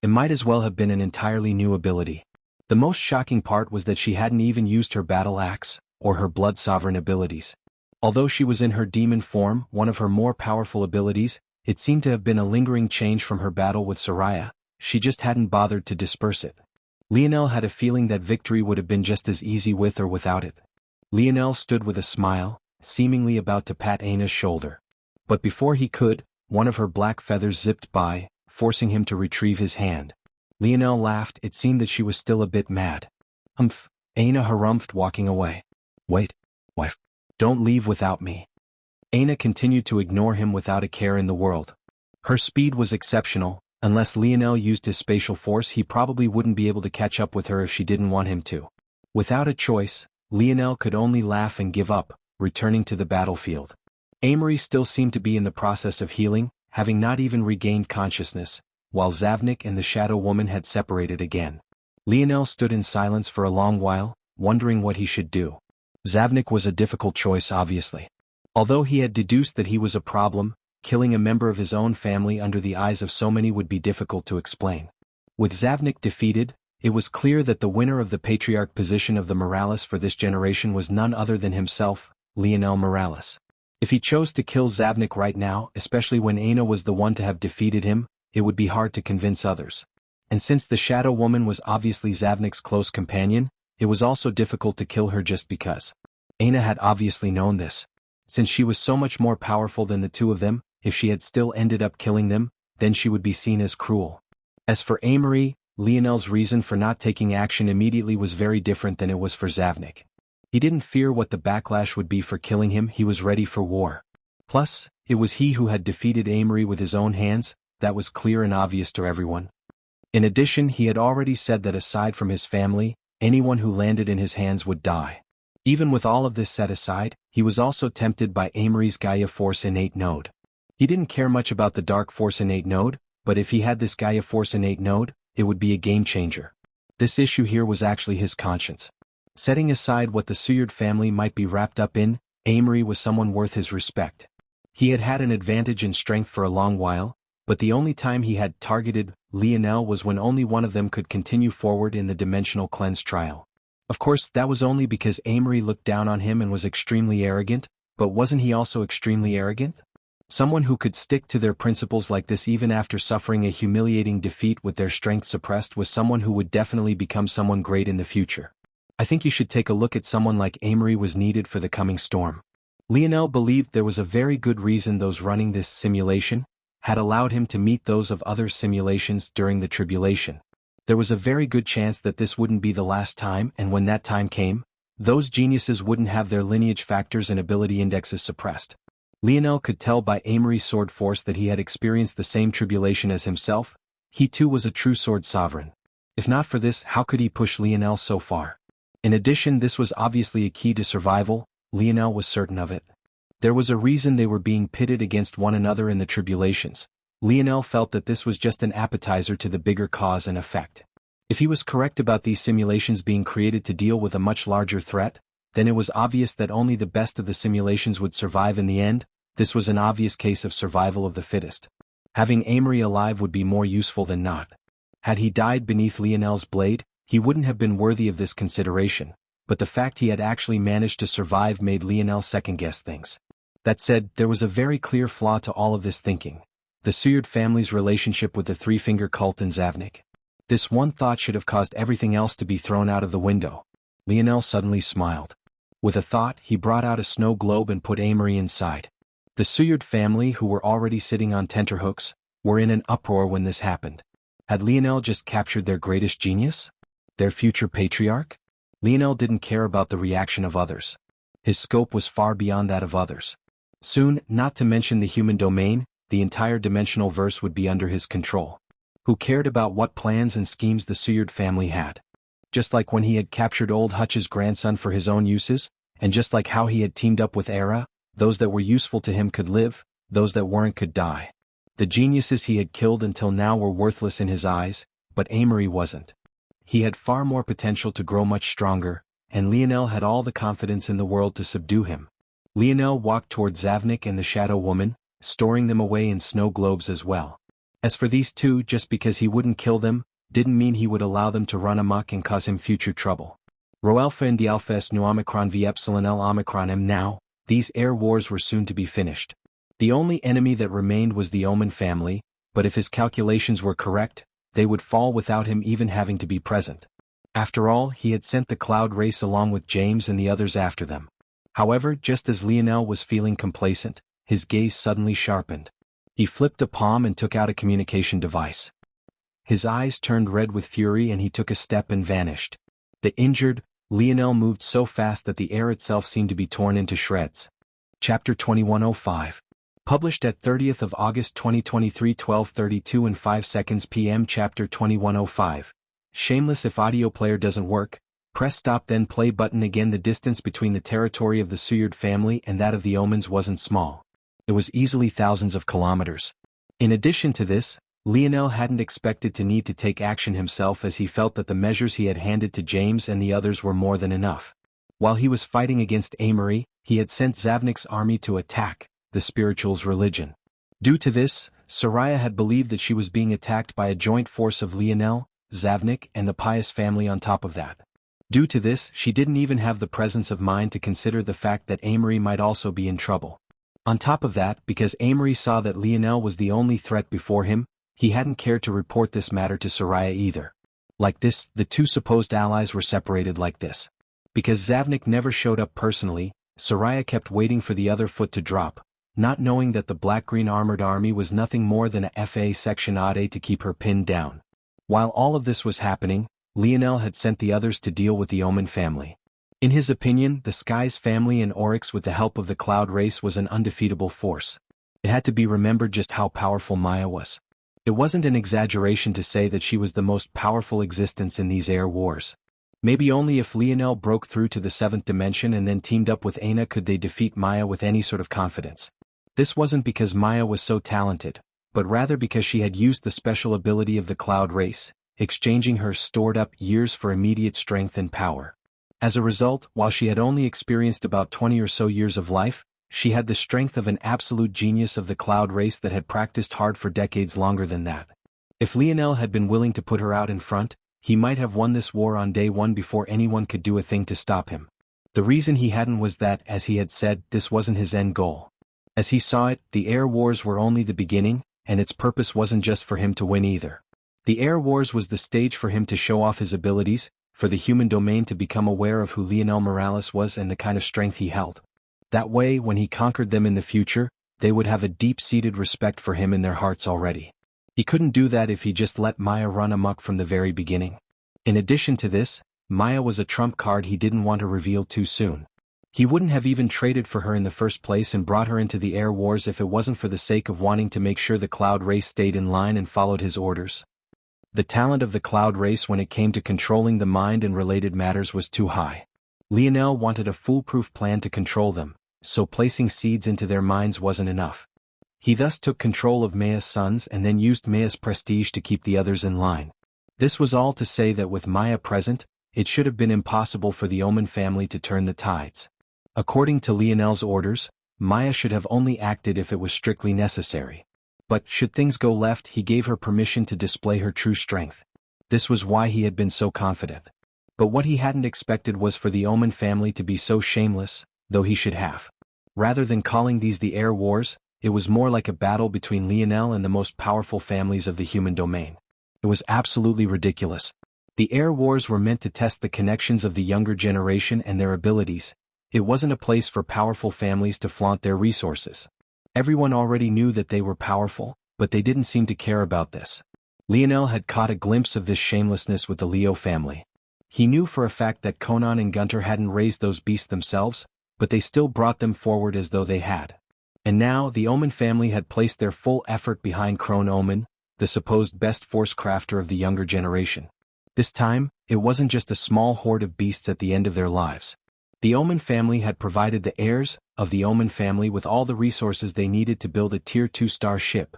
It might as well have been an entirely new ability. The most shocking part was that she hadn't even used her battle axe, or her blood sovereign abilities. Although she was in her demon form, one of her more powerful abilities, it seemed to have been a lingering change from her battle with Soraya. She just hadn't bothered to disperse it. Lionel had a feeling that victory would have been just as easy with or without it. Lionel stood with a smile, seemingly about to pat Aina's shoulder. But before he could, one of her black feathers zipped by, forcing him to retrieve his hand. Lionel laughed. It seemed that she was still a bit mad. Humph, Aina harumphed, walking away. Wait, wife. Don't leave without me. Aina continued to ignore him without a care in the world. Her speed was exceptional. Unless Lionel used his spatial force, he probably wouldn't be able to catch up with her if she didn't want him to. Without a choice, Lionel could only laugh and give up, returning to the battlefield. Amory still seemed to be in the process of healing, having not even regained consciousness, while Zavnik and the Shadow Woman had separated again. Lionel stood in silence for a long while, wondering what he should do. Zavnik was a difficult choice, obviously. Although he had deduced that he was a problem, killing a member of his own family under the eyes of so many would be difficult to explain. With Zavnik defeated, it was clear that the winner of the patriarch position of the Morales for this generation was none other than himself, Lionel Morales. If he chose to kill Zavnik right now, especially when Aina was the one to have defeated him, it would be hard to convince others. And since the Shadow Woman was obviously Zavnik's close companion, it was also difficult to kill her just because. Aina had obviously known this. Since she was so much more powerful than the two of them, if she had still ended up killing them, then she would be seen as cruel. As for Amory, Lionel's reason for not taking action immediately was very different than it was for Zavnik. He didn't fear what the backlash would be for killing him, he was ready for war. Plus, it was he who had defeated Amory with his own hands, that was clear and obvious to everyone. In addition, he had already said that aside from his family, anyone who landed in his hands would die. Even with all of this set aside, he was also tempted by Amory's Gaia Force Innate node. He didn't care much about the Dark Force Innate node, but if he had this Gaia Force Innate node, it would be a game changer. This issue here was actually his conscience. Setting aside what the Suyard family might be wrapped up in, Amory was someone worth his respect. He had had an advantage in strength for a long while, but the only time he had targeted Lionel was when only one of them could continue forward in the dimensional cleanse trial. Of course, that was only because Amory looked down on him and was extremely arrogant, but wasn't he also extremely arrogant? Someone who could stick to their principles like this even after suffering a humiliating defeat with their strength suppressed was someone who would definitely become someone great in the future. I think you should take a look at someone like Amory was needed for the coming storm. Lionel believed there was a very good reason those running this simulation had allowed him to meet those of other simulations during the tribulation. There was a very good chance that this wouldn't be the last time, and when that time came, those geniuses wouldn't have their lineage factors and ability indexes suppressed. Lionel could tell by Amory's sword force that he had experienced the same tribulation as himself. He too was a true sword sovereign. If not for this, how could he push Lionel so far? In addition, this was obviously a key to survival. Lionel was certain of it. There was a reason they were being pitted against one another in the tribulations. Lionel felt that this was just an appetizer to the bigger cause and effect. If he was correct about these simulations being created to deal with a much larger threat, then it was obvious that only the best of the simulations would survive in the end. This was an obvious case of survival of the fittest. Having Amory alive would be more useful than not. Had he died beneath Lionel's blade, he wouldn't have been worthy of this consideration, but the fact he had actually managed to survive made Lionel second-guess things. That said, there was a very clear flaw to all of this thinking: the Suyard family's relationship with the Three-Finger Cult and Zavnik. This one thought should have caused everything else to be thrown out of the window. Lionel suddenly smiled. With a thought, he brought out a snow globe and put Amory inside. The Suyard family, who were already sitting on tenterhooks, were in an uproar when this happened. Had Lionel just captured their greatest genius? Their future patriarch? Lionel didn't care about the reaction of others. His scope was far beyond that of others. Soon, not to mention the human domain, the entire dimensional verse would be under his control. Who cared about what plans and schemes the Suyard family had? Just like when he had captured old Hutch's grandson for his own uses, and just like how he had teamed up with Era, those that were useful to him could live, those that weren't could die. The geniuses he had killed until now were worthless in his eyes, but Amory wasn't. He had far more potential to grow much stronger, and Lionel had all the confidence in the world to subdue him. Lionel walked toward Zavnik and the Shadow Woman, storing them away in snow globes as well. As for these two, just because he wouldn't kill them, didn't mean he would allow them to run amok and cause him future trouble. Rho Alpha and D Alpha S Nu Omicron V Epsilon L Omicron M. Now, these air wars were soon to be finished. The only enemy that remained was the Omen family, but if his calculations were correct, they would fall without him even having to be present. After all, he had sent the cloud race along with James and the others after them. However, just as Lionel was feeling complacent, his gaze suddenly sharpened. He flipped a palm and took out a communication device. His eyes turned red with fury and he took a step and vanished. The injured Lionel moved so fast that the air itself seemed to be torn into shreds. Chapter 2105. Published at 30th of August 2023 12:32 and 5 seconds p.m. Chapter 2105. Shameless. If audio player doesn't work, press stop then play button again. The distance between the territory of the Suyard family and that of the Omens wasn't small. It was easily thousands of kilometers. In addition to this, Lionel hadn't expected to need to take action himself, as he felt that the measures he had handed to James and the others were more than enough. While he was fighting against Amory, he had sent Zavnik's army to attack the spiritual's religion. Due to this, Soraya had believed that she was being attacked by a joint force of Lionel, Zavnik, and the pious family on top of that. Due to this, she didn't even have the presence of mind to consider the fact that Amory might also be in trouble. On top of that, because Amory saw that Lionel was the only threat before him, he hadn't cared to report this matter to Soraya either. Like this, the two supposed allies were separated like this. Because Zavnik never showed up personally, Soraya kept waiting for the other foot to drop, not knowing that the black-green armored army was nothing more than a FA section ADE to keep her pinned down. While all of this was happening, Lionel had sent the others to deal with the Omen family. In his opinion, the Skies family and Oryx with the help of the Cloud race was an undefeatable force. It had to be remembered just how powerful Maya was. It wasn't an exaggeration to say that she was the most powerful existence in these air wars. Maybe only if Lionel broke through to the 7th dimension and then teamed up with Aina could they defeat Maya with any sort of confidence. This wasn't because Maya was so talented, but rather because she had used the special ability of the cloud race, exchanging her stored-up years for immediate strength and power. As a result, while she had only experienced about 20 or so years of life, she had the strength of an absolute genius of the cloud race that had practiced hard for decades longer than that. If Lionel had been willing to put her out in front, he might have won this war on day one before anyone could do a thing to stop him. The reason he hadn't was that, as he had said, this wasn't his end goal. As he saw it, the air wars were only the beginning, and its purpose wasn't just for him to win either. The air wars was the stage for him to show off his abilities, for the human domain to become aware of who Lionel Morales was and the kind of strength he held. That way, when he conquered them in the future, they would have a deep-seated respect for him in their hearts already. He couldn't do that if he just let Maya run amok from the very beginning. In addition to this, Maya was a trump card he didn't want to reveal too soon. He wouldn't have even traded for her in the first place and brought her into the air wars if it wasn't for the sake of wanting to make sure the cloud race stayed in line and followed his orders. The talent of the cloud race when it came to controlling the mind and related matters was too high. Lionel wanted a foolproof plan to control them, so placing seeds into their minds wasn't enough. He thus took control of Maya's sons and then used Maya's prestige to keep the others in line. This was all to say that with Maya present, it should have been impossible for the Omen family to turn the tides. According to Lionel's orders, Maya should have only acted if it was strictly necessary. But, should things go left, he gave her permission to display her true strength. This was why he had been so confident. But what he hadn't expected was for the Omen family to be so shameless, though he should have. Rather than calling these the air wars, it was more like a battle between Lionel and the most powerful families of the human domain. It was absolutely ridiculous. The air wars were meant to test the connections of the younger generation and their abilities. It wasn't a place for powerful families to flaunt their resources. Everyone already knew that they were powerful, but they didn't seem to care about this. Lionel had caught a glimpse of this shamelessness with the Leo family. He knew for a fact that Conan and Gunter hadn't raised those beasts themselves, but they still brought them forward as though they had. And now, the Omen family had placed their full effort behind Crone Omen, the supposed best force crafter of the younger generation. This time, it wasn't just a small horde of beasts at the end of their lives. The Omen family had provided the heirs of the Omen family with all the resources they needed to build a Tier 2 star ship.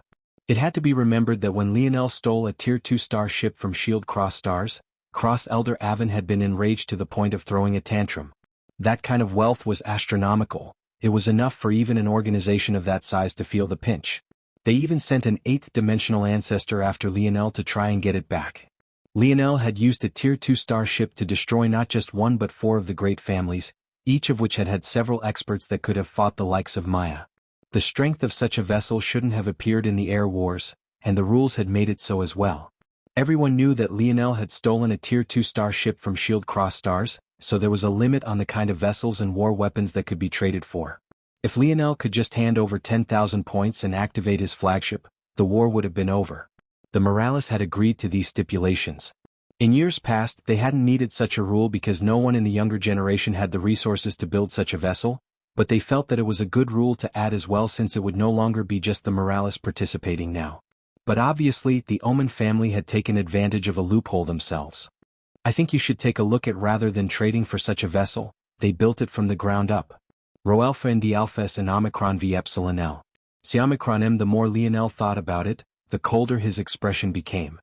It had to be remembered that when Lionel stole a Tier 2 star ship from Shield Cross Stars, Cross Elder Avon had been enraged to the point of throwing a tantrum. That kind of wealth was astronomical. It was enough for even an organization of that size to feel the pinch. They even sent an 8th-dimensional ancestor after Lionel to try and get it back. Lionel had used a Tier 2 star ship to destroy not just one but 4 of the great families, each of which had had several experts that could have fought the likes of Maya. The strength of such a vessel shouldn't have appeared in the air wars, and the rules had made it so as well. Everyone knew that Lionel had stolen a Tier 2 star ship from Shield Cross Stars, so there was a limit on the kind of vessels and war weapons that could be traded for. If Lionel could just hand over 10,000 points and activate his flagship, the war would have been over. The Morales had agreed to these stipulations. In years past, they hadn't needed such a rule because no one in the younger generation had the resources to build such a vessel, but they felt that it was a good rule to add as well since it would no longer be just the Morales participating now. But obviously, the Omen family had taken advantage of a loophole themselves. I think you should take a look at rather than trading for such a vessel, they built it from the ground up. Rho Alpha and D Alpha S and Omicron V Epsilon L. Si Omicron M. The more Lionel thought about it, the colder his expression became.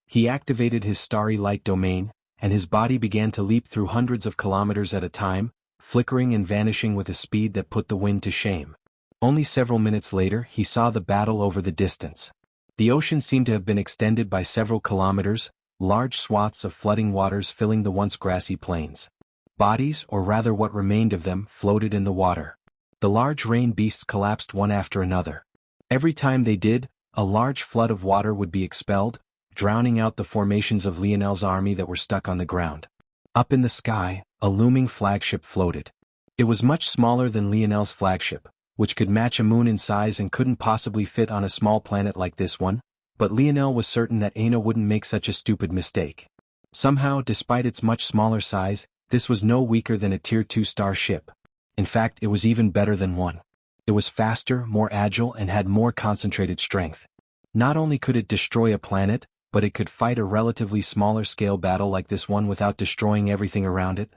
He activated his starry light domain, and his body began to leap through hundreds of kilometers at a time, flickering and vanishing with a speed that put the wind to shame. Only several minutes later, he saw the battle over the distance. The ocean seemed to have been extended by several kilometers, large swaths of flooding waters filling the once grassy plains. Bodies, or rather what remained of them, floated in the water. The large rain beasts collapsed one after another. Every time they did, a large flood of water would be expelled, drowning out the formations of Lionel's army that were stuck on the ground. Up in the sky, a looming flagship floated. It was much smaller than Lionel's flagship, which could match a moon in size and couldn't possibly fit on a small planet like this one, but Lionel was certain that Aina wouldn't make such a stupid mistake. Somehow, despite its much smaller size, this was no weaker than a Tier 2 star ship. In fact, it was even better than one. It was faster, more agile, and had more concentrated strength. Not only could it destroy a planet, but it could fight a relatively smaller scale battle like this one without destroying everything around it.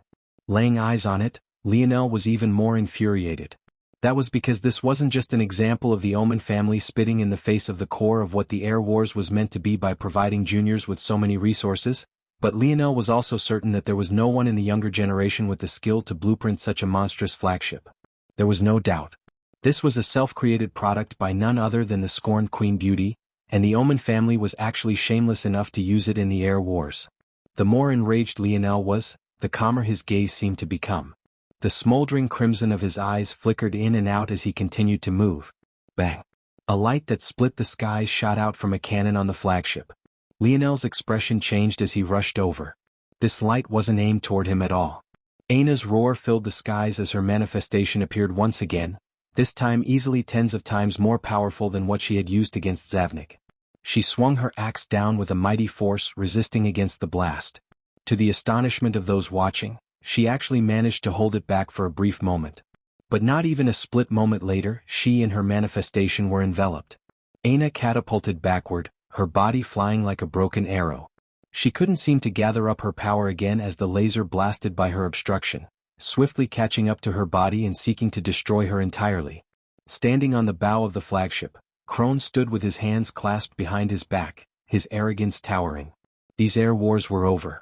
Laying eyes on it, Lionel was even more infuriated. That was because this wasn't just an example of the Omen family spitting in the face of the core of what the Air Wars was meant to be by providing juniors with so many resources, but Lionel was also certain that there was no one in the younger generation with the skill to blueprint such a monstrous flagship. There was no doubt. This was a self-created product by none other than the scorned Queen Beauty, and the Omen family was actually shameless enough to use it in the Air Wars. The more enraged Lionel was, the calmer his gaze seemed to become. The smoldering crimson of his eyes flickered in and out as he continued to move. Bang! A light that split the skies shot out from a cannon on the flagship. Lionel's expression changed as he rushed over. This light wasn't aimed toward him at all. Aina's roar filled the skies as her manifestation appeared once again, this time easily tens of times more powerful than what she had used against Zavnik. She swung her axe down with a mighty force, resisting against the blast. To the astonishment of those watching, she actually managed to hold it back for a brief moment. But not even a split moment later, she and her manifestation were enveloped. Aina catapulted backward, her body flying like a broken arrow. She couldn't seem to gather up her power again as the laser blasted by her obstruction, swiftly catching up to her body and seeking to destroy her entirely. Standing on the bow of the flagship, Crone stood with his hands clasped behind his back, his arrogance towering. These Air Wars were over.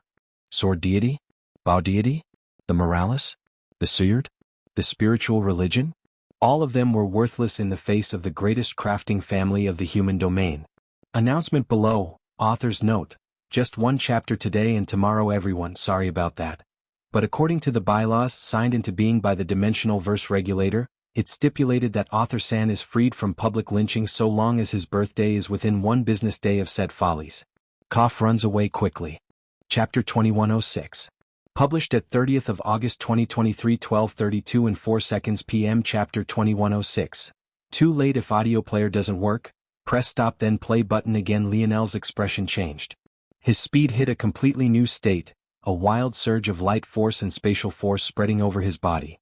Sword deity? Bow deity? The Morales? The Suyard? The spiritual religion? All of them were worthless in the face of the greatest crafting family of the human domain. Announcement below, author's note. Just one chapter today and tomorrow everyone, sorry about that. But according to the bylaws signed into being by the Dimensional Verse Regulator, it stipulated that Author San is freed from public lynching so long as his birthday is within one business day of said follies. Cough runs away quickly. Chapter 2106. Published at 30th of August 2023 12:32 and 4 seconds p.m. Chapter 2106. Too late. If audio player doesn't work, press stop then play button again. Lionel's expression changed. His speed hit a completely new state, a wild surge of light force and spatial force spreading over his body.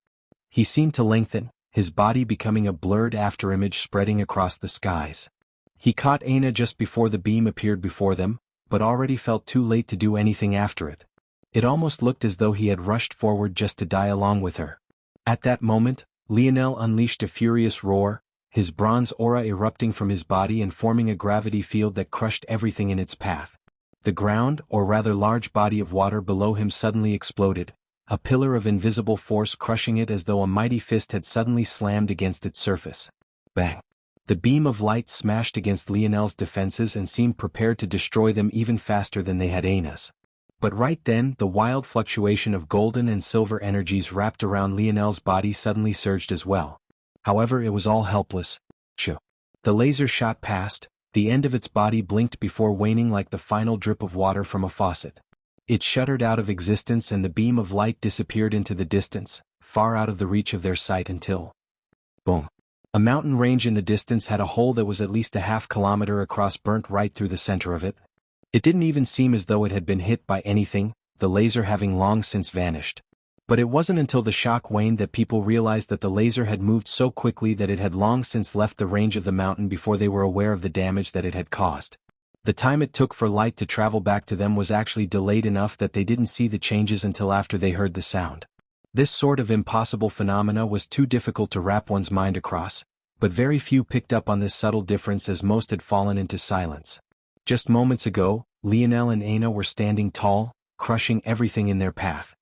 He seemed to lengthen, his body becoming a blurred afterimage spreading across the skies. He caught Aina just before the beam appeared before them, but already felt too late to do anything after it. It almost looked as though he had rushed forward just to die along with her. At that moment, Lionel unleashed a furious roar, his bronze aura erupting from his body and forming a gravity field that crushed everything in its path. The ground, or rather large body of water below him suddenly exploded, a pillar of invisible force crushing it as though a mighty fist had suddenly slammed against its surface. Bang! The beam of light smashed against Lionel's defenses and seemed prepared to destroy them even faster than they had Aina's. But right then, the wild fluctuation of golden and silver energies wrapped around Lionel's body suddenly surged as well. However, it was all helpless. The laser shot past, the end of its body blinked before waning like the final drip of water from a faucet. It shuddered out of existence and the beam of light disappeared into the distance, far out of the reach of their sight until... boom. A mountain range in the distance had a hole that was at least a half-kilometer across, burnt right through the center of it. It didn't even seem as though it had been hit by anything, the laser having long since vanished. But it wasn't until the shock waned that people realized that the laser had moved so quickly that it had long since left the range of the mountain before they were aware of the damage that it had caused. The time it took for light to travel back to them was actually delayed enough that they didn't see the changes until after they heard the sound. This sort of impossible phenomena was too difficult to wrap one's mind across, but very few picked up on this subtle difference as most had fallen into silence. Just moments ago, Lionel and Aina were standing tall, crushing everything in their path.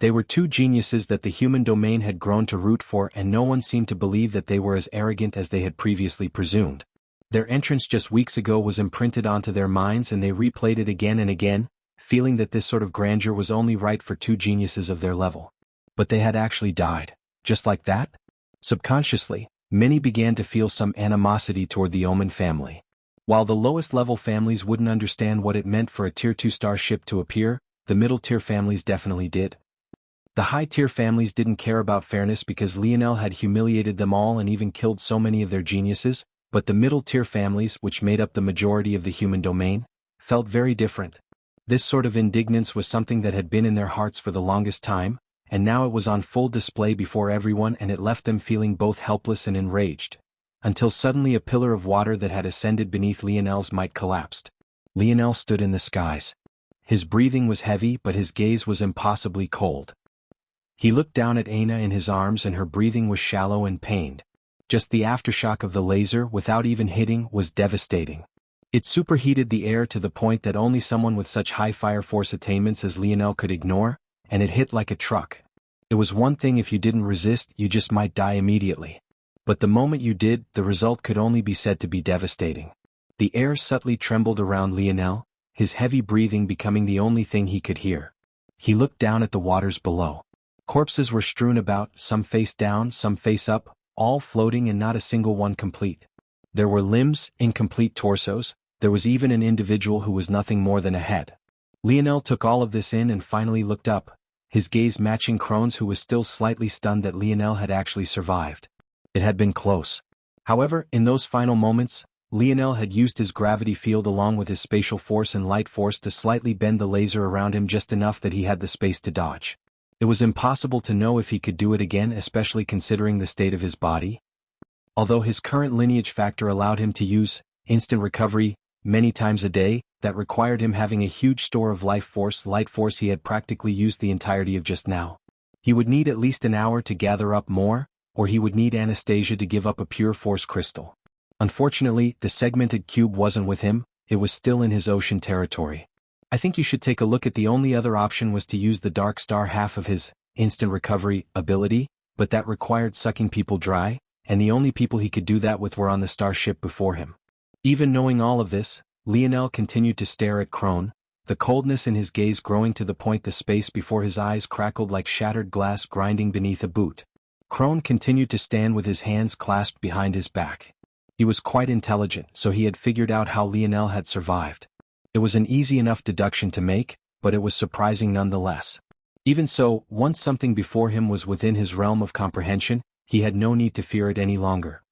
They were two geniuses that the human domain had grown to root for, and no one seemed to believe that they were as arrogant as they had previously presumed. Their entrance just weeks ago was imprinted onto their minds and they replayed it again and again, feeling that this sort of grandeur was only right for two geniuses of their level. But they had actually died. Just like that? Subconsciously, many began to feel some animosity toward the Omen family. While the lowest level families wouldn't understand what it meant for a Tier 2 starship to appear, the middle tier families definitely did. The high-tier families didn't care about fairness because Lionel had humiliated them all and even killed so many of their geniuses, but the middle-tier families, which made up the majority of the human domain, felt very different. This sort of indignance was something that had been in their hearts for the longest time, and now it was on full display before everyone and it left them feeling both helpless and enraged. until suddenly a pillar of water that had ascended beneath Lionel's might collapsed. Lionel stood in the skies. His breathing was heavy, but his gaze was impossibly cold. He looked down at Aina in his arms, and her breathing was shallow and pained. Just the aftershock of the laser, without even hitting, was devastating. It superheated the air to the point that only someone with such high fire force attainments as Lionel could ignore, and it hit like a truck. It was one thing if you didn't resist, you just might die immediately. But the moment you did, the result could only be said to be devastating. The air subtly trembled around Lionel, his heavy breathing becoming the only thing he could hear. He looked down at the waters below. Corpses were strewn about, some face down, some face up, all floating and not a single one complete. There were limbs, incomplete torsos, there was even an individual who was nothing more than a head. Lionel took all of this in and finally looked up, his gaze matching Krone's, who was still slightly stunned that Lionel had actually survived. It had been close. However, in those final moments, Lionel had used his gravity field along with his spatial force and light force to slightly bend the laser around him just enough that he had the space to dodge. It was impossible to know if he could do it again, especially considering the state of his body. Although his current lineage factor allowed him to use instant recovery many times a day, that required him having a huge store of light force he had practically used the entirety of just now. He would need at least an hour to gather up more, or he would need Anastasia to give up a pure force crystal. Unfortunately, the segmented cube wasn't with him, it was still in his ocean territory. I think you should take a look at the only other option was to use the Dark Star half of his instant recovery ability, but that required sucking people dry, and the only people he could do that with were on the starship before him. Even knowing all of this, Lionel continued to stare at Krone, the coldness in his gaze growing to the point the space before his eyes crackled like shattered glass grinding beneath a boot. Krone continued to stand with his hands clasped behind his back. He was quite intelligent, so he had figured out how Lionel had survived. It was an easy enough deduction to make, but it was surprising nonetheless. Even so, once something before him was within his realm of comprehension, he had no need to fear it any longer.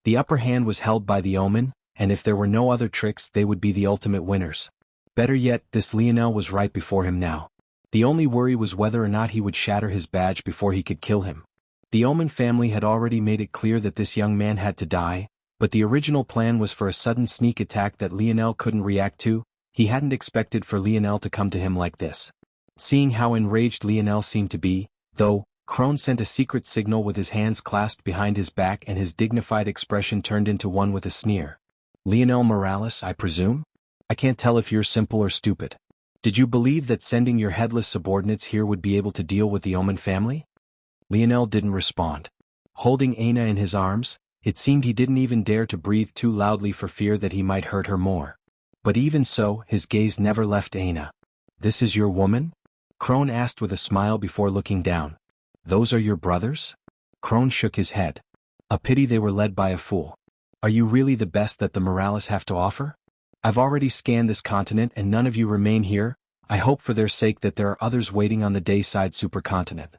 The upper hand was held by the Omen, and if there were no other tricks, they would be the ultimate winners. Better yet, this Lionel was right before him now. The only worry was whether or not he would shatter his badge before he could kill him. The Omen family had already made it clear that this young man had to die, but the original plan was for a sudden sneak attack that Lionel couldn't react to. He hadn't expected for Lionel to come to him like this. Seeing how enraged Lionel seemed to be, though, Krone sent a secret signal with his hands clasped behind his back and his dignified expression turned into one with a sneer. Lionel Morales, I presume? I can't tell if you're simple or stupid. Did you believe that sending your headless subordinates here would be able to deal with the Omen family? Lionel didn't respond. Holding Aina in his arms, it seemed he didn't even dare to breathe too loudly for fear that he might hurt her more. But even so, his gaze never left Aina. This is your woman? Krone asked with a smile before looking down. Those are your brothers? Krone shook his head. A pity they were led by a fool. Are you really the best that the Morales have to offer? I've already scanned this continent and none of you remain here. I hope for their sake that there are others waiting on the dayside supercontinent.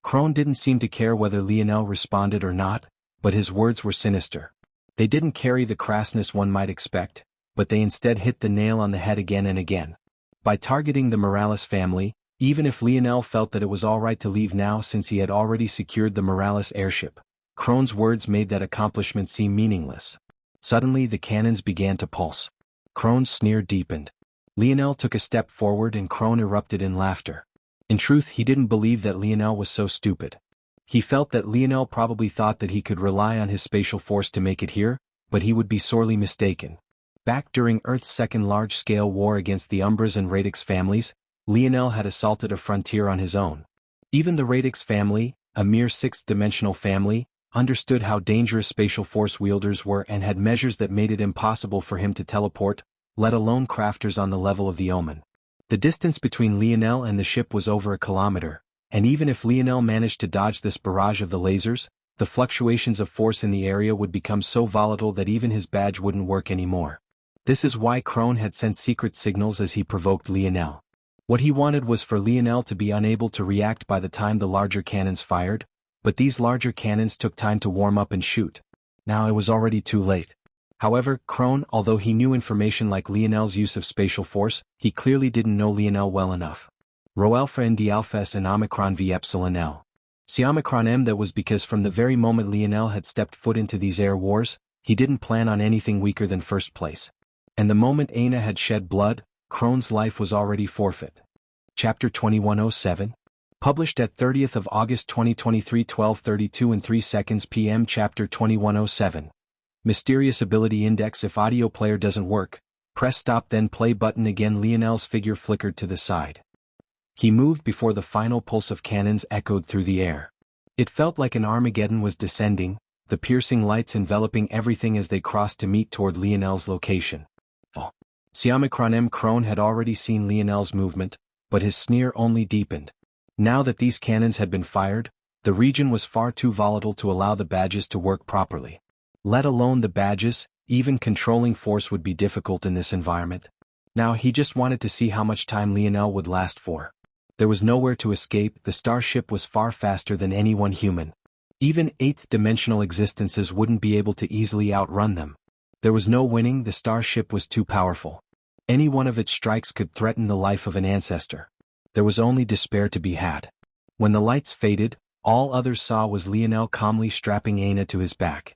Krone didn't seem to care whether Lionel responded or not, but his words were sinister. They didn't carry the crassness one might expect, but they instead hit the nail on the head again and again. By targeting the Morales family, even if Lionel felt that it was alright to leave now since he had already secured the Morales airship, Krone's words made that accomplishment seem meaningless. Suddenly the cannons began to pulse. Krone's sneer deepened. Lionel took a step forward and Krone erupted in laughter. In truth, he didn't believe that Lionel was so stupid. He felt that Lionel probably thought that he could rely on his spatial force to make it here, but he would be sorely mistaken. Back during Earth's second large-scale war against the Umbras and Radix families, Lionel had assaulted a frontier on his own. Even the Radix family, a mere sixth-dimensional family, understood how dangerous spatial force wielders were and had measures that made it impossible for him to teleport, let alone crafters on the level of the Omen. The distance between Lionel and the ship was over a kilometer, and even if Lionel managed to dodge this barrage of the lasers, the fluctuations of force in the area would become so volatile that even his badge wouldn't work anymore. This is why Krone had sent secret signals as he provoked Lionel. What he wanted was for Lionel to be unable to react by the time the larger cannons fired, but these larger cannons took time to warm up and shoot. Now it was already too late. However, Krone, although he knew information like Lionel's use of spatial force, he clearly didn't know Lionel well enough. Rho Alpha and D Alpha S and Omicron V Epsilon L. Siamacron that was because from the very moment Lionel had stepped foot into these air wars, he didn't plan on anything weaker than first place. And the moment Aina had shed blood, Krone's life was already forfeit. Chapter 2107. Published at 30th of August 2023 12:32 and 3 seconds p.m. Chapter 2107. Mysterious Ability Index. If audio player doesn't work, press stop then play button again. Lionel's figure flickered to the side. He moved before the final pulse of cannons echoed through the air. It felt like an Armageddon was descending, the piercing lights enveloping everything as they crossed to meet toward Lionel's location. Oh. Siamacron Crone had already seen Lionel's movement, but his sneer only deepened. Now that these cannons had been fired, the region was far too volatile to allow the badges to work properly. Let alone the badges, even controlling force would be difficult in this environment. Now he just wanted to see how much time Lionel would last for. There was nowhere to escape. The starship was far faster than any one human. Even eighth-dimensional existences wouldn't be able to easily outrun them. There was no winning. The starship was too powerful. Any one of its strikes could threaten the life of an ancestor. There was only despair to be had. When the lights faded, all others saw was Lionel calmly strapping Aina to his back.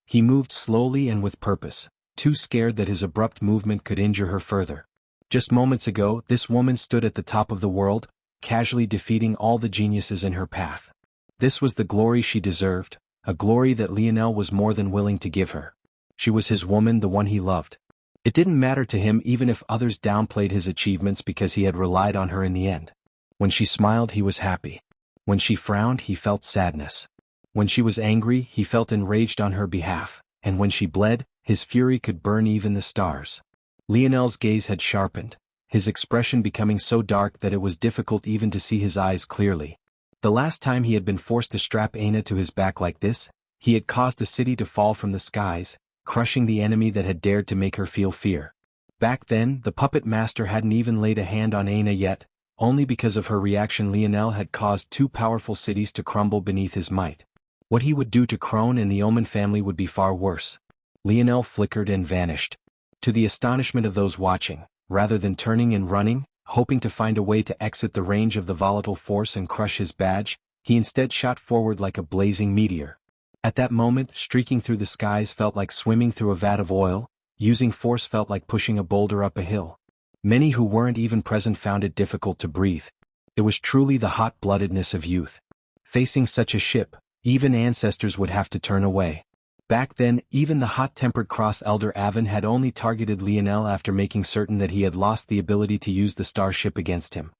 He moved slowly and with purpose, too scared that his abrupt movement could injure her further. Just moments ago, this woman stood at the top of the world, casually defeating all the geniuses in her path. This was the glory she deserved, a glory that Lionel was more than willing to give her. She was his woman, the one he loved. It didn't matter to him even if others downplayed his achievements because he had relied on her in the end. When she smiled, he was happy. When she frowned, he felt sadness. When she was angry, he felt enraged on her behalf, and when she bled, his fury could burn even the stars. Lionel's gaze had sharpened, his expression becoming so dark that it was difficult even to see his eyes clearly. The last time he had been forced to strap Aina to his back like this, he had caused a city to fall from the skies, crushing the enemy that had dared to make her feel fear. Back then, the puppet master hadn't even laid a hand on Aina yet, only because of her reaction Lionel had caused two powerful cities to crumble beneath his might. What he would do to Crone and the Omen family would be far worse. Lionel flickered and vanished. To the astonishment of those watching, rather than turning and running, hoping to find a way to exit the range of the volatile force and crush his badge, he instead shot forward like a blazing meteor. At that moment, streaking through the skies felt like swimming through a vat of oil, using force felt like pushing a boulder up a hill. Many who weren't even present found it difficult to breathe. It was truly the hot-bloodedness of youth. Facing such a ship, even ancestors would have to turn away. Back then, even the hot-tempered Cross-Elder Avon had only targeted Lionel after making certain that he had lost the ability to use the starship against him.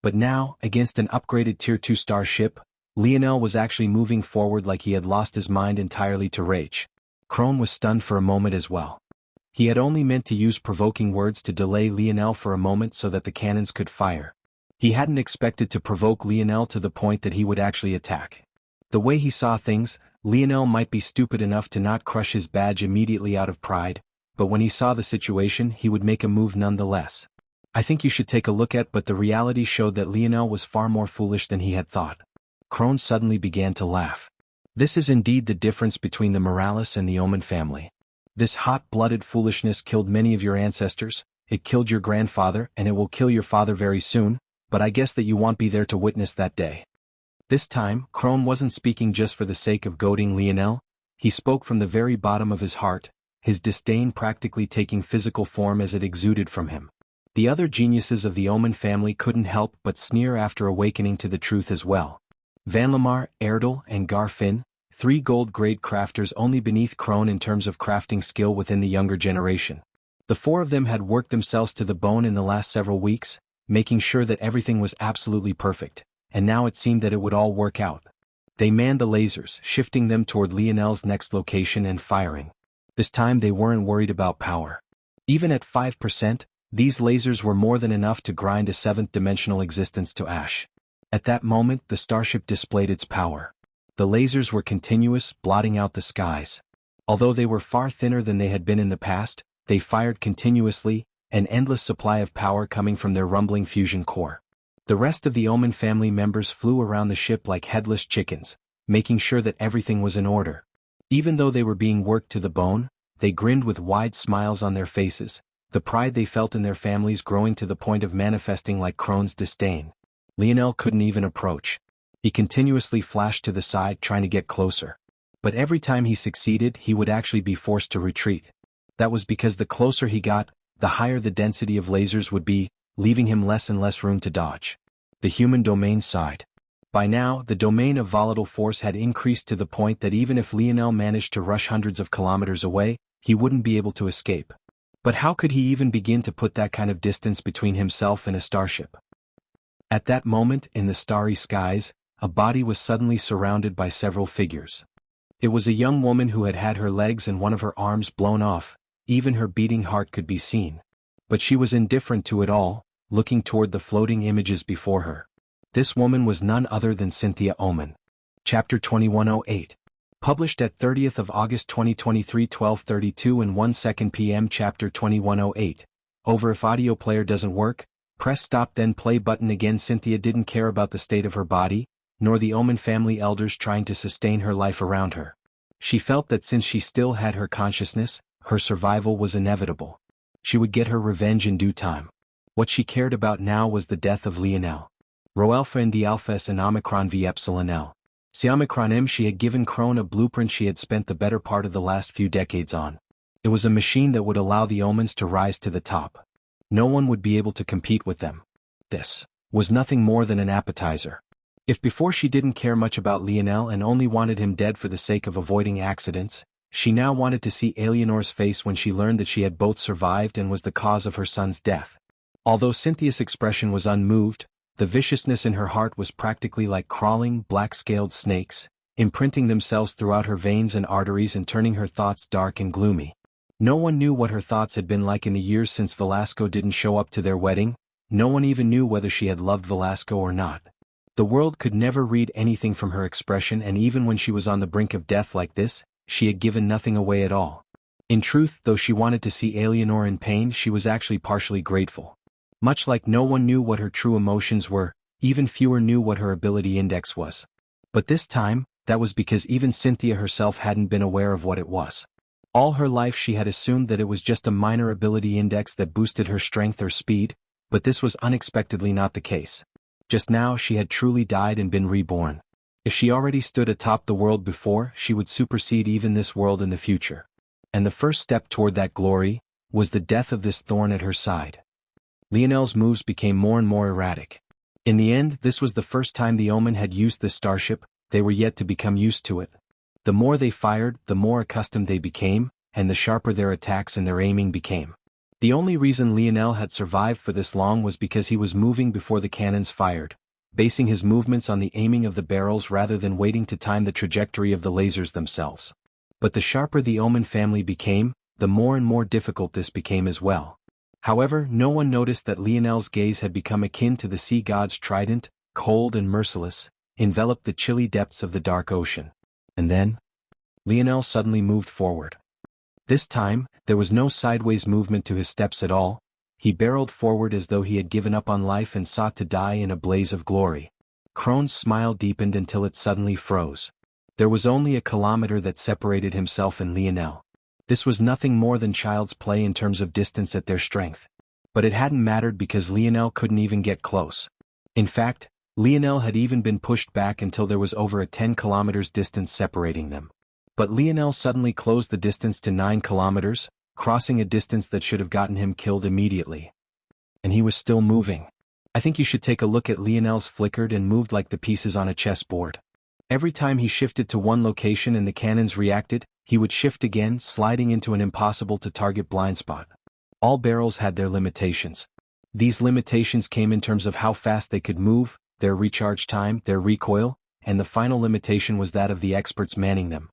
But now, against an upgraded Tier 2 starship, Lionel was actually moving forward like he had lost his mind entirely to rage. Crone was stunned for a moment as well. He had only meant to use provoking words to delay Lionel for a moment so that the cannons could fire. He hadn't expected to provoke Lionel to the point that he would actually attack. The way he saw things, Lionel might be stupid enough to not crush his badge immediately out of pride, but when he saw the situation he would make a move nonetheless. I think you should take a look at but the reality showed that Lionel was far more foolish than he had thought. Crone suddenly began to laugh. This is indeed the difference between the Morales and the Omen family. This hot-blooded foolishness killed many of your ancestors, it killed your grandfather and it will kill your father very soon, but I guess that you won't be there to witness that day. This time, Crone wasn't speaking just for the sake of goading Lionel, he spoke from the very bottom of his heart, his disdain practically taking physical form as it exuded from him. The other geniuses of the Omen family couldn't help but sneer after awakening to the truth as well. Vanlamar, Erdal, and Garfin, three gold-grade crafters only beneath Crone in terms of crafting skill within the younger generation. The four of them had worked themselves to the bone in the last several weeks, making sure that everything was absolutely perfect. And now it seemed that it would all work out. They manned the lasers, shifting them toward Lionel's next location and firing. This time they weren't worried about power. Even at 5%, these lasers were more than enough to grind a seventh-dimensional existence to ash. At that moment the starship displayed its power. The lasers were continuous, blotting out the skies. Although they were far thinner than they had been in the past, they fired continuously, an endless supply of power coming from their rumbling fusion core. The rest of the Omen family members flew around the ship like headless chickens, making sure that everything was in order. Even though they were being worked to the bone, they grinned with wide smiles on their faces, the pride they felt in their families growing to the point of manifesting like Crone's disdain. Lionel couldn't even approach. He continuously flashed to the side trying to get closer. But every time he succeeded, he would actually be forced to retreat. That was because the closer he got, the higher the density of lasers would be, leaving him less and less room to dodge. The human domain sighed. By now, the domain of volatile force had increased to the point that even if Lionel managed to rush hundreds of kilometers away, he wouldn't be able to escape. But how could he even begin to put that kind of distance between himself and a starship? At that moment, in the starry skies, a body was suddenly surrounded by several figures. It was a young woman who had had her legs and one of her arms blown off, even her beating heart could be seen. But she was indifferent to it all, looking toward the floating images before her. This woman was none other than Cynthia Oman. Chapter 2108. Published at 30th of August 2023 12:32 and 1 second p.m. Chapter 2108. Over. If audio player doesn't work, press stop then play button again. Cynthia didn't care about the state of her body, nor the Oman family elders trying to sustain her life around her. She felt that since she still had her consciousness, her survival was inevitable. She would get her revenge in due time. What she cared about now was the death of Lionel. Rho Alpha and D Alpha S and Omicron V Epsilon L. Si Omicron M. She had given Crone a blueprint she had spent the better part of the last few decades on. It was a machine that would allow the Omans to rise to the top. No one would be able to compete with them. This was nothing more than an appetizer. If before she didn't care much about Lionel and only wanted him dead for the sake of avoiding accidents, she now wanted to see Eleanor's face when she learned that she had both survived and was the cause of her son's death. Although Cynthia's expression was unmoved, the viciousness in her heart was practically like crawling, black-scaled snakes, imprinting themselves throughout her veins and arteries and turning her thoughts dark and gloomy. No one knew what her thoughts had been like in the years since Velasco didn't show up to their wedding. No one even knew whether she had loved Velasco or not. The world could never read anything from her expression, and even when she was on the brink of death like this, she had given nothing away at all. In truth, though she wanted to see Eleanor in pain, she was actually partially grateful. Much like no one knew what her true emotions were, even fewer knew what her ability index was. But this time, that was because even Cynthia herself hadn't been aware of what it was. All her life she had assumed that it was just a minor ability index that boosted her strength or speed, but this was unexpectedly not the case. Just now she had truly died and been reborn. If she already stood atop the world before, she would supersede even this world in the future. And the first step toward that glory was the death of this thorn at her side. Lionel's moves became more and more erratic. In the end, this was the first time the Omen had used the starship. They were yet to become used to it. The more they fired, the more accustomed they became, and the sharper their attacks and their aiming became. The only reason Lionel had survived for this long was because he was moving before the cannons fired, basing his movements on the aiming of the barrels rather than waiting to time the trajectory of the lasers themselves. But the sharper the Omen family became, the more and more difficult this became as well. However, no one noticed that Lionel's gaze had become akin to the sea god's trident, cold and merciless, enveloped the chilly depths of the dark ocean. And then, Lionel suddenly moved forward. This time, there was no sideways movement to his steps at all. He barreled forward as though he had given up on life and sought to die in a blaze of glory. Crone's smile deepened until it suddenly froze. There was only a kilometer that separated himself and Lionel. This was nothing more than child's play in terms of distance at their strength. But it hadn't mattered because Lionel couldn't even get close. In fact, Lionel had even been pushed back until there was over a 10 kilometers distance separating them. But Lionel suddenly closed the distance to 9 kilometers, crossing a distance that should have gotten him killed immediately. And he was still moving. I think you should take a look at Lionel's flickered and moved like the pieces on a chessboard. Every time he shifted to one location and the cannons reacted, he would shift again, sliding into an impossible-to-target blind spot. All barrels had their limitations. These limitations came in terms of how fast they could move, their recharge time, their recoil, and the final limitation was that of the experts manning them.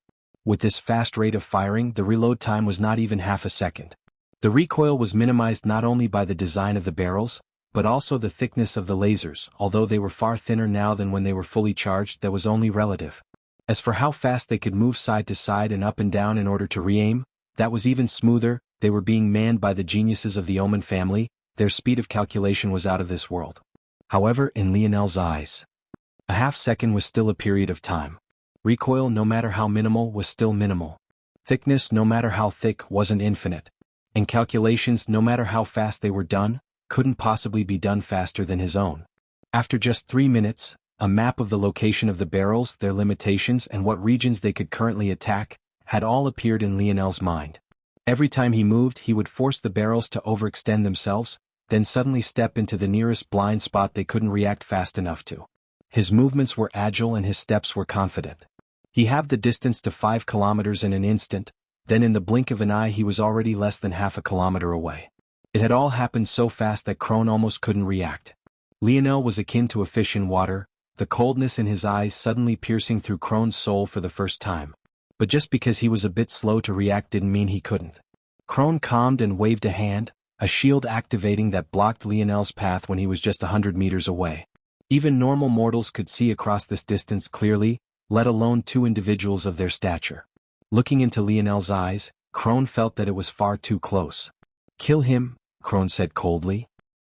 With this fast rate of firing, the reload time was not even half a second. The recoil was minimized not only by the design of the barrels, but also the thickness of the lasers. Although they were far thinner now than when they were fully charged, that was only relative. As for how fast they could move side to side and up and down in order to re-aim, that was even smoother. They were being manned by the geniuses of the Omen family. Their speed of calculation was out of this world. However, in Lionel's eyes, a half-second was still a period of time. Recoil, no matter how minimal, was still minimal. Thickness, no matter how thick, wasn't infinite. And calculations, no matter how fast they were done, couldn't possibly be done faster than his own. After just 3 minutes, A map of the location of the barrels, their limitations and what regions they could currently attack, had all appeared in Lionel's mind. Every time he moved he would force the barrels to overextend themselves, then suddenly step into the nearest blind spot they couldn't react fast enough to. His movements were agile and his steps were confident. He halved the distance to 5 kilometers in an instant, then in the blink of an eye he was already less than half a kilometer away. It had all happened so fast that Crone almost couldn't react. Lionel was akin to a fish in water, the coldness in his eyes suddenly piercing through Crone's soul for the first time. But just because he was a bit slow to react didn't mean he couldn't. Crone calmed and waved a hand, a shield activating that blocked Lionel's path when he was just 100 meters away. Even normal mortals could see across this distance clearly, let alone two individuals of their stature. Looking into Lionel's eyes, Crone felt that it was far too close. "Kill him," Crone said coldly.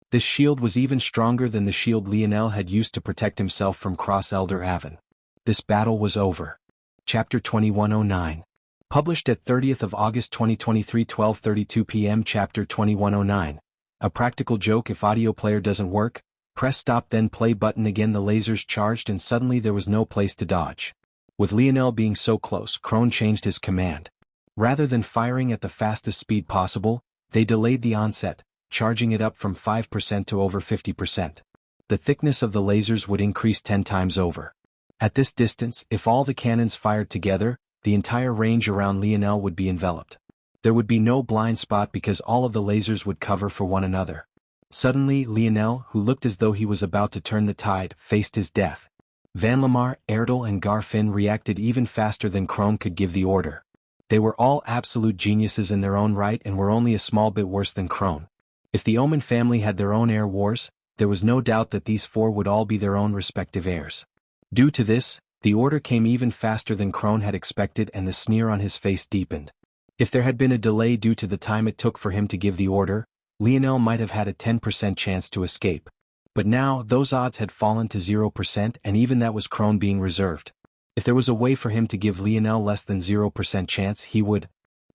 This shield was even stronger than the shield Lionel had used to protect himself from Cross-Elder Avon. This battle was over. Chapter 2109. Published at 30th of August 2023 12:32 p.m. Chapter 2109. A practical joke. If audio player doesn't work, press stop then play button again. The lasers charged and suddenly there was no place to dodge. With Lionel being so close, Crone changed his command. Rather than firing at the fastest speed possible, they delayed the onset, charging it up from 5% to over 50%. The thickness of the lasers would increase 10 times over. At this distance, if all the cannons fired together, the entire range around Lionel would be enveloped. There would be no blind spot because all of the lasers would cover for one another. Suddenly, Lionel, who looked as though he was about to turn the tide, faced his death. Van Lamar, Erdel and Garfin reacted even faster than Crone could give the order. They were all absolute geniuses in their own right and were only a small bit worse than Crone. If the Omen family had their own heir wars, there was no doubt that these four would all be their own respective heirs. Due to this, the order came even faster than Crone had expected and the sneer on his face deepened. If there had been a delay due to the time it took for him to give the order, Lionel might have had a 10% chance to escape. But now, those odds had fallen to 0% and even that was Crone being reserved. If there was a way for him to give Lionel less than 0% chance, he would.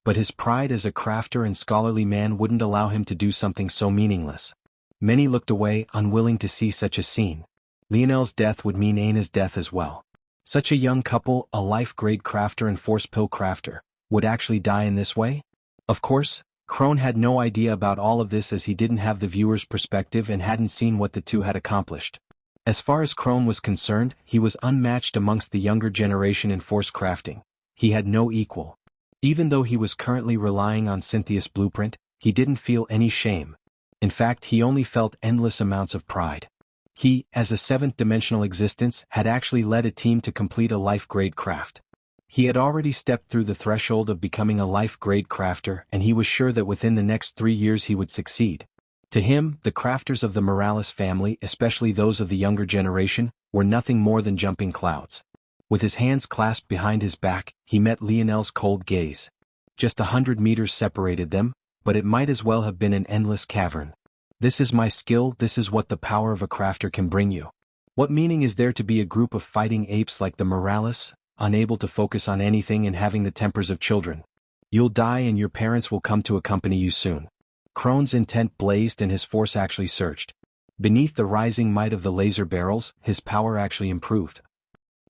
But his pride as a crafter and scholarly man wouldn't allow him to do something so meaningless. Many looked away, unwilling to see such a scene. Lionel's death would mean Aina's death as well. Such a young couple, a life-grade crafter and force pill crafter, would actually die in this way? Of course, Crone had no idea about all of this as he didn't have the viewer's perspective and hadn't seen what the two had accomplished. As far as Crone was concerned, he was unmatched amongst the younger generation in force crafting. He had no equal. Even though he was currently relying on Cynthia's blueprint, he didn't feel any shame. In fact, he only felt endless amounts of pride. He, as a seventh-dimensional existence, had actually led a team to complete a life-grade craft. He had already stepped through the threshold of becoming a life-grade crafter and he was sure that within the next 3 years he would succeed. To him, the crafters of the Morales family, especially those of the younger generation, were nothing more than jumping clouds. With his hands clasped behind his back, he met Lionel's cold gaze. Just 100 meters separated them, but it might as well have been an endless cavern. This is my skill, this is what the power of a crafter can bring you. What meaning is there to be a group of fighting apes like the Morales, unable to focus on anything and having the tempers of children? You'll die and your parents will come to accompany you soon. Crone's intent blazed and his force actually surged. Beneath the rising might of the laser barrels, his power actually improved.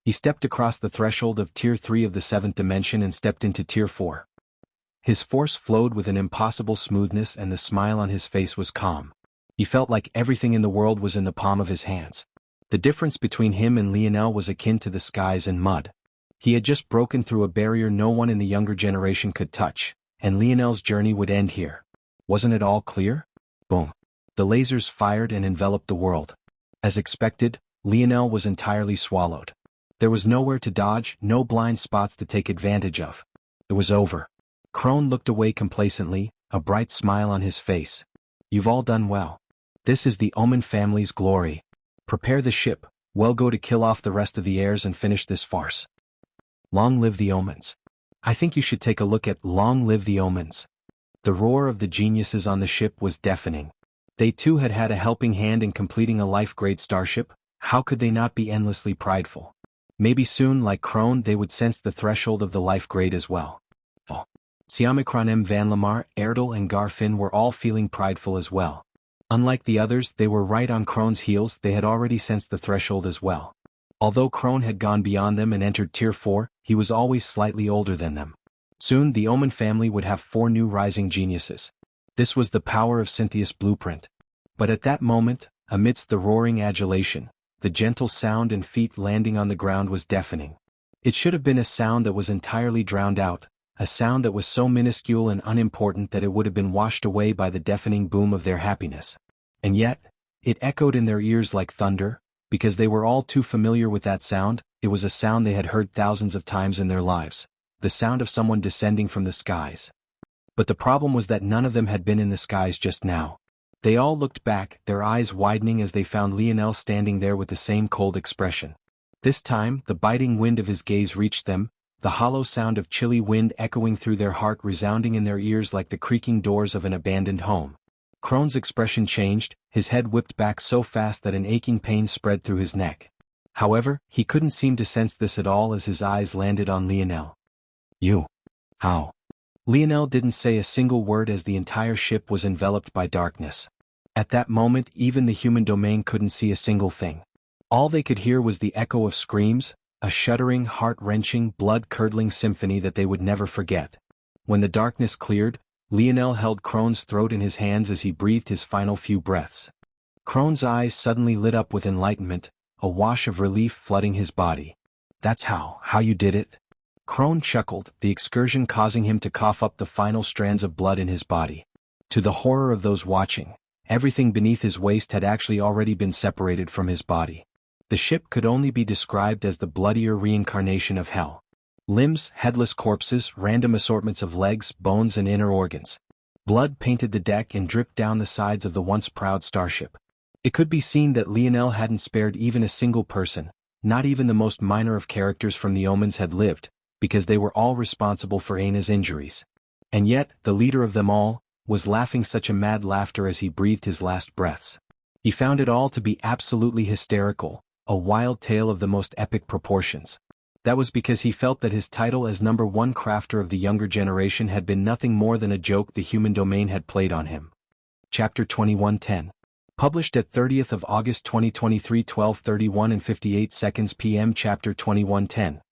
He stepped across the threshold of Tier 3 of the 7th dimension and stepped into Tier 4. His force flowed with an impossible smoothness and the smile on his face was calm. He felt like everything in the world was in the palm of his hands. The difference between him and Lionel was akin to the skies and mud. He had just broken through a barrier no one in the younger generation could touch, and Lionel's journey would end here. Wasn't it all clear? Boom. The lasers fired and enveloped the world. As expected, Lionel was entirely swallowed. There was nowhere to dodge, no blind spots to take advantage of. It was over. Crone looked away complacently, a bright smile on his face. You've all done well. This is the Omen family's glory. Prepare the ship, we'll go to kill off the rest of the heirs and finish this farce. Long live the Omens. I think you should take a look at Long Live the Omens. The roar of the geniuses on the ship was deafening. They too had had a helping hand in completing a life-grade starship. How could they not be endlessly prideful? Maybe soon, like Crone, they would sense the threshold of the life grade as well. Siamikron M. Van Lamar, Erdel and Garfin were all feeling prideful as well. Unlike the others, they were right on Crone's heels, they had already sensed the threshold as well. Although Crone had gone beyond them and entered Tier 4, he was always slightly older than them. Soon the Omen family would have 4 new rising geniuses. This was the power of Cynthia's blueprint. But at that moment, amidst the roaring adulation, the gentle sound and feet landing on the ground was deafening. It should have been a sound that was entirely drowned out, a sound that was so minuscule and unimportant that it would have been washed away by the deafening boom of their happiness. And yet, it echoed in their ears like thunder, because they were all too familiar with that sound. It was a sound they had heard thousands of times in their lives, the sound of someone descending from the skies. But the problem was that none of them had been in the skies just now. They all looked back, their eyes widening as they found Lionel standing there with the same cold expression. This time, the biting wind of his gaze reached them, the hollow sound of chilly wind echoing through their heart, resounding in their ears like the creaking doors of an abandoned home. Crone's expression changed, his head whipped back so fast that an aching pain spread through his neck. However, he couldn't seem to sense this at all as his eyes landed on Lionel. "You. How?" Lionel didn't say a single word as the entire ship was enveloped by darkness. At that moment, even the human domain couldn't see a single thing. All they could hear was the echo of screams, a shuddering, heart-wrenching, blood-curdling symphony that they would never forget. When the darkness cleared, Lionel held Crone's throat in his hands as he breathed his final few breaths. Crone's eyes suddenly lit up with enlightenment, a wash of relief flooding his body. "That's how you did it?" Crone chuckled, the excursion causing him to cough up the final strands of blood in his body. To the horror of those watching, everything beneath his waist had actually already been separated from his body. The ship could only be described as the bloodier reincarnation of hell. Limbs, headless corpses, random assortments of legs, bones and inner organs. Blood painted the deck and dripped down the sides of the once proud starship. It could be seen that Lionel hadn't spared even a single person, not even the most minor of characters from the Omens had lived, because they were all responsible for Aina's injuries. And yet, the leader of them all, was laughing such a mad laughter as he breathed his last breaths. He found it all to be absolutely hysterical, a wild tale of the most epic proportions. That was because he felt that his title as #1 crafter of the younger generation had been nothing more than a joke the human domain had played on him. Chapter 2110. Published at 30th of August 2023 12:31 and 58 seconds p.m. Chapter 2110.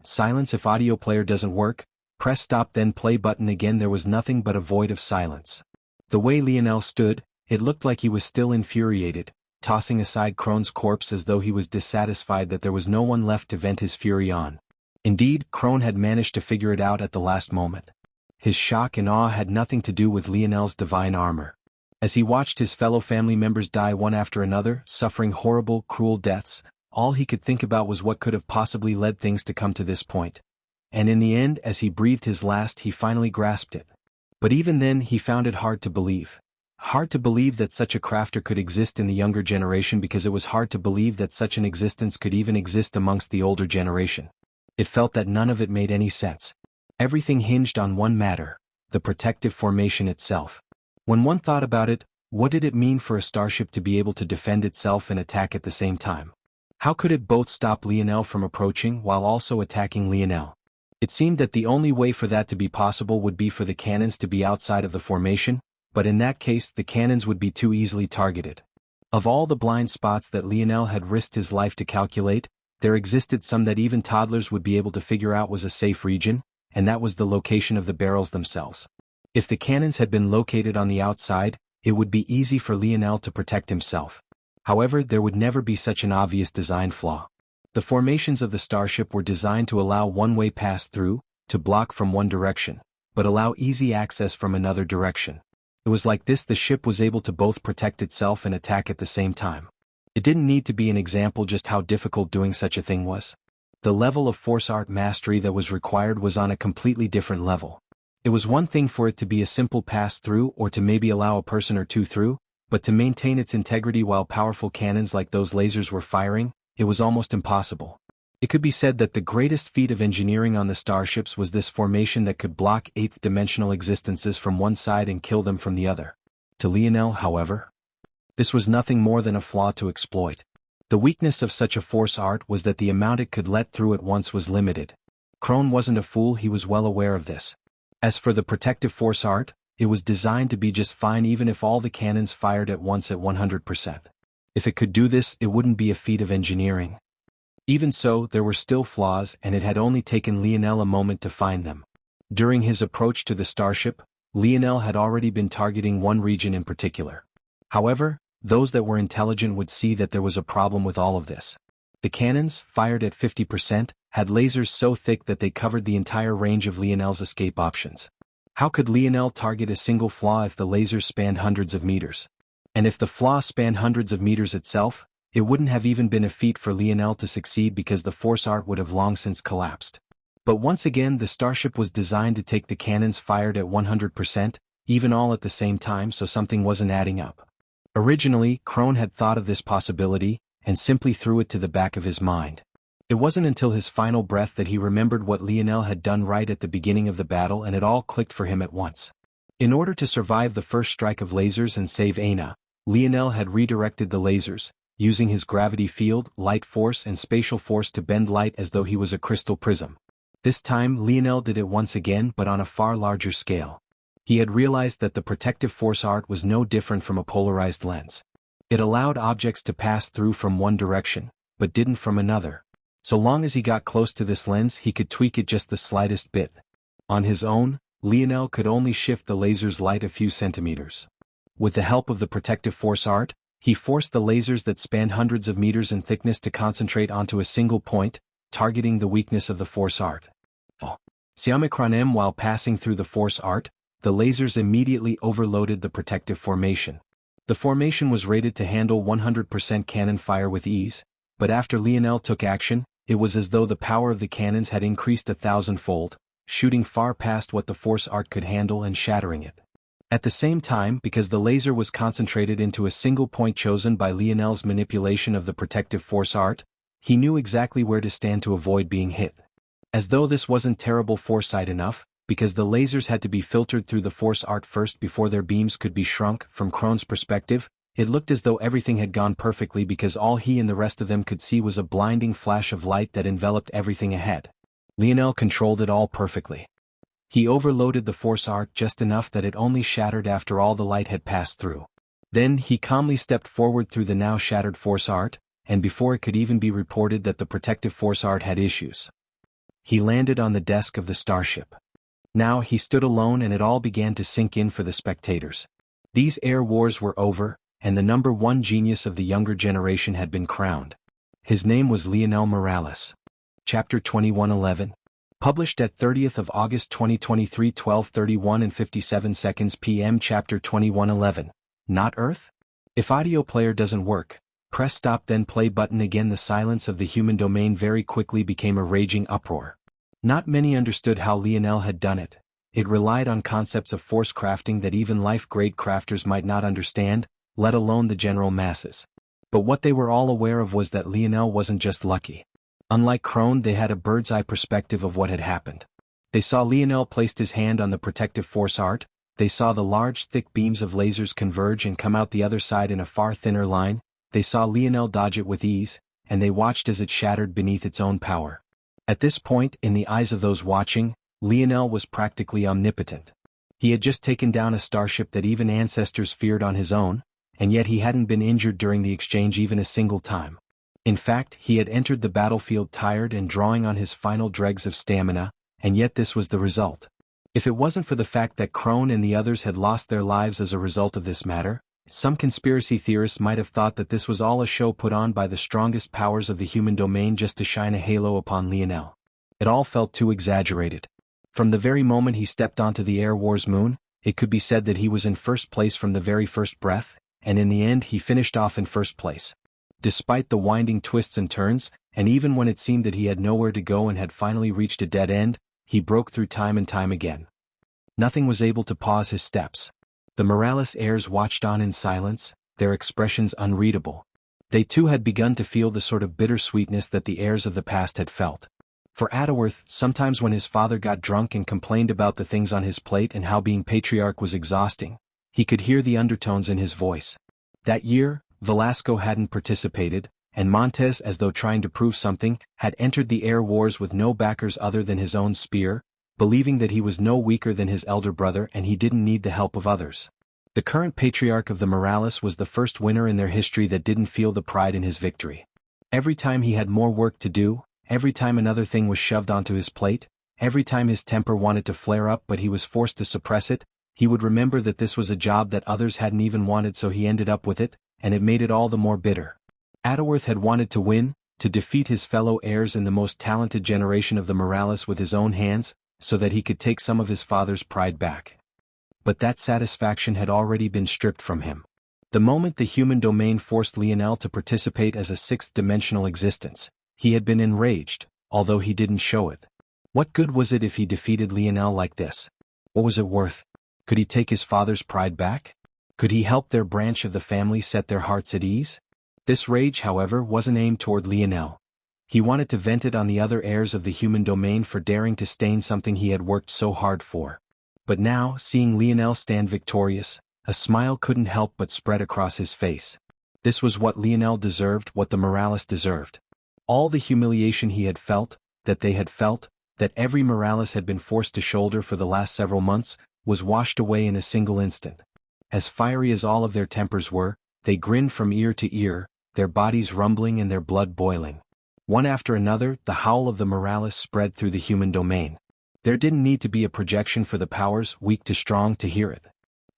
Silence. If audio player doesn't work, press stop then play button again. There was nothing but a void of silence. The way Lionel stood, it looked like he was still infuriated, tossing aside Crone's corpse as though he was dissatisfied that there was no one left to vent his fury on. Indeed, Crone had managed to figure it out at the last moment. His shock and awe had nothing to do with Lionel's divine armor. As he watched his fellow family members die one after another, suffering horrible, cruel deaths, all he could think about was what could have possibly led things to come to this point. And in the end, as he breathed his last, he finally grasped it. But even then, he found it hard to believe. Hard to believe that such a crafter could exist in the younger generation, because it was hard to believe that such an existence could even exist amongst the older generation. It felt that none of it made any sense. Everything hinged on one matter: the protective formation itself. When one thought about it, what did it mean for a starship to be able to defend itself and attack at the same time? How could it both stop Lionel from approaching while also attacking Lionel? It seemed that the only way for that to be possible would be for the cannons to be outside of the formation, but in that case the cannons would be too easily targeted. Of all the blind spots that Lionel had risked his life to calculate, there existed some that even toddlers would be able to figure out was a safe region, and that was the location of the barrels themselves. If the cannons had been located on the outside, it would be easy for Lionel to protect himself. However, there would never be such an obvious design flaw. The formations of the starship were designed to allow one-way pass-through, to block from one direction, but allow easy access from another direction. It was like this the ship was able to both protect itself and attack at the same time. It didn't need to be an example just how difficult doing such a thing was. The level of force art mastery that was required was on a completely different level. It was one thing for it to be a simple pass-through or to maybe allow a person or two through, but to maintain its integrity while powerful cannons like those lasers were firing, it was almost impossible. It could be said that the greatest feat of engineering on the starships was this formation that could block eighth-dimensional existences from one side and kill them from the other. To Lionel, however, this was nothing more than a flaw to exploit. The weakness of such a force art was that the amount it could let through at once was limited. Crone wasn't a fool, he was well aware of this. As for the protective force art, it was designed to be just fine even if all the cannons fired at once at 100%. If it could do this, it wouldn't be a feat of engineering. Even so, there were still flaws, and it had only taken Lionel a moment to find them. During his approach to the starship, Lionel had already been targeting one region in particular. However, those that were intelligent would see that there was a problem with all of this. The cannons, fired at 50%, had lasers so thick that they covered the entire range of Lionel's escape options. How could Lionel target a single flaw if the lasers spanned hundreds of meters? And if the flaw spanned hundreds of meters itself, it wouldn't have even been a feat for Lionel to succeed because the force art would have long since collapsed. But once again, the starship was designed to take the cannons fired at 100%, even all at the same time, so something wasn't adding up. Originally, Crone had thought of this possibility, and simply threw it to the back of his mind. It wasn't until his final breath that he remembered what Lionel had done right at the beginning of the battle, and it all clicked for him at once. In order to survive the first strike of lasers and save Aina, Lionel had redirected the lasers, using his gravity field, light force and spatial force to bend light as though he was a crystal prism. This time Lionel did it once again, but on a far larger scale. He had realized that the protective force art was no different from a polarized lens. It allowed objects to pass through from one direction, but didn't from another. So long as he got close to this lens, he could tweak it just the slightest bit. On his own, Lionel could only shift the laser's light a few centimeters. With the help of the protective force art, he forced the lasers that spanned hundreds of meters in thickness to concentrate onto a single point, targeting the weakness of the force art. Siamikronem, while passing through the force art, the lasers immediately overloaded the protective formation. The formation was rated to handle 100% cannon fire with ease, but after Lionel took action, it was as though the power of the cannons had increased 1,000-fold, shooting far past what the force art could handle and shattering it. At the same time, because the laser was concentrated into a single point chosen by Lionel's manipulation of the protective force art, he knew exactly where to stand to avoid being hit. As though this wasn't terrible foresight enough, because the lasers had to be filtered through the force art first before their beams could be shrunk. From Crone's perspective, it looked as though everything had gone perfectly because all he and the rest of them could see was a blinding flash of light that enveloped everything ahead. Lionel controlled it all perfectly. He overloaded the force art just enough that it only shattered after all the light had passed through. Then he calmly stepped forward through the now shattered force art, and before it could even be reported that the protective force art had issues, he landed on the desk of the starship. Now he stood alone, and it all began to sink in for the spectators. These air wars were over, and the #1 genius of the younger generation had been crowned. His name was Lionel Morales. Chapter 2111. Published at 30th of August 2023, 12:31 and 57 seconds p.m. Chapter 2111. Not Earth? If audio player doesn't work, press stop then play button again. The silence of the human domain very quickly became a raging uproar. Not many understood how Lionel had done it. It relied on concepts of force crafting that even life-grade crafters might not understand, let alone the general masses. But what they were all aware of was that Lionel wasn't just lucky. Unlike Crone, they had a bird's-eye perspective of what had happened. They saw Lionel placed his hand on the protective force art, they saw the large thick beams of lasers converge and come out the other side in a far thinner line, they saw Lionel dodge it with ease, and they watched as it shattered beneath its own power. At this point, in the eyes of those watching, Lionel was practically omnipotent. He had just taken down a starship that even ancestors feared on his own, and yet he hadn't been injured during the exchange even a single time. In fact, he had entered the battlefield tired and drawing on his final dregs of stamina, and yet this was the result. If it wasn't for the fact that Crone and the others had lost their lives as a result of this matter, some conspiracy theorists might have thought that this was all a show put on by the strongest powers of the human domain just to shine a halo upon Lionel. It all felt too exaggerated. From the very moment he stepped onto the Air Wars moon, it could be said that he was in first place from the very first breath, and in the end he finished off in first place. Despite the winding twists and turns, and even when it seemed that he had nowhere to go and had finally reached a dead end, he broke through time and time again. Nothing was able to pause his steps. The Morales heirs watched on in silence, their expressions unreadable. They too had begun to feel the sort of bittersweetness that the heirs of the past had felt. For Adderworth, sometimes when his father got drunk and complained about the things on his plate and how being patriarch was exhausting, he could hear the undertones in his voice. That year, Velasco hadn't participated, and Montez, as though trying to prove something, had entered the air wars with no backers other than his own spear, believing that he was no weaker than his elder brother and he didn't need the help of others. The current patriarch of the Morales was the first winner in their history that didn't feel the pride in his victory. Every time he had more work to do, every time another thing was shoved onto his plate, every time his temper wanted to flare up but he was forced to suppress it, he would remember that this was a job that others hadn't even wanted, so he ended up with it, and it made it all the more bitter. Adderworth had wanted to win, to defeat his fellow heirs in the most talented generation of the Morales with his own hands, so that he could take some of his father's pride back. But that satisfaction had already been stripped from him. The moment the human domain forced Lionel to participate as a sixth-dimensional existence, he had been enraged, although he didn't show it. What good was it if he defeated Lionel like this? What was it worth? Could he take his father's pride back? Could he help their branch of the family set their hearts at ease? This rage, however, wasn't aimed toward Lionel. He wanted to vent it on the other heirs of the human domain for daring to stain something he had worked so hard for. But now, seeing Lionel stand victorious, a smile couldn't help but spread across his face. This was what Lionel deserved, what the Morales deserved. All the humiliation he had felt, that they had felt, that every Morales had been forced to shoulder for the last several months, was washed away in a single instant. As fiery as all of their tempers were, they grinned from ear to ear, their bodies rumbling and their blood boiling. One after another, the howl of the Morales spread through the human domain. There didn't need to be a projection for the powers, weak to strong, to hear it.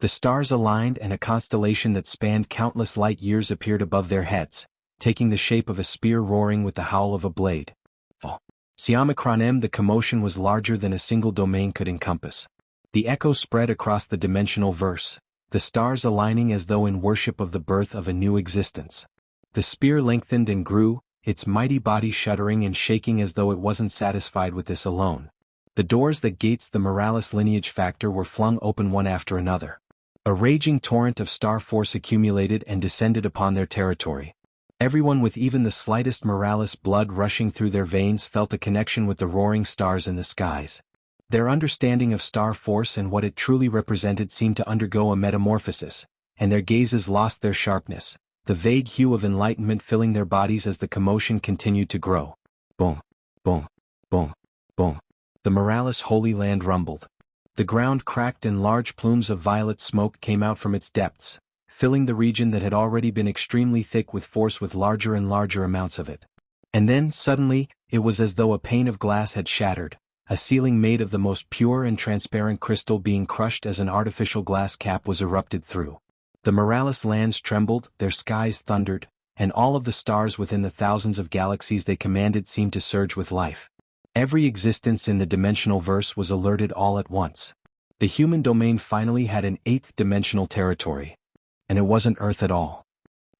The stars aligned and a constellation that spanned countless light years appeared above their heads, taking the shape of a spear roaring with the howl of a blade. Oh. Siamacronem, the commotion was larger than a single domain could encompass. The echo spread across the dimensional verse, the stars aligning as though in worship of the birth of a new existence. The spear lengthened and grew, its mighty body shuddering and shaking as though it wasn't satisfied with this alone. The doors that gates the Morales lineage factor were flung open one after another. A raging torrent of star force accumulated and descended upon their territory. Everyone with even the slightest Morales blood rushing through their veins felt a connection with the roaring stars in the skies. Their understanding of star force and what it truly represented seemed to undergo a metamorphosis, and their gazes lost their sharpness, the vague hue of enlightenment filling their bodies as the commotion continued to grow. Boom, boom, boom, boom. The Morales Holy Land rumbled. The ground cracked and large plumes of violet smoke came out from its depths, filling the region that had already been extremely thick with force with larger and larger amounts of it. And then, suddenly, it was as though a pane of glass had shattered, a ceiling made of the most pure and transparent crystal being crushed as an artificial glass cap was erupted through. The Morales lands trembled, their skies thundered, and all of the stars within the thousands of galaxies they commanded seemed to surge with life. Every existence in the dimensional verse was alerted all at once. The human domain finally had an eighth-dimensional territory. And it wasn't Earth at all.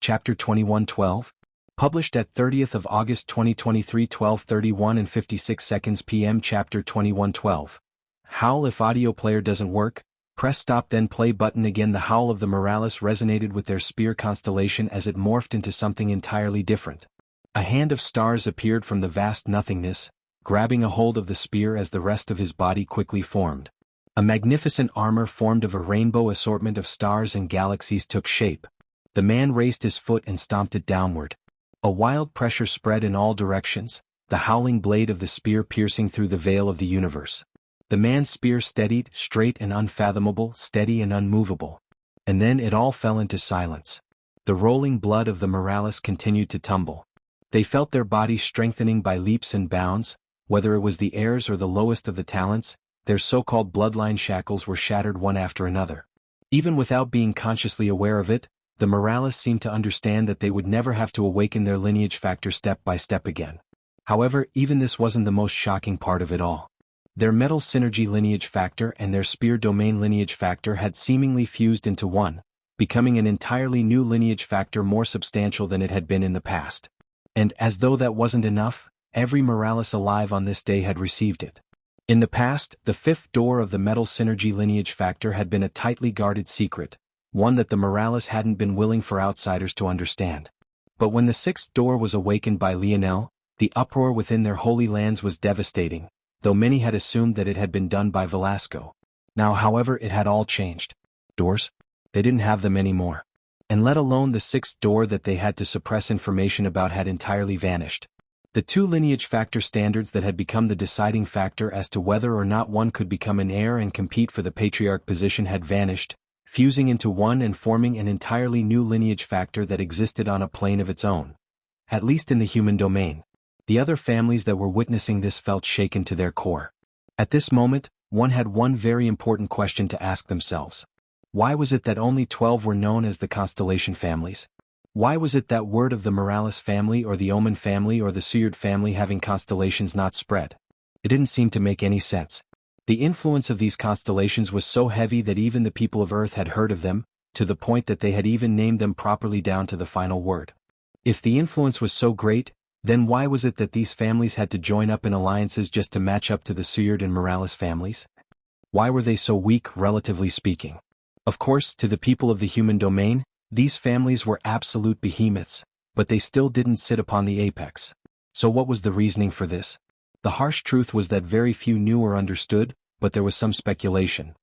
Chapter 21:12, published at 30th of August 2023 12:31 and 56 seconds p.m. Chapter 21:12. Howl. If audio player doesn't work, press stop then play button again. The howl of the Morales resonated with their spear constellation as it morphed into something entirely different. A hand of stars appeared from the vast nothingness, grabbing a hold of the spear as the rest of his body quickly formed. A magnificent armor formed of a rainbow assortment of stars and galaxies took shape. The man raised his foot and stomped it downward. A wild pressure spread in all directions, the howling blade of the spear piercing through the veil of the universe. The man's spear steadied, straight and unfathomable, steady and unmovable. And then it all fell into silence. The rolling blood of the Morales continued to tumble. They felt their bodies strengthening by leaps and bounds, whether it was the heirs or the lowest of the talents. Their so-called bloodline shackles were shattered one after another. Even without being consciously aware of it, the Morales seemed to understand that they would never have to awaken their lineage factor step by step again. However, even this wasn't the most shocking part of it all. Their metal synergy lineage factor and their spear domain lineage factor had seemingly fused into one, becoming an entirely new lineage factor more substantial than it had been in the past. And as though that wasn't enough, every Morales alive on this day had received it. In the past, the fifth door of the metal synergy lineage factor had been a tightly guarded secret, one that the Morales hadn't been willing for outsiders to understand. But when the sixth door was awakened by Lionel, the uproar within their holy lands was devastating, though many had assumed that it had been done by Velasco. Now, however, it had all changed. Doors? They didn't have them anymore. And let alone the sixth door that they had to suppress information about had entirely vanished. The two lineage factor standards that had become the deciding factor as to whether or not one could become an heir and compete for the patriarch position had vanished, fusing into one and forming an entirely new lineage factor that existed on a plane of its own. at least in the human domain. The other families that were witnessing this felt shaken to their core. At this moment, one had one very important question to ask themselves. Why was it that only 12 were known as the constellation families? Why was it that word of the Morales family or the Omen family or the Suyard family having constellations not spread? It didn't seem to make any sense. The influence of these constellations was so heavy that even the people of Earth had heard of them, to the point that they had even named them properly down to the final word. If the influence was so great, then why was it that these families had to join up in alliances just to match up to the Suyard and Morales families? Why were they so weak, relatively speaking? Of course, to the people of the human domain, these families were absolute behemoths, but they still didn't sit upon the apex. So what was the reasoning for this? The harsh truth was that very few knew or understood, but there was some speculation.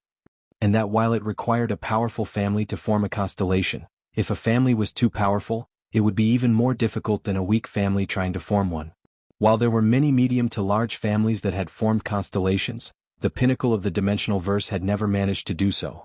And that while it required a powerful family to form a constellation, if a family was too powerful, it would be even more difficult than a weak family trying to form one. While there were many medium to large families that had formed constellations, the pinnacle of the dimensional verse had never managed to do so.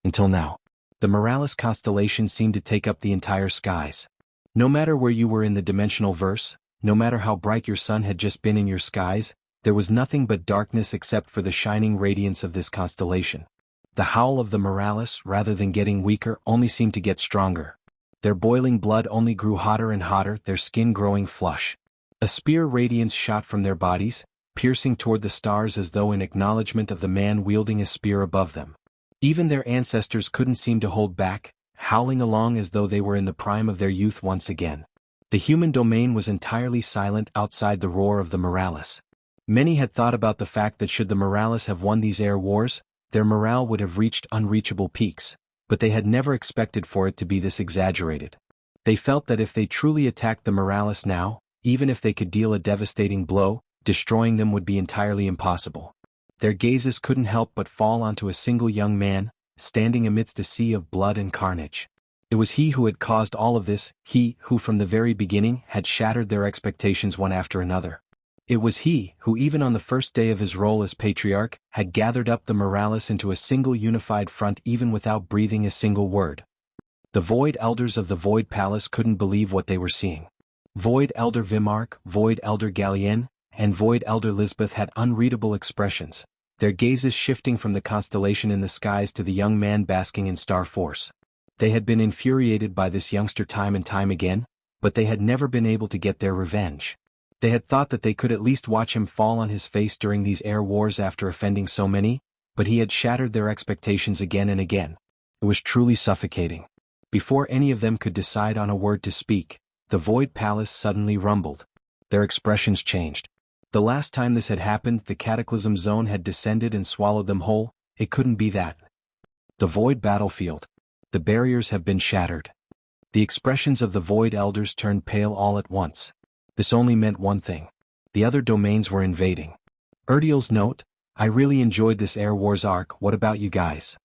Until now. The Morales constellation seemed to take up the entire skies. No matter where you were in the dimensional verse, no matter how bright your sun had just been in your skies, there was nothing but darkness except for the shining radiance of this constellation. The howl of the Morales, rather than getting weaker, only seemed to get stronger. Their boiling blood only grew hotter and hotter, their skin growing flush. A spear radiance shot from their bodies, piercing toward the stars as though in acknowledgement of the man wielding a spear above them. Even their ancestors couldn't seem to hold back, howling along as though they were in the prime of their youth once again. The human domain was entirely silent outside the roar of the Morales. Many had thought about the fact that should the Morales have won these air wars, their morale would have reached unreachable peaks, but they had never expected for it to be this exaggerated. They felt that if they truly attacked the Morales now, even if they could deal a devastating blow, destroying them would be entirely impossible. Their gazes couldn't help but fall onto a single young man, standing amidst a sea of blood and carnage. It was he who had caused all of this, he who from the very beginning had shattered their expectations one after another. It was he who even on the first day of his role as patriarch had gathered up the Morales into a single unified front even without breathing a single word. The Void Elders of the Void Palace couldn't believe what they were seeing. Void Elder Vimark, Void Elder Galien, and Void Elder Lisbeth had unreadable expressions, their gazes shifting from the constellation in the skies to the young man basking in Star Force. They had been infuriated by this youngster time and time again, but they had never been able to get their revenge. They had thought that they could at least watch him fall on his face during these air wars after offending so many, but he had shattered their expectations again and again. It was truly suffocating. Before any of them could decide on a word to speak, the Void Palace suddenly rumbled. Their expressions changed. The last time this had happened, the Cataclysm Zone had descended and swallowed them whole. It couldn't be that. The Void Battlefield. The barriers have been shattered. The expressions of the Void Elders turned pale all at once. This only meant one thing. The other domains were invading. Erdiel's note: I really enjoyed this Air Wars arc, what about you guys?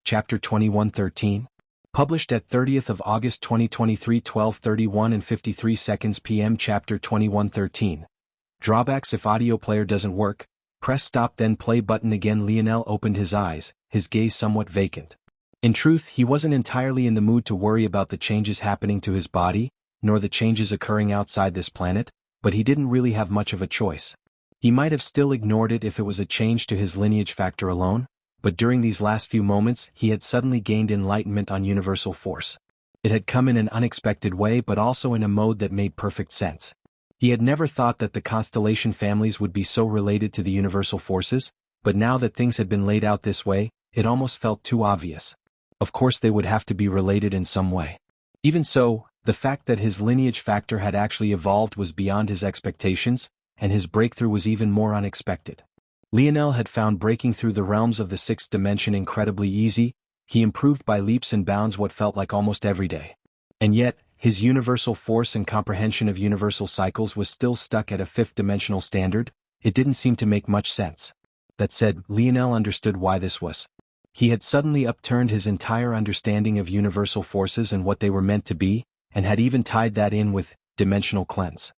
Chapter 2113. Published at 30th of August 2023 12:31 and 53 seconds p.m. Chapter 2113. Drawbacks: if audio player doesn't work, press stop then play button again. Lionel opened his eyes, his gaze somewhat vacant. In truth, he wasn't entirely in the mood to worry about the changes happening to his body, nor the changes occurring outside this planet, but he didn't really have much of a choice. He might have still ignored it if it was a change to his lineage factor alone, but during these last few moments he had suddenly gained enlightenment on universal force. It had come in an unexpected way but also in a mode that made perfect sense. He had never thought that the constellation families would be so related to the universal forces, but now that things had been laid out this way, it almost felt too obvious. Of course they would have to be related in some way. Even so, the fact that his lineage factor had actually evolved was beyond his expectations, and his breakthrough was even more unexpected. Lionel had found breaking through the realms of the sixth dimension incredibly easy. He improved by leaps and bounds what felt like almost every day. And yet, his universal force and comprehension of universal cycles was still stuck at a fifth-dimensional standard. It didn't seem to make much sense. That said, Lionel understood why this was. He had suddenly upturned his entire understanding of universal forces and what they were meant to be, and had even tied that in with dimensional cleanse.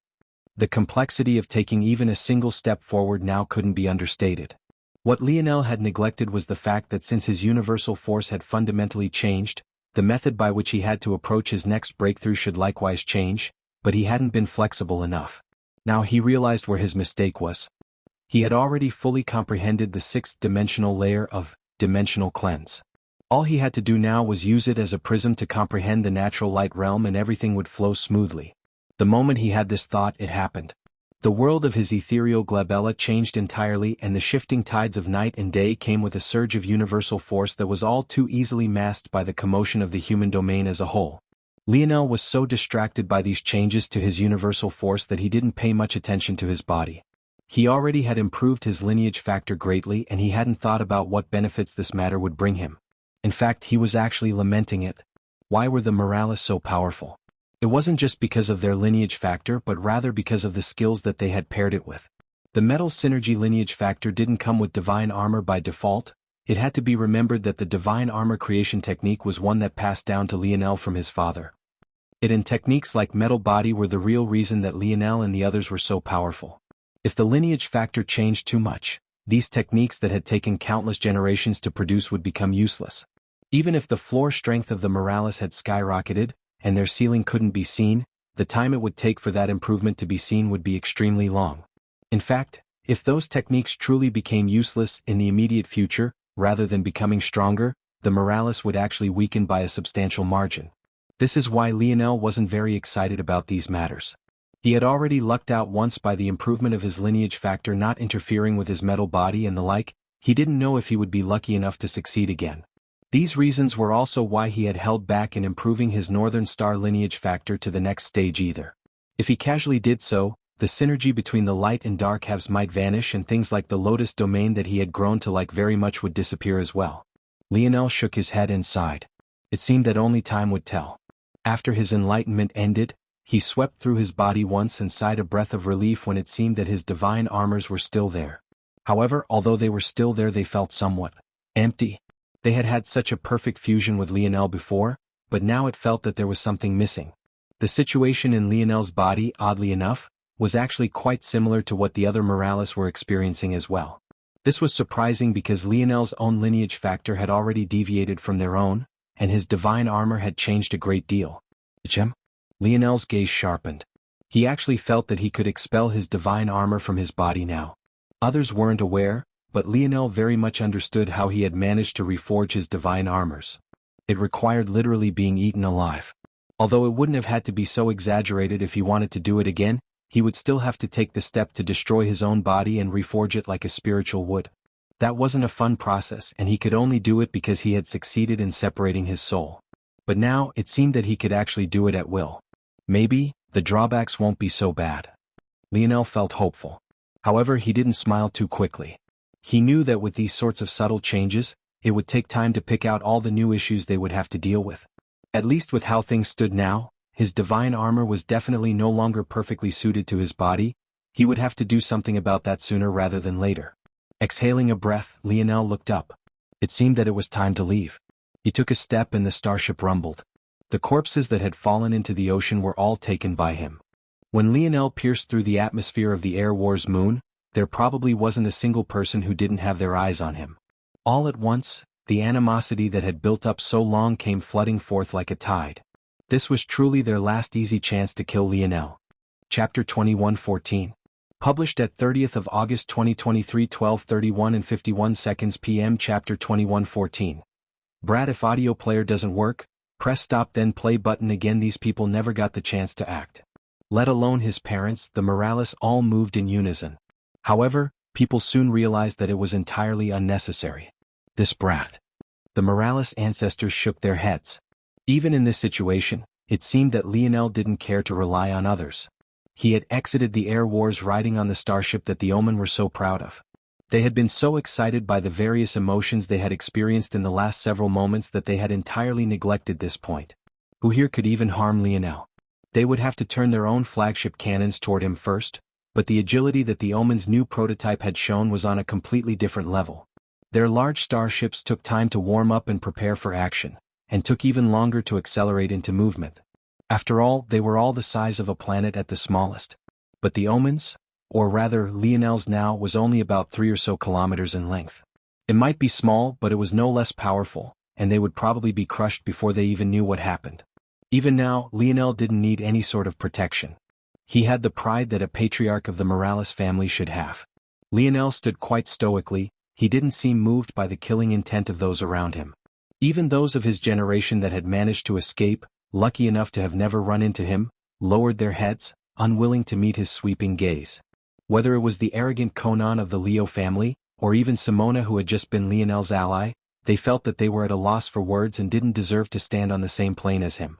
The complexity of taking even a single step forward now couldn't be understated. What Lionel had neglected was the fact that since his universal force had fundamentally changed, the method by which he had to approach his next breakthrough should likewise change. but he hadn't been flexible enough. Now he realized where his mistake was. He had already fully comprehended the sixth-dimensional layer of dimensional cleanse. All he had to do now was use it as a prism to comprehend the natural light realm, and everything would flow smoothly. The moment he had this thought, it happened. The world of his ethereal glabella changed entirely, and the shifting tides of night and day came with a surge of universal force that was all too easily masked by the commotion of the human domain as a whole. Lionel was so distracted by these changes to his universal force that he didn't pay much attention to his body. He already had improved his lineage factor greatly, and he hadn't thought about what benefits this matter would bring him. In fact, he was actually lamenting it. Why were the Morales so powerful? It wasn't just because of their lineage factor, but rather because of the skills that they had paired it with. The metal synergy lineage factor didn't come with divine armor by default. It had to be remembered that the divine armor creation technique was one that passed down to Lionel from his father. It and techniques like metal body were the real reason that Lionel and the others were so powerful. If the lineage factor changed too much, these techniques that had taken countless generations to produce would become useless. Even if the floor strength of the Morales had skyrocketed, and their ceiling couldn't be seen, the time it would take for that improvement to be seen would be extremely long. In fact, if those techniques truly became useless in the immediate future, rather than becoming stronger, the Morales would actually weaken by a substantial margin. This is why Lionel wasn't very excited about these matters. He had already lucked out once by the improvement of his lineage factor not interfering with his metal body and the like. He didn't know if he would be lucky enough to succeed again. These reasons were also why he had held back in improving his Northern Star lineage factor to the next stage either. If he casually did so, the synergy between the light and dark halves might vanish, and things like the Lotus domain that he had grown to like very much would disappear as well. Lionel shook his head and sighed. It seemed that only time would tell. After his enlightenment ended, he swept through his body once and sighed a breath of relief when it seemed that his divine armors were still there. However, although they were still there, they felt somewhat empty. They had had such a perfect fusion with Lionel before, but now it felt that there was something missing. The situation in Lionel's body, oddly enough, was actually quite similar to what the other Morales were experiencing as well. This was surprising because Lionel's own lineage factor had already deviated from their own, and his divine armor had changed a great deal. Jim? Lionel's gaze sharpened. He actually felt that he could expel his divine armor from his body now. Others weren't aware, but Lionel very much understood how he had managed to reforge his divine armors. It required literally being eaten alive. Although it wouldn't have had to be so exaggerated if he wanted to do it again, he would still have to take the step to destroy his own body and reforge it like a spiritual wood. That wasn't a fun process, and he could only do it because he had succeeded in separating his soul. But now, it seemed that he could actually do it at will. Maybe, the drawbacks won't be so bad. Lionel felt hopeful. However, he didn't smile too quickly. He knew that with these sorts of subtle changes, it would take time to pick out all the new issues they would have to deal with. At least with how things stood now, his divine armor was definitely no longer perfectly suited to his body. He would have to do something about that sooner rather than later. Exhaling a breath, Lionel looked up. It seemed that it was time to leave. He took a step and the starship rumbled. The corpses that had fallen into the ocean were all taken by him. When Lionel pierced through the atmosphere of the Air Wars moon, there probably wasn't a single person who didn't have their eyes on him. All at once, the animosity that had built up so long came flooding forth like a tide. This was truly their last easy chance to kill Lionel. Chapter 21:14. Published at 30th of August 2023 12:31 and 51 seconds p.m. Chapter 21:14. Brad, if audio player doesn't work, press stop then play button again. These people never got the chance to act. Let alone his parents, the Morales all moved in unison. However, people soon realized that it was entirely unnecessary. This brat. The Morales ancestors shook their heads. Even in this situation, it seemed that Lionel didn't care to rely on others. He had exited the Air Wars riding on the starship that the Omen were so proud of. They had been so excited by the various emotions they had experienced in the last several moments that they had entirely neglected this point. Who here could even harm Lionel? They would have to turn their own flagship cannons toward him first, but the agility that the Omen's new prototype had shown was on a completely different level. Their large starships took time to warm up and prepare for action, and took even longer to accelerate into movement. After all, they were all the size of a planet at the smallest. But the Omen's, or rather Lionel's now, was only about 3 or so kilometers in length. It might be small, but it was no less powerful, and they would probably be crushed before they even knew what happened. Even now, Lionel didn't need any sort of protection. He had the pride that a patriarch of the Morales family should have. Lionel stood quite stoically. He didn't seem moved by the killing intent of those around him. Even those of his generation that had managed to escape, lucky enough to have never run into him, lowered their heads, unwilling to meet his sweeping gaze. Whether it was the arrogant Conan of the Leo family, or even Simona who had just been Lionel's ally, they felt that they were at a loss for words and didn't deserve to stand on the same plane as him.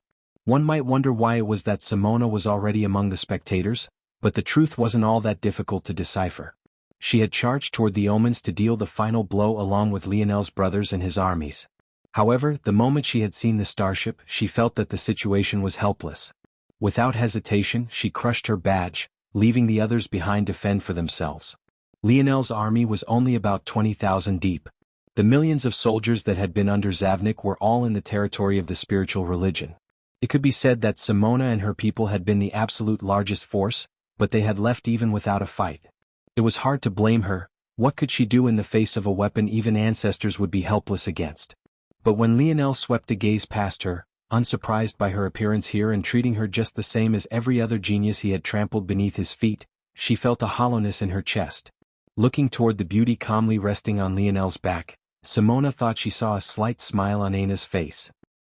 One might wonder why it was that Simona was already among the spectators, but the truth wasn't all that difficult to decipher. She had charged toward the omens to deal the final blow along with Lionel's brothers and his armies. However, the moment she had seen the starship, she felt that the situation was helpless. Without hesitation, she crushed her badge, leaving the others behind to fend for themselves. Lionel's army was only about 20,000 deep. The millions of soldiers that had been under Zavnik were all in the territory of the spiritual religion. It could be said that Simona and her people had been the absolute largest force, but they had left even without a fight. It was hard to blame her. What could she do in the face of a weapon even ancestors would be helpless against? But when Lionel swept a gaze past her, unsurprised by her appearance here and treating her just the same as every other genius he had trampled beneath his feet, she felt a hollowness in her chest. Looking toward the beauty calmly resting on Lionel's back, Simona thought she saw a slight smile on Aina's face.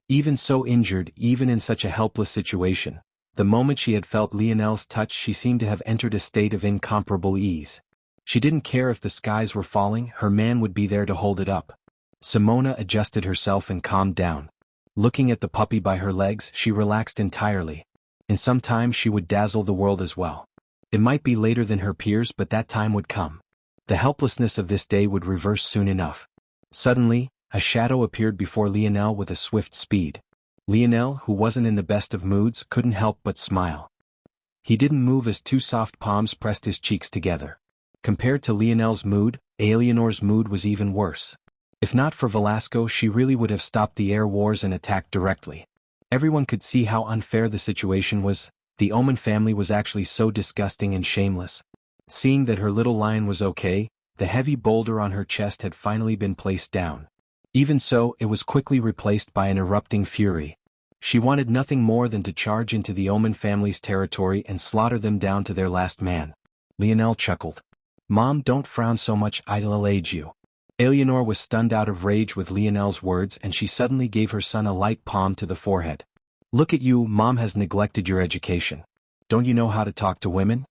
Even so injured, even in such a helpless situation, the moment she had felt Lionel's touch she seemed to have entered a state of incomparable ease. She didn't care if the skies were falling, her man would be there to hold it up. Simona adjusted herself and calmed down. Looking at the puppy by her legs, she relaxed entirely. In some time she would dazzle the world as well. It might be later than her peers, but that time would come. The helplessness of this day would reverse soon enough. Suddenly, a shadow appeared before Lionel with a swift speed. Lionel, who wasn't in the best of moods, couldn't help but smile. He didn't move as two soft palms pressed his cheeks together. Compared to Lionel's mood, Eleanor's mood was even worse. If not for Velasco, she really would have stopped the air wars and attacked directly. Everyone could see how unfair the situation was. The Omen family was actually so disgusting and shameless. Seeing that her little lion was okay, the heavy boulder on her chest had finally been placed down. Even so, it was quickly replaced by an erupting fury. She wanted nothing more than to charge into the Omen family's territory and slaughter them down to their last man. Lionel chuckled. "Mom, don't frown so much, I'll aid you." Eleanor was stunned out of rage with Lionel's words and she suddenly gave her son a light palm to the forehead. "Look at you, Mom has neglected your education. Don't you know how to talk to women?"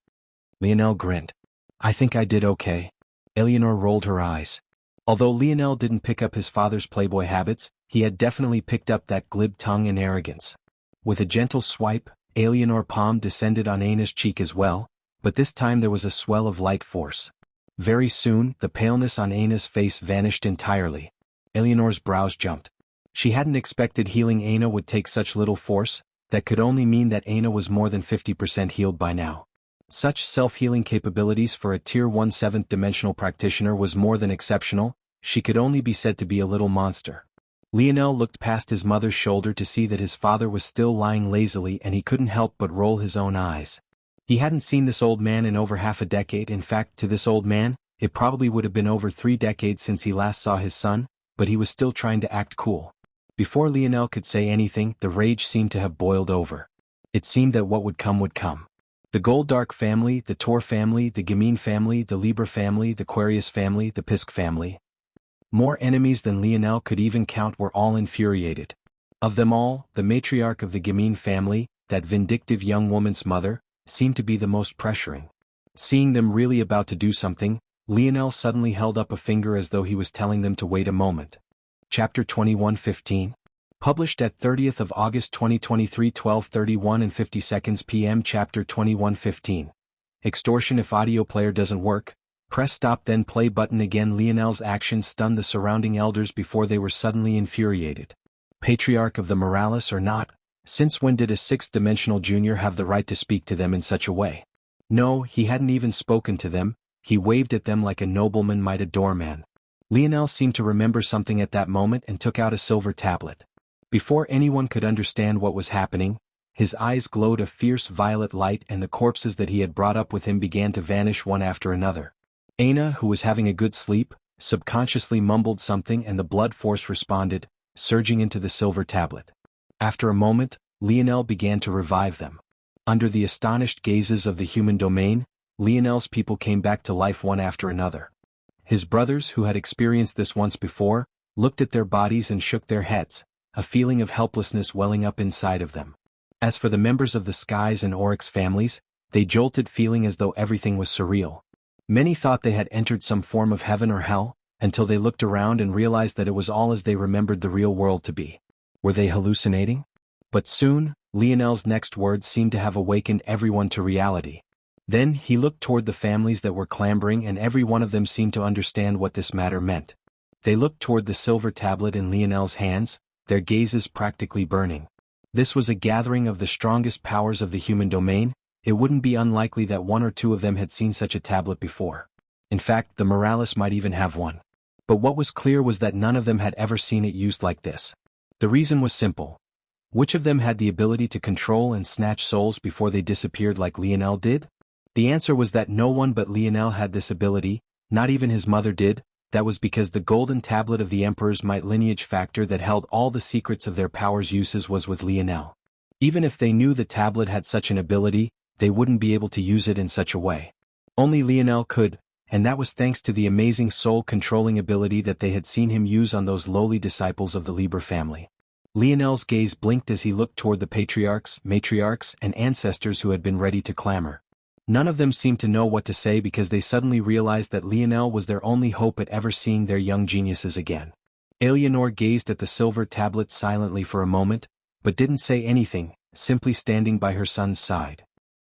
Lionel grinned. "I think I did okay." Eleanor rolled her eyes. Although Lionel didn't pick up his father's playboy habits, he had definitely picked up that glib tongue and arrogance. With a gentle swipe, Eleanor's palm descended on Aina's cheek as well, but this time there was a swell of light force. Very soon, the paleness on Aina's face vanished entirely. Eleanor's brows jumped. She hadn't expected healing Aina would take such little force. That could only mean that Aina was more than 50% healed by now. Such self-healing capabilities for a Tier 1 7th dimensional practitioner was more than exceptional. She could only be said to be a little monster. Lionel looked past his mother's shoulder to see that his father was still lying lazily and he couldn't help but roll his own eyes. He hadn't seen this old man in over half a decade. In fact, to this old man, it probably would have been over 3 decades since he last saw his son, but he was still trying to act cool. Before Lionel could say anything, the rage seemed to have boiled over. It seemed that what would come would come. The Goldark family, the Tor family, the Gamine family, the Libra family, the Aquarius family, the Pisk family. More enemies than Lionel could even count were all infuriated. Of them all, the matriarch of the Gamine family, that vindictive young woman's mother, seemed to be the most pressuring. Seeing them really about to do something, Lionel suddenly held up a finger as though he was telling them to wait a moment. Chapter 21:15. Published at 30th of August 2023 12:31 and 50 seconds p.m. Chapter 21:15. Extortion. If audio player doesn't work, press stop then play button again. Lionel's actions stunned the surrounding elders before they were suddenly infuriated. Patriarch of the Morales or not, since when did a 6th-dimensional junior have the right to speak to them in such a way? No, he hadn't even spoken to them, he waved at them like a nobleman might a doorman. Lionel seemed to remember something at that moment and took out a silver tablet. Before anyone could understand what was happening, his eyes glowed a fierce violet light and the corpses that he had brought up with him began to vanish one after another. Aina, who was having a good sleep, subconsciously mumbled something and the blood force responded, surging into the silver tablet. After a moment, Lionel began to revive them. Under the astonished gazes of the human domain, Lionel's people came back to life one after another. His brothers, who had experienced this once before, looked at their bodies and shook their heads, a feeling of helplessness welling up inside of them. As for the members of the Skies and Oryx families, they jolted, feeling as though everything was surreal. Many thought they had entered some form of heaven or hell, until they looked around and realized that it was all as they remembered the real world to be. Were they hallucinating? But soon, Lionel's next words seemed to have awakened everyone to reality. Then he looked toward the families that were clambering, and every one of them seemed to understand what this matter meant. They looked toward the silver tablet in Lionel's hands, their gazes practically burning. This was a gathering of the strongest powers of the human domain. It wouldn't be unlikely that one or two of them had seen such a tablet before. In fact, the Morales might even have one. But what was clear was that none of them had ever seen it used like this. The reason was simple. Which of them had the ability to control and snatch souls before they disappeared like Lionel did? The answer was that no one but Lionel had this ability, not even his mother did. That was because the golden tablet of the Emperor's might lineage factor that held all the secrets of their powers' uses was with Lionel. Even if they knew the tablet had such an ability, they wouldn't be able to use it in such a way. Only Lionel could, and that was thanks to the amazing soul-controlling ability that they had seen him use on those lowly disciples of the Liber family. Lionel's gaze blinked as he looked toward the patriarchs, matriarchs, and ancestors who had been ready to clamor. None of them seemed to know what to say because they suddenly realized that Lionel was their only hope at ever seeing their young geniuses again. Eleanor gazed at the silver tablet silently for a moment, but didn't say anything, simply standing by her son's side.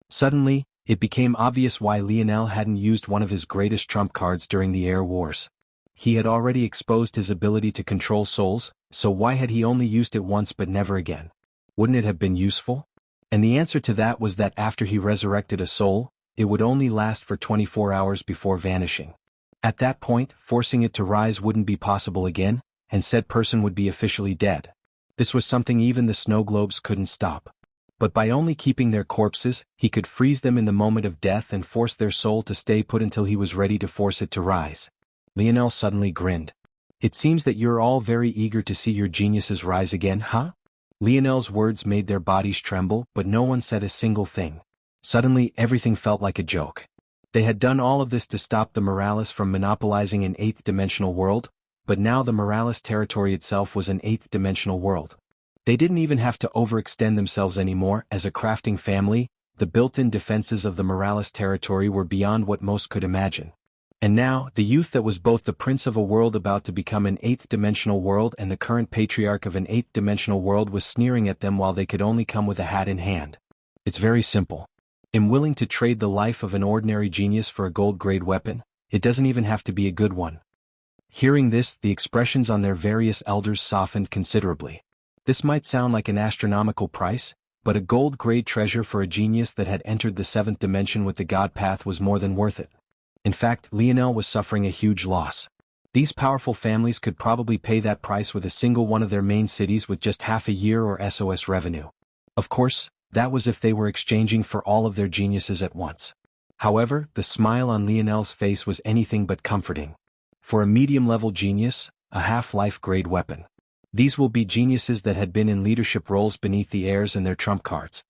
Suddenly, it became obvious why Lionel hadn't used one of his greatest trump cards during the Air Wars. He had already exposed his ability to control souls, so why had he only used it once but never again? Wouldn't it have been useful? And the answer to that was that after he resurrected a soul, it would only last for 24 hours before vanishing. At that point, forcing it to rise wouldn't be possible again, and said person would be officially dead. This was something even the snow globes couldn't stop. But by only keeping their corpses, he could freeze them in the moment of death and force their soul to stay put until he was ready to force it to rise. Lionel suddenly grinned. It seems that you're all very eager to see your geniuses rise again, huh? Lionel's words made their bodies tremble, but no one said a single thing. Suddenly, everything felt like a joke. They had done all of this to stop the Morales from monopolizing an eighth-dimensional world, but now the Morales territory itself was an eighth-dimensional world. They didn't even have to overextend themselves anymore. As a crafting family, the built-in defenses of the Morales territory were beyond what most could imagine. And now, the youth that was both the prince of a world about to become an eighth-dimensional world and the current patriarch of an eighth-dimensional world was sneering at them while they could only come with a hat in hand. It's very simple. I'm willing to trade the life of an ordinary genius for a gold-grade weapon. It doesn't even have to be a good one. Hearing this, the expressions on their various elders softened considerably. This might sound like an astronomical price, but a gold-grade treasure for a genius that had entered the seventh dimension with the God Path was more than worth it. In fact, Lionel was suffering a huge loss. These powerful families could probably pay that price with a single one of their main cities with just half a year or SOS revenue. Of course, that was if they were exchanging for all of their geniuses at once. However, the smile on Lionel's face was anything but comforting. For a medium-level genius, a half-life grade weapon. These will be geniuses that had been in leadership roles beneath the heirs and their trump cards.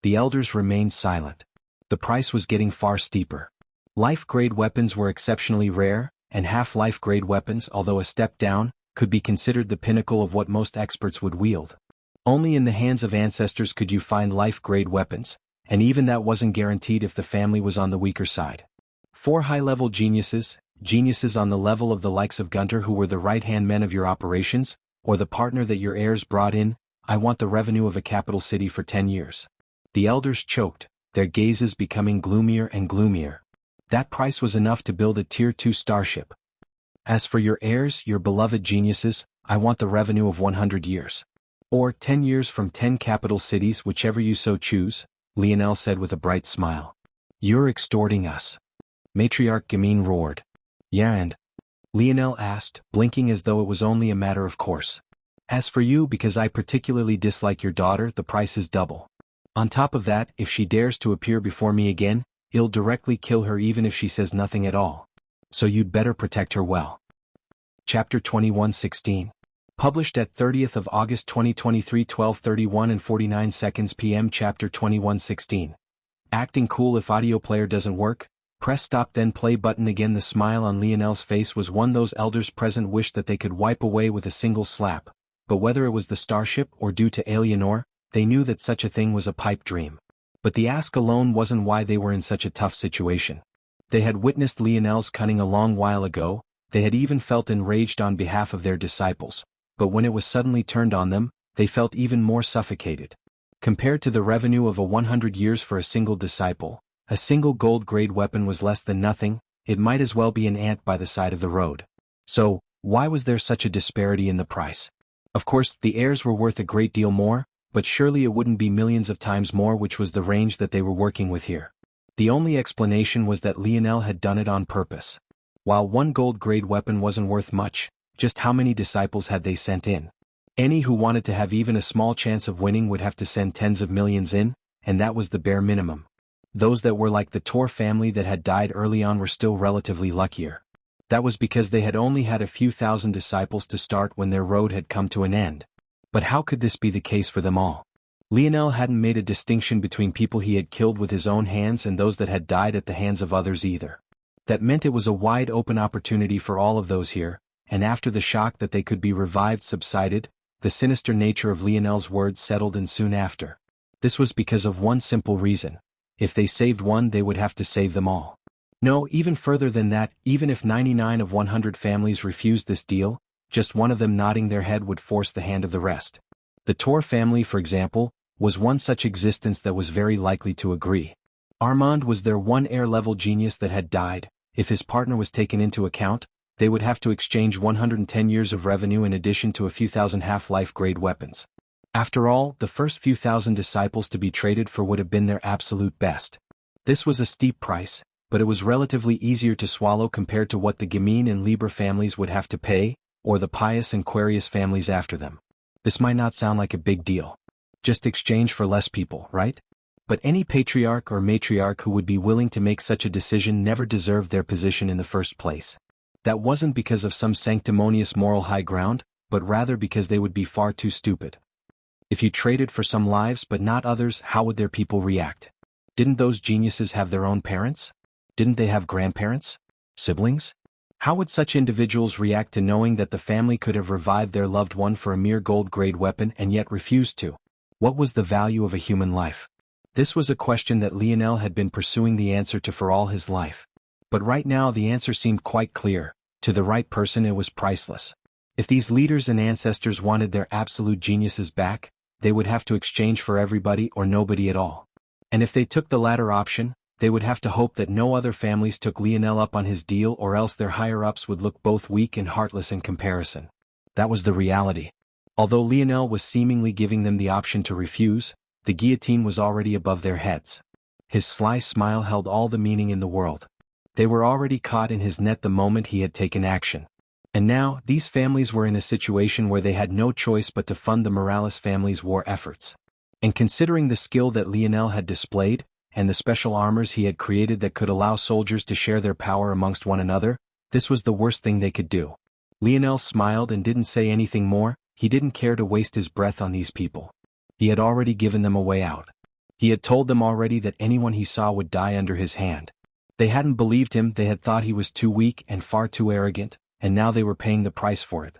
The elders remained silent. The price was getting far steeper. Life-grade weapons were exceptionally rare, and half-life-grade weapons, although a step down, could be considered the pinnacle of what most experts would wield. Only in the hands of ancestors could you find life-grade weapons, and even that wasn't guaranteed if the family was on the weaker side. 4 high-level geniuses on the level of the likes of Gunter who were the right-hand men of your operations, or the partner that your heirs brought in. I want the revenue of a capital city for 10 years. The elders choked, their gazes becoming gloomier and gloomier. That price was enough to build a Tier 2 starship. As for your heirs, your beloved geniuses, I want the revenue of 100 years. Or 10 years from 10 capital cities, whichever you so choose, Lionel said with a bright smile. You're extorting us. Matriarch Gamine roared. Yeah, and? Lionel asked, blinking as though it was only a matter of course. As for you, because I particularly dislike your daughter, the price is double. On top of that, if she dares to appear before me again, I'll directly kill her even if she says nothing at all. So you'd better protect her well. Chapter 21:16. Published at 30th of August 2023 12:31 and 49 seconds p.m. Chapter 21:16. Acting cool. If audio player doesn't work, press stop then play button again. The smile on Lionel's face was one those elders present wished that they could wipe away with a single slap, but whether it was the starship or due to Eleanor, they knew that such a thing was a pipe dream. But the ask alone wasn't why they were in such a tough situation. They had witnessed Lionel's cunning a long while ago, they had even felt enraged on behalf of their disciples, but when it was suddenly turned on them, they felt even more suffocated. Compared to the revenue of 100 years for a single disciple, a single gold-grade weapon was less than nothing. It might as well be an ant by the side of the road. So, why was there such a disparity in the price? Of course, the heirs were worth a great deal more, but surely it wouldn't be millions of times more, which was the range that they were working with here. The only explanation was that Lionel had done it on purpose. While one gold-grade weapon wasn't worth much, just how many disciples had they sent in? Any who wanted to have even a small chance of winning would have to send tens of millions in, and that was the bare minimum. Those that were like the Tor family that had died early on were still relatively luckier. That was because they had only had a few thousand disciples to start when their road had come to an end. But how could this be the case for them all? Lionel hadn't made a distinction between people he had killed with his own hands and those that had died at the hands of others either. That meant it was a wide-open opportunity for all of those here, and after the shock that they could be revived subsided, the sinister nature of Lionel's words settled in soon after. This was because of one simple reason. If they saved one, they would have to save them all. No, even further than that, even if 99 of 100 families refused this deal, just one of them nodding their head would force the hand of the rest. The Tor family, for example, was one such existence that was very likely to agree. Armand was their one heir-level genius that had died. If his partner was taken into account, they would have to exchange 110 years of revenue in addition to a few thousand half-life grade weapons. After all, the first few thousand disciples to be traded for would have been their absolute best. This was a steep price, but it was relatively easier to swallow compared to what the Gamine and Liber families would have to pay, or the Pius and Quarius families after them. This might not sound like a big deal. Just exchange for less people, right? But any patriarch or matriarch who would be willing to make such a decision never deserved their position in the first place. That wasn't because of some sanctimonious moral high ground, but rather because they would be far too stupid. If you traded for some lives but not others, how would their people react? Didn't those geniuses have their own parents? Didn't they have grandparents? Siblings? How would such individuals react to knowing that the family could have revived their loved one for a mere gold-grade weapon and yet refused to? What was the value of a human life? This was a question that Lionel had been pursuing the answer to for all his life. But right now the answer seemed quite clear. To the right person it was priceless. If these leaders and ancestors wanted their absolute geniuses back, they would have to exchange for everybody or nobody at all. And if they took the latter option, they would have to hope that no other families took Lionel up on his deal, or else their higher-ups would look both weak and heartless in comparison. That was the reality. Although Lionel was seemingly giving them the option to refuse, the guillotine was already above their heads. His sly smile held all the meaning in the world. They were already caught in his net the moment he had taken action. And now, these families were in a situation where they had no choice but to fund the Morales family's war efforts. And considering the skill that Lionel had displayed, and the special armors he had created that could allow soldiers to share their power amongst one another, this was the worst thing they could do. Lionel smiled and didn't say anything more. He didn't care to waste his breath on these people. He had already given them a way out. He had told them already that anyone he saw would die under his hand. They hadn't believed him, they had thought he was too weak and far too arrogant, and now they were paying the price for it.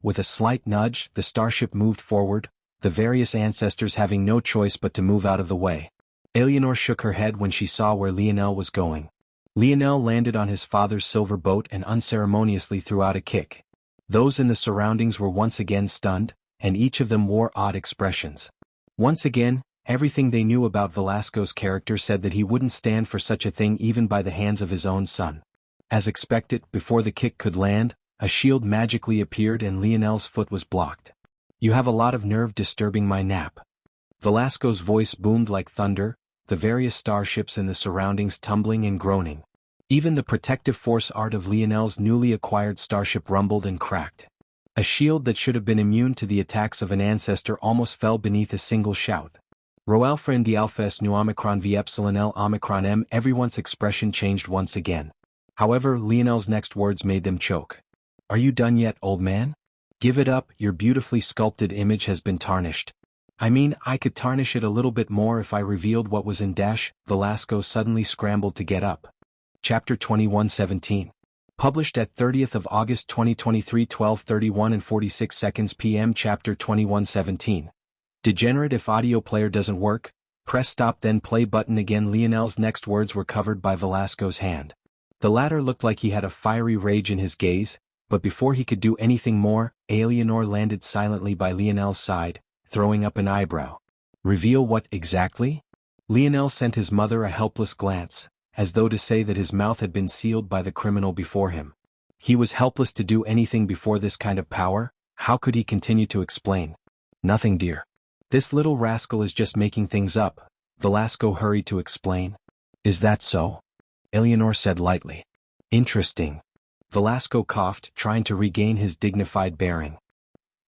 With a slight nudge, the starship moved forward, the various ancestors having no choice but to move out of the way. Eleanor shook her head when she saw where Lionel was going. Lionel landed on his father's silver boat and unceremoniously threw out a kick. Those in the surroundings were once again stunned, and each of them wore odd expressions. Once again, everything they knew about Velasco's character said that he wouldn't stand for such a thing even by the hands of his own son. As expected, before the kick could land, a shield magically appeared and Lionel's foot was blocked. "You have a lot of nerve disturbing my nap." Velasco's voice boomed like thunder, the various starships in the surroundings tumbling and groaning. Even the protective force art of Lionel's newly acquired starship rumbled and cracked. A shield that should have been immune to the attacks of an ancestor almost fell beneath a single shout. Rho Alpha and D Alpha S Nu Omicron V Epsilon L Omicron M. Everyone's expression changed once again. However, Lionel's next words made them choke. "Are you done yet, old man?" Give it up, your beautifully sculpted image has been tarnished. I mean, I could tarnish it a little bit more if I revealed what was in dash. Velasco suddenly scrambled to get up. Chapter 21:17. Published at 30th of August 2023 12:31 and 46 seconds p.m. Chapter 21:17. Degenerate. If audio player doesn't work, press stop then play button again. Lionel's next words were covered by Velasco's hand. The latter looked like he had a fiery rage in his gaze, but before he could do anything more, Eleanor landed silently by Lionel's side, throwing up an eyebrow. Reveal what exactly? Lionel sent his mother a helpless glance, as though to say that his mouth had been sealed by the criminal before him. He was helpless to do anything before this kind of power. How could he continue to explain? Nothing, dear. This little rascal is just making things up, Velasco hurried to explain. Is that so? Eleanor said lightly. Interesting. Velasco coughed, trying to regain his dignified bearing.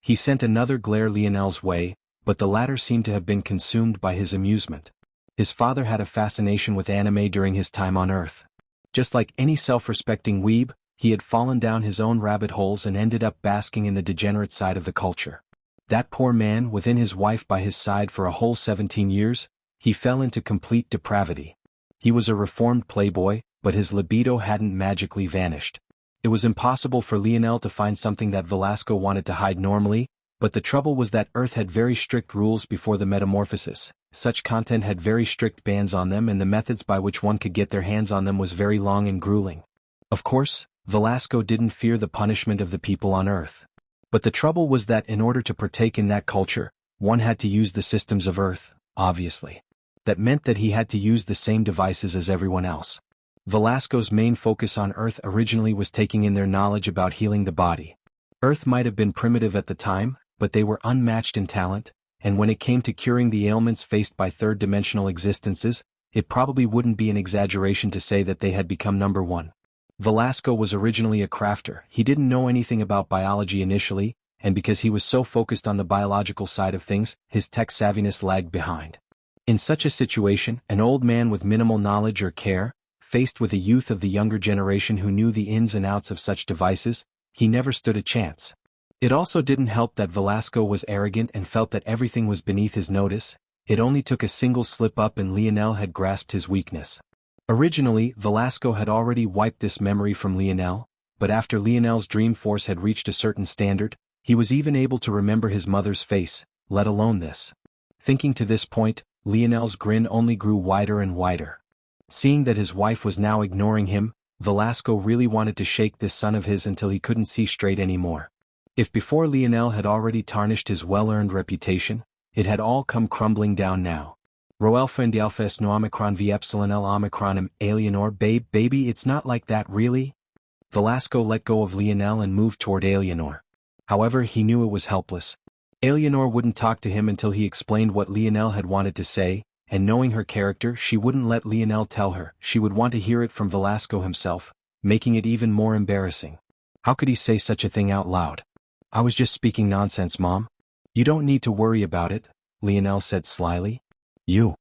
He sent another glare Lionel's way, but the latter seemed to have been consumed by his amusement. His father had a fascination with anime during his time on Earth. Just like any self-respecting weeb, he had fallen down his own rabbit holes and ended up basking in the degenerate side of the culture. That poor man, within his wife by his side for a whole 17 years, he fell into complete depravity. He was a reformed playboy, but his libido hadn't magically vanished. It was impossible for Lionel to find something that Velasco wanted to hide normally, but the trouble was that Earth had very strict rules before the metamorphosis. Such content had very strict bans on them, and the methods by which one could get their hands on them was very long and grueling. Of course, Velasco didn't fear the punishment of the people on Earth. But the trouble was that in order to partake in that culture, one had to use the systems of Earth, obviously. That meant that he had to use the same devices as everyone else. Velasco's main focus on Earth originally was taking in their knowledge about healing the body. Earth might have been primitive at the time, but they were unmatched in talent, and when it came to curing the ailments faced by third-dimensional existences, it probably wouldn't be an exaggeration to say that they had become number one. Velasco was originally a crafter. He didn't know anything about biology initially, and because he was so focused on the biological side of things, his tech savviness lagged behind. In such a situation, an old man with minimal knowledge or care, faced with a youth of the younger generation who knew the ins and outs of such devices, he never stood a chance. It also didn't help that Velasco was arrogant and felt that everything was beneath his notice. It only took a single slip-up and Lionel had grasped his weakness. Originally, Velasco had already wiped this memory from Lionel, but after Lionel's dream force had reached a certain standard, he was even able to remember his mother's face, let alone this. Thinking to this point, Lionel's grin only grew wider and wider. Seeing that his wife was now ignoring him, Velasco really wanted to shake this son of his until he couldn't see straight anymore. If before Lionel had already tarnished his well-earned reputation, it had all come crumbling down now. Rho alpha and alpha s no omicron v epsilon l omicron m Eleanor baby it's not like that really? Velasco let go of Lionel and moved toward Eleanor. However, he knew it was helpless. Eleanor wouldn't talk to him until he explained what Lionel had wanted to say, and knowing her character, she wouldn't let Lionel tell her. She would want to hear it from Velasco himself, making it even more embarrassing. How could he say such a thing out loud? I was just speaking nonsense, Mom. You don't need to worry about it, Lionel said slyly. You.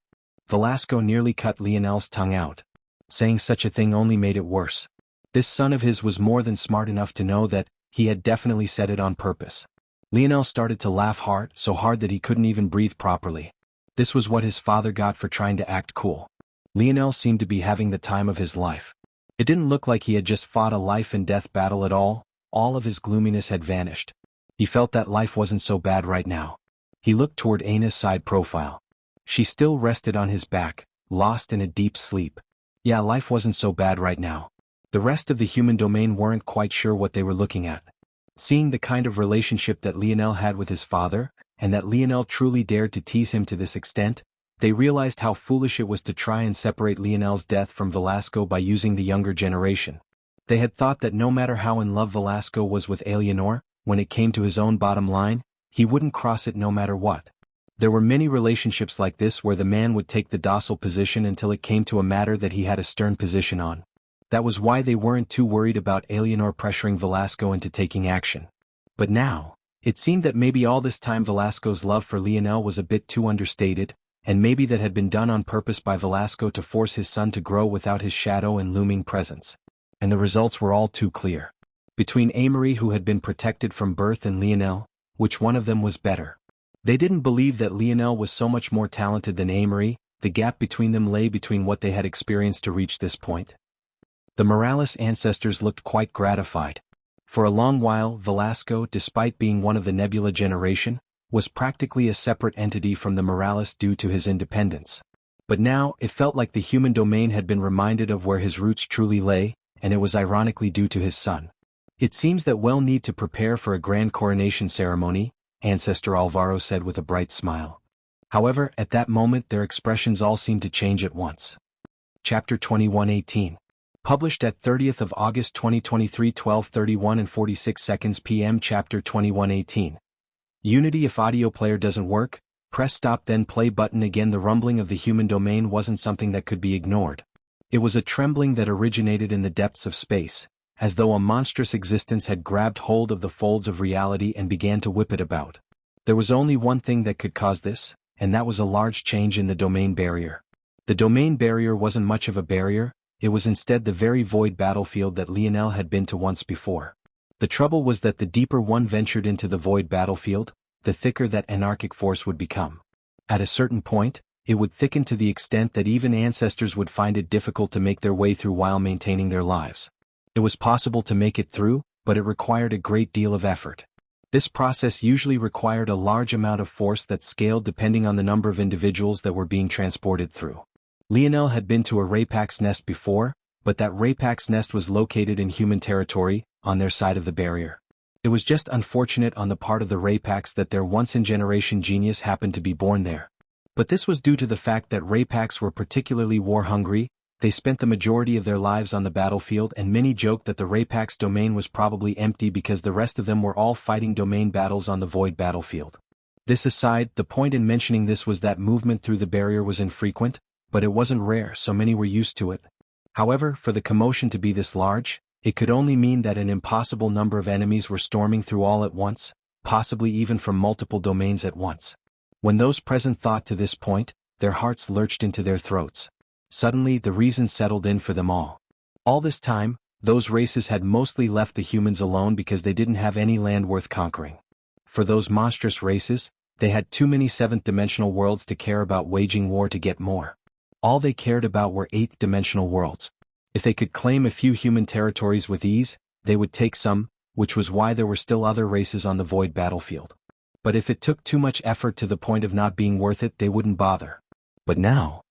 Velasco nearly cut Lionel's tongue out. Saying such a thing only made it worse. This son of his was more than smart enough to know that he had definitely said it on purpose. Lionel started to laugh hard, so hard that he couldn't even breathe properly. This was what his father got for trying to act cool. Lionel seemed to be having the time of his life. It didn't look like he had just fought a life-and-death battle at all. All of his gloominess had vanished. He felt that life wasn't so bad right now. He looked toward Ana's side profile. She still rested on his back, lost in a deep sleep. Yeah, life wasn't so bad right now. The rest of the human domain weren't quite sure what they were looking at. Seeing the kind of relationship that Lionel had with his father, and that Lionel truly dared to tease him to this extent, they realized how foolish it was to try and separate Lionel's death from Velasco by using the younger generation. They had thought that no matter how in love Velasco was with Eleanor, when it came to his own bottom line, he wouldn't cross it no matter what. There were many relationships like this where the man would take the docile position until it came to a matter that he had a stern position on. That was why they weren't too worried about Eleanor pressuring Velasco into taking action. But now, it seemed that maybe all this time Velasco's love for Lionel was a bit too understated, and maybe that had been done on purpose by Velasco to force his son to grow without his shadow and looming presence. And the results were all too clear. Between Amory, who had been protected from birth, and Lionel, which one of them was better? They didn't believe that Lionel was so much more talented than Amory. The gap between them lay between what they had experienced to reach this point. The Morales ancestors looked quite gratified. For a long while, Velasco, despite being one of the Nebula generation, was practically a separate entity from the Morales due to his independence. But now, it felt like the human domain had been reminded of where his roots truly lay, and it was ironically due to his son. It seems that we'll need to prepare for a grand coronation ceremony, Ancestor Alvaro said with a bright smile. However, at that moment their expressions all seemed to change at once. Chapter 21:18. Published at 30th of August 2023 12:31 and 46 seconds p.m. Chapter 21:18. Unity. If audio player doesn't work, press stop then play button. Again, the rumbling of the human domain wasn't something that could be ignored. It was a trembling that originated in the depths of space, as though a monstrous existence had grabbed hold of the folds of reality and began to whip it about. There was only one thing that could cause this, and that was a large change in the domain barrier. The domain barrier wasn't much of a barrier, it was instead the very void battlefield that Lionel had been to once before. The trouble was that the deeper one ventured into the void battlefield, the thicker that anarchic force would become. At a certain point, it would thicken to the extent that even ancestors would find it difficult to make their way through while maintaining their lives. It was possible to make it through, but it required a great deal of effort. This process usually required a large amount of force that scaled depending on the number of individuals that were being transported through. Lionel had been to a Rapax nest before, but that Rapax nest was located in human territory, on their side of the barrier. It was just unfortunate on the part of the Rapax that their once-in-generation genius happened to be born there. But this was due to the fact that Rapax were particularly war-hungry. They spent the majority of their lives on the battlefield, and many joked that the Rapax domain was probably empty because the rest of them were all fighting domain battles on the void battlefield. This aside, the point in mentioning this was that movement through the barrier was infrequent, but it wasn't rare, so many were used to it. However, for the commotion to be this large, it could only mean that an impossible number of enemies were storming through all at once, possibly even from multiple domains at once. When those present thought to this point, their hearts lurched into their throats. Suddenly the reason settled in for them all. All this time, those races had mostly left the humans alone because they didn't have any land worth conquering. For those monstrous races, they had too many seventh-dimensional worlds to care about waging war to get more. All they cared about were eighth-dimensional worlds. If they could claim a few human territories with ease, they would take some, which was why there were still other races on the void battlefield. But if it took too much effort to the point of not being worth it, they wouldn't bother. But now,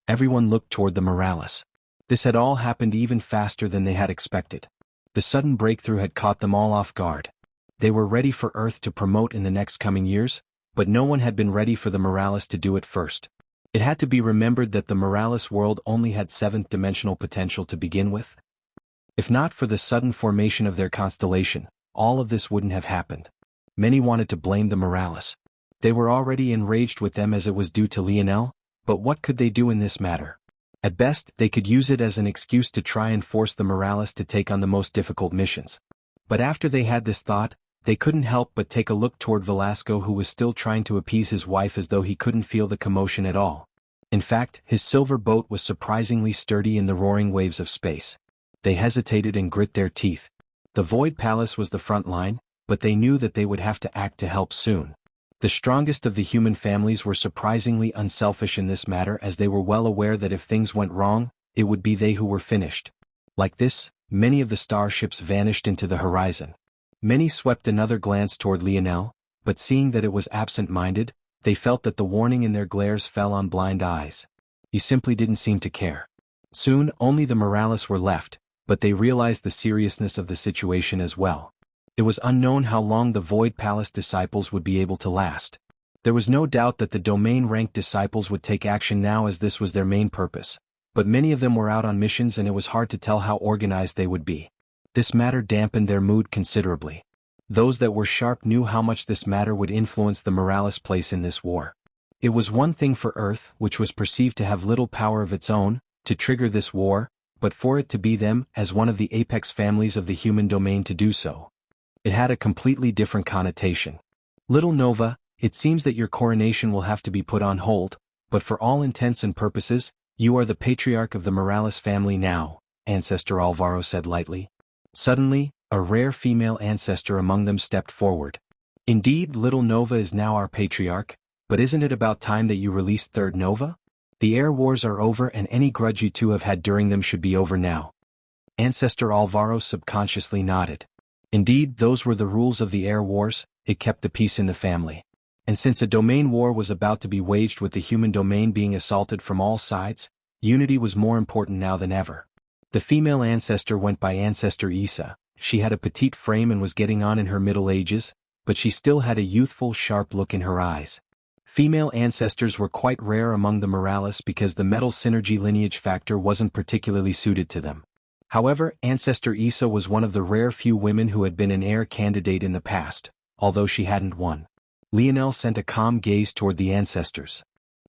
everyone looked toward the Morales. This had all happened even faster than they had expected. The sudden breakthrough had caught them all off guard. They were ready for Earth to promote in the next coming years, but no one had been ready for the Morales to do it first. It had to be remembered that the Morales world only had seventh-dimensional potential to begin with. If not for the sudden formation of their constellation, all of this wouldn't have happened. Many wanted to blame the Morales. They were already enraged with them as it was due to Lionel, but what could they do in this matter? At best, they could use it as an excuse to try and force the Morales to take on the most difficult missions. But after they had this thought, they couldn't help but take a look toward Velasco, who was still trying to appease his wife as though he couldn't feel the commotion at all. In fact, his silver boat was surprisingly sturdy in the roaring waves of space. They hesitated and grit their teeth. The Void Palace was the front line, but they knew that they would have to act to help soon. The strongest of the human families were surprisingly unselfish in this matter, as they were well aware that if things went wrong, it would be they who were finished. Like this, many of the starships vanished into the horizon. Many swept another glance toward Lionel, but seeing that it was absent-minded, they felt that the warning in their glares fell on blind eyes. He simply didn't seem to care. Soon, only the Morales were left, but they realized the seriousness of the situation as well. It was unknown how long the Void Palace disciples would be able to last. There was no doubt that the domain-ranked disciples would take action now, as this was their main purpose, but many of them were out on missions and it was hard to tell how organized they would be. This matter dampened their mood considerably. Those that were sharp knew how much this matter would influence the Morales' place in this war. It was one thing for Earth, which was perceived to have little power of its own, to trigger this war, but for it to be them, as one of the apex families of the human domain, to do so. It had a completely different connotation. Little Nova, it seems that your coronation will have to be put on hold, but for all intents and purposes, you are the patriarch of the Morales family now, Ancestor Alvaro said lightly. Suddenly, A rare female ancestor among them stepped forward. Indeed, little Nova is now our patriarch, but isn't it about time that you released third Nova? The air wars are over and any grudge you two have had during them should be over now. Ancestor Alvaro subconsciously nodded. Indeed, those were the rules of the air wars, it kept the peace in the family. And since a domain war was about to be waged with the human domain being assaulted from all sides, unity was more important now than ever. The female ancestor went by Ancestor Isa. She had a petite frame and was getting on in her middle ages, but she still had a youthful, sharp look in her eyes. Female ancestors were quite rare among the Morales because the metal synergy lineage factor wasn't particularly suited to them. However, Ancestor Isa was one of the rare few women who had been an heir candidate in the past, although she hadn't won. Lionel sent a calm gaze toward the ancestors.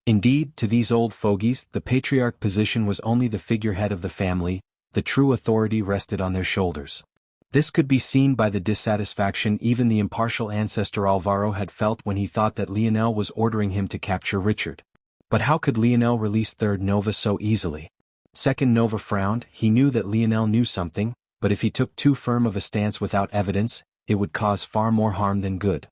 Indeed, to these old fogies, the patriarch position was only the figurehead of the family, the true authority rested on their shoulders. This could be seen by the dissatisfaction even the impartial ancestor Alvaro had felt when he thought that Lionel was ordering him to capture Richard. But how could Lionel release third Nova so easily? Second Nova frowned. He knew that Lionel knew something, but if he took too firm of a stance without evidence, it would cause far more harm than good.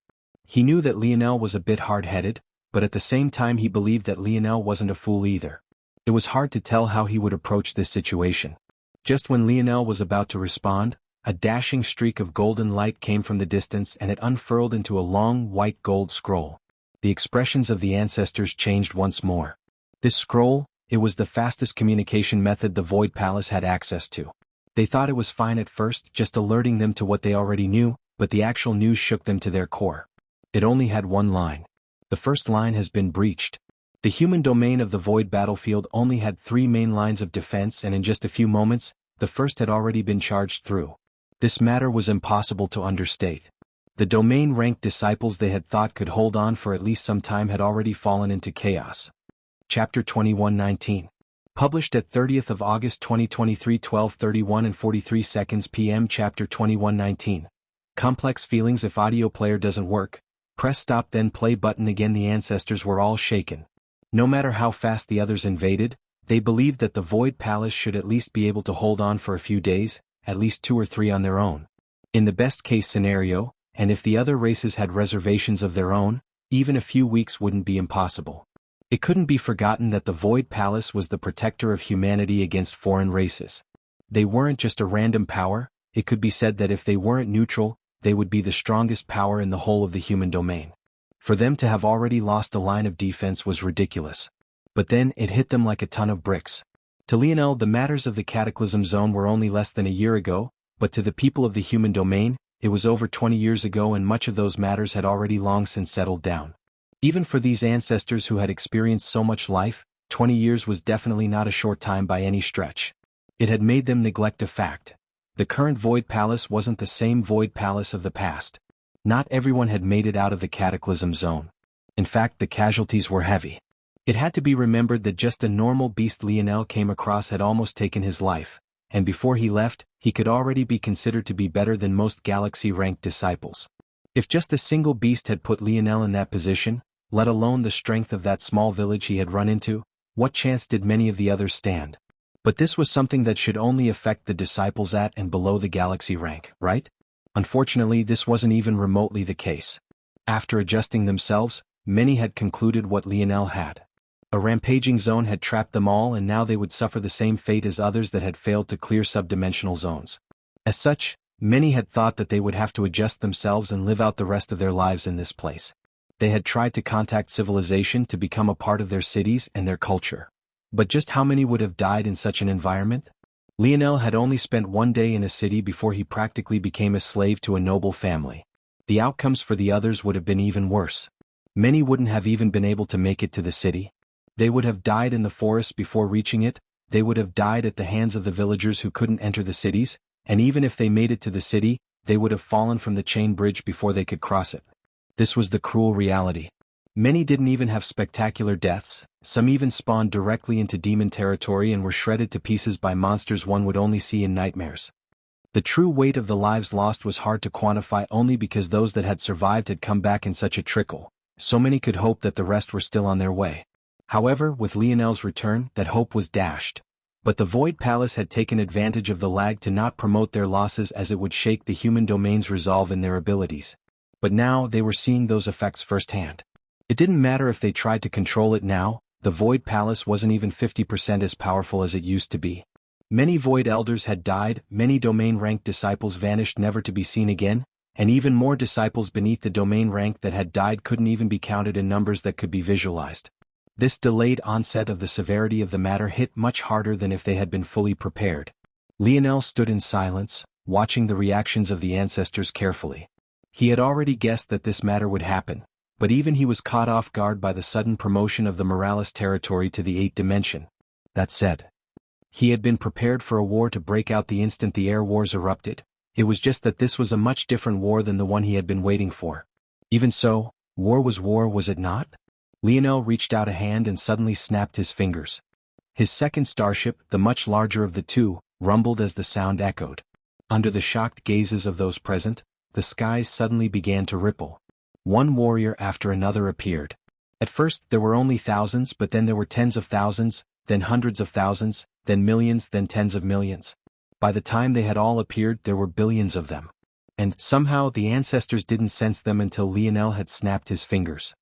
He knew that Lionel was a bit hard-headed, but at the same time he believed that Lionel wasn't a fool either. It was hard to tell how he would approach this situation. Just when Lionel was about to respond, a dashing streak of golden light came from the distance and it unfurled into a long white gold scroll. The expressions of the ancestors changed once more. This scroll, it was the fastest communication method the Void Palace had access to. They thought it was fine at first, just alerting them to what they already knew, but the actual news shook them to their core. It only had one line. The first line has been breached. The human domain of the Void battlefield only had 3 main lines of defense and in just a few moments, the first had already been charged through. This matter was impossible to understate. The domain-ranked disciples they had thought could hold on for at least some time had already fallen into chaos. Chapter 21:19. Published at 30th of August 2023 12:31 and 43 seconds p.m. Chapter 21:19. Complex feelings. If audio player doesn't work, press stop then play button again. The ancestors were all shaken. No matter how fast the others invaded, they believed that the Void Palace should at least be able to hold on for a few days, at least 2 or 3 on their own. In the best-case scenario, and if the other races had reservations of their own, even a few weeks wouldn't be impossible. It couldn't be forgotten that the Void Palace was the protector of humanity against foreign races. They weren't just a random power, it could be said that if they weren't neutral, they would be the strongest power in the whole of the human domain. For them to have already lost a line of defense was ridiculous. But then it hit them like a ton of bricks. To Lionel, the matters of the Cataclysm Zone were only less than a year ago, but to the people of the human domain, it was over 20 years ago and much of those matters had already long since settled down. Even for these ancestors who had experienced so much life, 20 years was definitely not a short time by any stretch. It had made them neglect a fact. The current Void Palace wasn't the same Void Palace of the past. Not everyone had made it out of the Cataclysm Zone. In fact, the casualties were heavy. It had to be remembered that just a normal beast Lionel came across had almost taken his life, and before he left, he could already be considered to be better than most galaxy-ranked disciples. If just a single beast had put Lionel in that position, let alone the strength of that small village he had run into, what chance did many of the others stand? But this was something that should only affect the disciples at and below the galaxy rank, right? Unfortunately, this wasn't even remotely the case. After adjusting themselves, many had concluded what Lionel had. A rampaging zone had trapped them all and now they would suffer the same fate as others that had failed to clear subdimensional zones. As such, many had thought that they would have to adjust themselves and live out the rest of their lives in this place. They had tried to contact civilization to become a part of their cities and their culture. But just how many would have died in such an environment? Lionel had only spent 1 day in a city before he practically became a slave to a noble family. The outcomes for the others would have been even worse. Many wouldn't have even been able to make it to the city. They would have died in the forest before reaching it, they would have died at the hands of the villagers who couldn't enter the cities, and even if they made it to the city, they would have fallen from the chain bridge before they could cross it. This was the cruel reality. Many didn't even have spectacular deaths, some even spawned directly into demon territory and were shredded to pieces by monsters one would only see in nightmares. The true weight of the lives lost was hard to quantify only because those that had survived had come back in such a trickle, so many could hope that the rest were still on their way. However, with Lionel's return, that hope was dashed. But the Void Palace had taken advantage of the lag to not promote their losses, as it would shake the human domain's resolve in their abilities. But now they were seeing those effects firsthand. It didn't matter if they tried to control it now, the Void Palace wasn't even 50% as powerful as it used to be. Many Void Elders had died, many domain-ranked disciples vanished never to be seen again, and even more disciples beneath the domain rank that had died couldn't even be counted in numbers that could be visualized. This delayed onset of the severity of the matter hit much harder than if they had been fully prepared. Lionel stood in silence, watching the reactions of the ancestors carefully. He had already guessed that this matter would happen, but even he was caught off guard by the sudden promotion of the Moralis territory to the 8th dimension. That said, he had been prepared for a war to break out the instant the air wars erupted. It was just that this was a much different war than the one he had been waiting for. Even so, war, was it not? Lionel reached out a hand and suddenly snapped his fingers. His second starship, the much larger of the two, rumbled as the sound echoed. Under the shocked gazes of those present, the skies suddenly began to ripple. One warrior after another appeared. At first there were only thousands, but then there were tens of thousands, then hundreds of thousands, then millions, then tens of millions. By the time they had all appeared, there were billions of them. And, somehow, the ancestors didn't sense them until Lionel had snapped his fingers.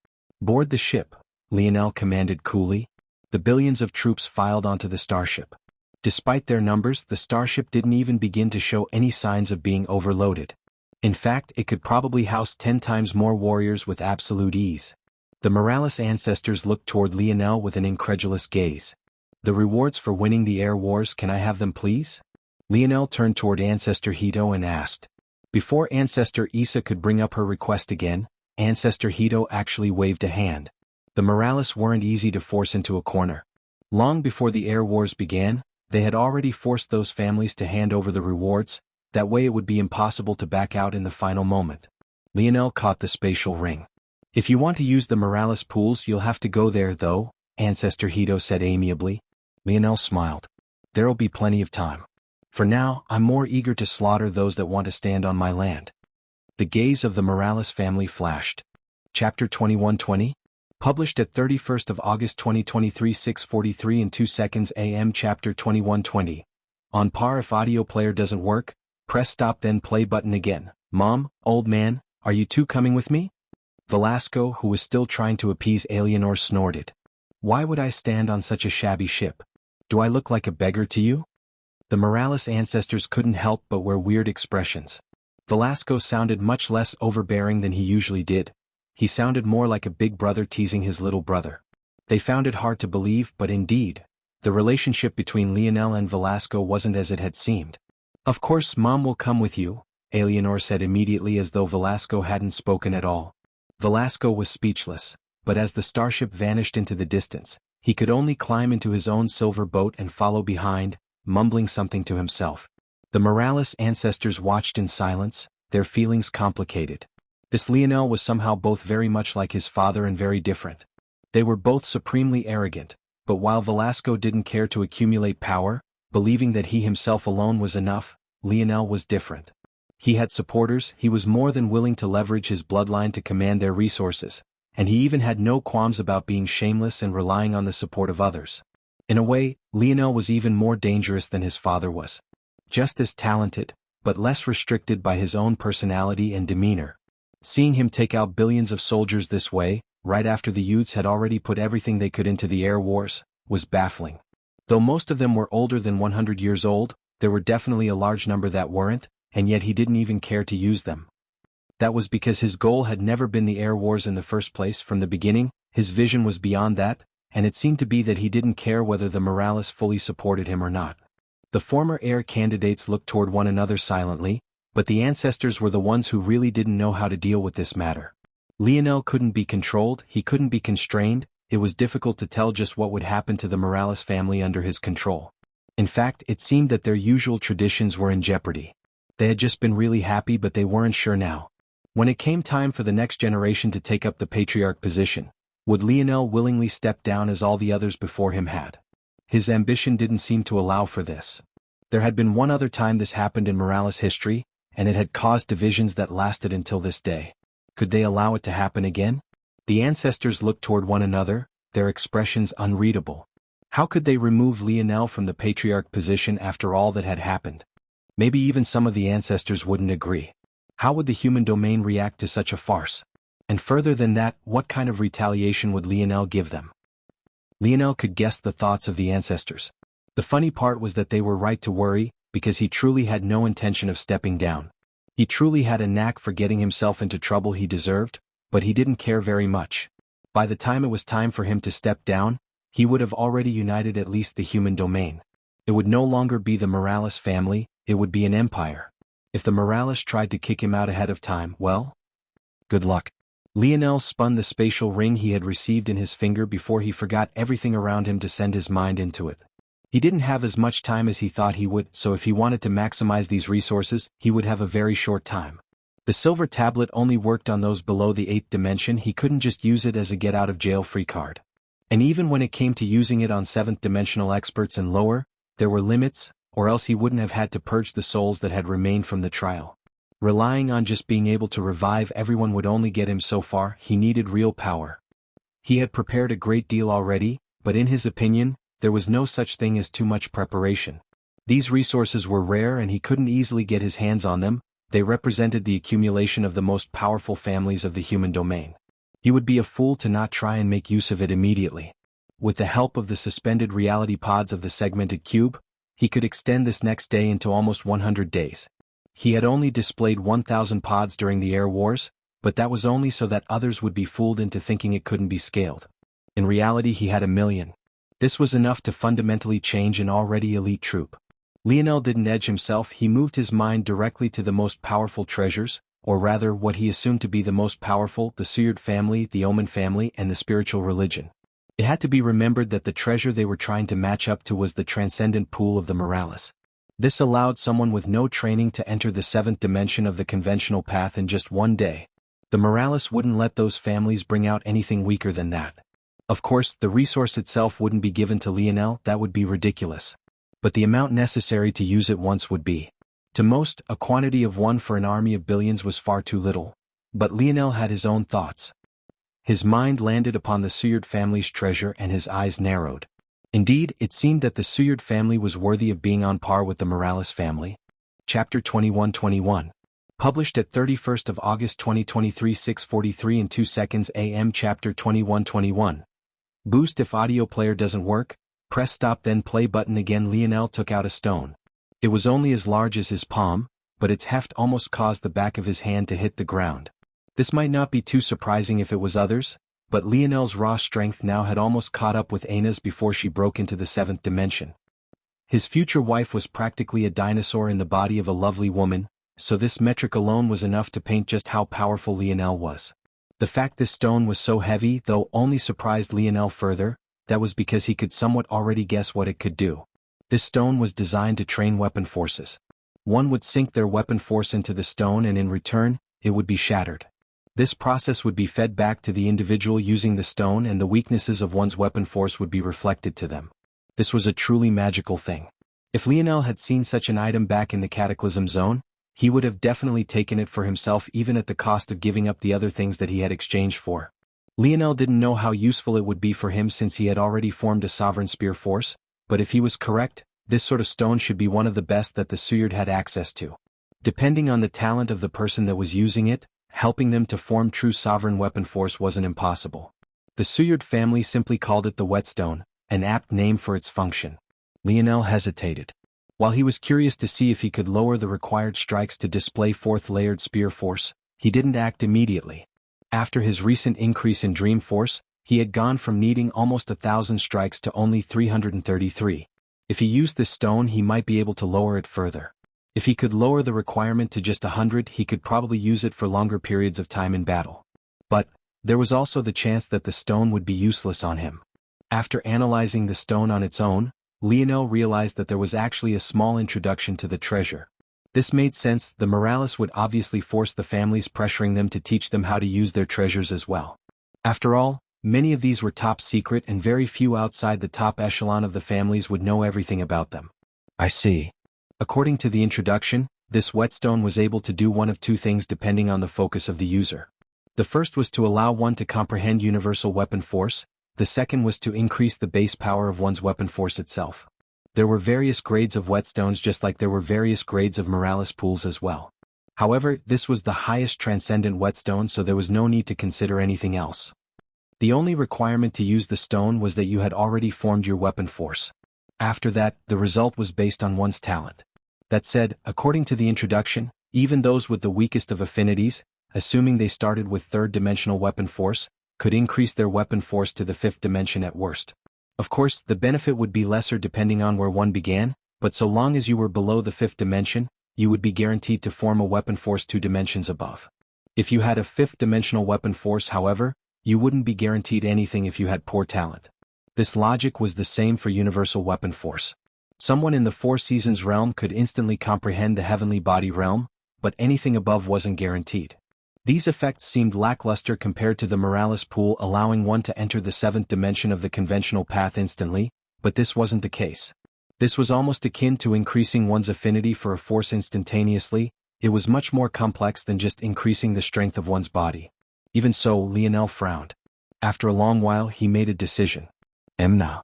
"Board the ship," Lionel commanded coolly. The billions of troops filed onto the starship. Despite their numbers, the starship didn't even begin to show any signs of being overloaded. In fact, it could probably house 10 times more warriors with absolute ease. The Moralis ancestors looked toward Lionel with an incredulous gaze. "The rewards for winning the air wars, can I have them please?" Lionel turned toward Ancestor Hito and asked. Before Ancestor Issa could bring up her request again, Ancestor Hito actually waved a hand. The Moralis weren't easy to force into a corner. Long before the air wars began, they had already forced those families to hand over the rewards. That way it would be impossible to back out in the final moment. Lionel caught the spatial ring. "If you want to use the Moralis pools, you'll have to go there though," Ancestor Hito said amiably. Lionel smiled. "There'll be plenty of time. For now, I'm more eager to slaughter those that want to stand on my land." The gaze of the Moralis family flashed. Chapter 2120? Published at 31st of August 2023, 6:43 and 2 seconds AM. Chapter 2120. On par. If audio player doesn't work, press stop then play button again. "Mom, old man, are you two coming with me?" Velasco, who was still trying to appease Alienor, snorted. "Why would I stand on such a shabby ship? Do I look like a beggar to you?" The Moralis ancestors couldn't help but wear weird expressions. Velasco sounded much less overbearing than he usually did. He sounded more like a big brother teasing his little brother. They found it hard to believe, but indeed, the relationship between Lionel and Velasco wasn't as it had seemed. "Of course Mom will come with you," Alienor said immediately, as though Velasco hadn't spoken at all. Velasco was speechless, but as the starship vanished into the distance, he could only climb into his own silver boat and follow behind, mumbling something to himself. The Moralis ancestors watched in silence, their feelings complicated. This Lionel was somehow both very much like his father and very different. They were both supremely arrogant, but while Velasco didn't care to accumulate power, believing that he himself alone was enough, Lionel was different. He had supporters, he was more than willing to leverage his bloodline to command their resources, and he even had no qualms about being shameless and relying on the support of others. In a way, Lionel was even more dangerous than his father was. Just as talented, but less restricted by his own personality and demeanor. Seeing him take out billions of soldiers this way, right after the youths had already put everything they could into the air wars, was baffling. Though most of them were older than 100 years old, there were definitely a large number that weren't, and yet he didn't even care to use them. That was because his goal had never been the air wars in the first place. From the beginning, his vision was beyond that, and it seemed to be that he didn't care whether the Moralis fully supported him or not. The former heir candidates looked toward one another silently, but the ancestors were the ones who really didn't know how to deal with this matter. Lionel couldn't be controlled, he couldn't be constrained, it was difficult to tell just what would happen to the Moralis family under his control. In fact, it seemed that their usual traditions were in jeopardy. They had just been really happy, but they weren't sure now. When it came time for the next generation to take up the patriarch position, would Lionel willingly step down as all the others before him had? His ambition didn't seem to allow for this. There had been one other time this happened in Moralis history, and it had caused divisions that lasted until this day. Could they allow it to happen again? The ancestors looked toward one another, their expressions unreadable. How could they remove Lionel from the patriarch position after all that had happened? Maybe even some of the ancestors wouldn't agree. How would the human domain react to such a farce? And further than that, what kind of retaliation would Lionel give them? Lionel could guess the thoughts of the ancestors. The funny part was that they were right to worry, because he truly had no intention of stepping down. He truly had a knack for getting himself into trouble he deserved, but he didn't care very much. By the time it was time for him to step down, he would have already united at least the human domain. It would no longer be the Morales family, it would be an empire. If the Morales tried to kick him out ahead of time, well, good luck. Lionel spun the spatial ring he had received in his finger before he forgot everything around him to send his mind into it. He didn't have as much time as he thought he would, so if he wanted to maximize these resources, he would have a very short time. The silver tablet only worked on those below the 8th dimension. He couldn't just use it as a get-out-of-jail-free card. And even when it came to using it on 7th dimensional experts and lower, there were limits, or else he wouldn't have had to purge the souls that had remained from the trial. Relying on just being able to revive everyone would only get him so far. He needed real power. He had prepared a great deal already, but in his opinion, there was no such thing as too much preparation. These resources were rare and he couldn't easily get his hands on them. They represented the accumulation of the most powerful families of the human domain. He would be a fool to not try and make use of it immediately. With the help of the suspended reality pods of the segmented cube, he could extend this next day into almost 100 days. He had only displayed 1,000 pods during the air wars, but that was only so that others would be fooled into thinking it couldn't be scaled. In reality he had 1,000,000. This was enough to fundamentally change an already elite troop. Lionel didn't edge himself, he moved his mind directly to the most powerful treasures, or rather what he assumed to be the most powerful, the Suyard family, the Omen family, and the spiritual religion. It had to be remembered that the treasure they were trying to match up to was the transcendent pool of the Morales. This allowed someone with no training to enter the 7th dimension of the conventional path in just one day. The Morales wouldn't let those families bring out anything weaker than that. Of course, the resource itself wouldn't be given to Lionel, that would be ridiculous. But the amount necessary to use it once would be. To most, a quantity of 1 for an army of billions was far too little. But Lionel had his own thoughts. His mind landed upon the Suyard family's treasure and his eyes narrowed. Indeed, it seemed that the Suyard family was worthy of being on par with the Morales family. Chapter 2121. Published at 31st of August 2023 6:43 and 2 seconds AM. Chapter 2121. Boost. If audio player doesn't work, press stop then play button again. Lionel took out a stone. It was only as large as his palm, but its heft almost caused the back of his hand to hit the ground. This might not be too surprising if it was others, but Lionel's raw strength now had almost caught up with Ana's before she broke into the 7th dimension. His future wife was practically a dinosaur in the body of a lovely woman, so this metric alone was enough to paint just how powerful Lionel was. The fact this stone was so heavy, though, only surprised Lionel further. That was because he could somewhat already guess what it could do. This stone was designed to train weapon forces. One would sink their weapon force into the stone and in return, it would be shattered. This process would be fed back to the individual using the stone and the weaknesses of one's weapon force would be reflected to them. This was a truly magical thing. If Lionel had seen such an item back in the Cataclysm Zone, he would have definitely taken it for himself even at the cost of giving up the other things that he had exchanged for. Lionel didn't know how useful it would be for him since he had already formed a sovereign spear force, but if he was correct, this sort of stone should be one of the best that the Suyard had access to. Depending on the talent of the person that was using it, helping them to form true sovereign weapon force wasn't impossible. The Suyard family simply called it the whetstone, an apt name for its function. Lionel hesitated. While he was curious to see if he could lower the required strikes to display 4th layered spear force, he didn't act immediately. After his recent increase in dream force, he had gone from needing almost 1,000 strikes to only 333. If he used this stone, he might be able to lower it further. If he could lower the requirement to just 100, he could probably use it for longer periods of time in battle. But there was also the chance that the stone would be useless on him. After analyzing the stone on its own, Lionel realized that there was actually a small introduction to the treasure. This made sense. The Morales would obviously force the families, pressuring them to teach them how to use their treasures as well. After all, many of these were top secret and very few outside the top echelon of the families would know everything about them. I see. According to the introduction, this whetstone was able to do one of two things depending on the focus of the user. The first was to allow one to comprehend universal weapon force, The second was to increase the base power of one's weapon force itself. There were various grades of whetstones just like there were various grades of moralis pools as well. However, this was the highest transcendent whetstone, so there was no need to consider anything else. The only requirement to use the stone was that you had already formed your weapon force. After that, the result was based on one's talent. That said, according to the introduction, even those with the weakest of affinities, assuming they started with third-dimensional weapon force, could increase their weapon force to the fifth dimension at worst. Of course, the benefit would be lesser depending on where one began, but so long as you were below the fifth dimension, you would be guaranteed to form a weapon force 2 dimensions above. If you had a fifth-dimensional weapon force, however, you wouldn't be guaranteed anything if you had poor talent. This logic was the same for universal weapon force. Someone in the Four Seasons realm could instantly comprehend the heavenly body realm, but anything above wasn't guaranteed. These effects seemed lackluster compared to the moralis pool allowing one to enter the seventh dimension of the conventional path instantly, but this wasn't the case. This was almost akin to increasing one's affinity for a force instantaneously. It was much more complex than just increasing the strength of one's body. Even so, Lionel frowned. After a long while he made a decision. Emna.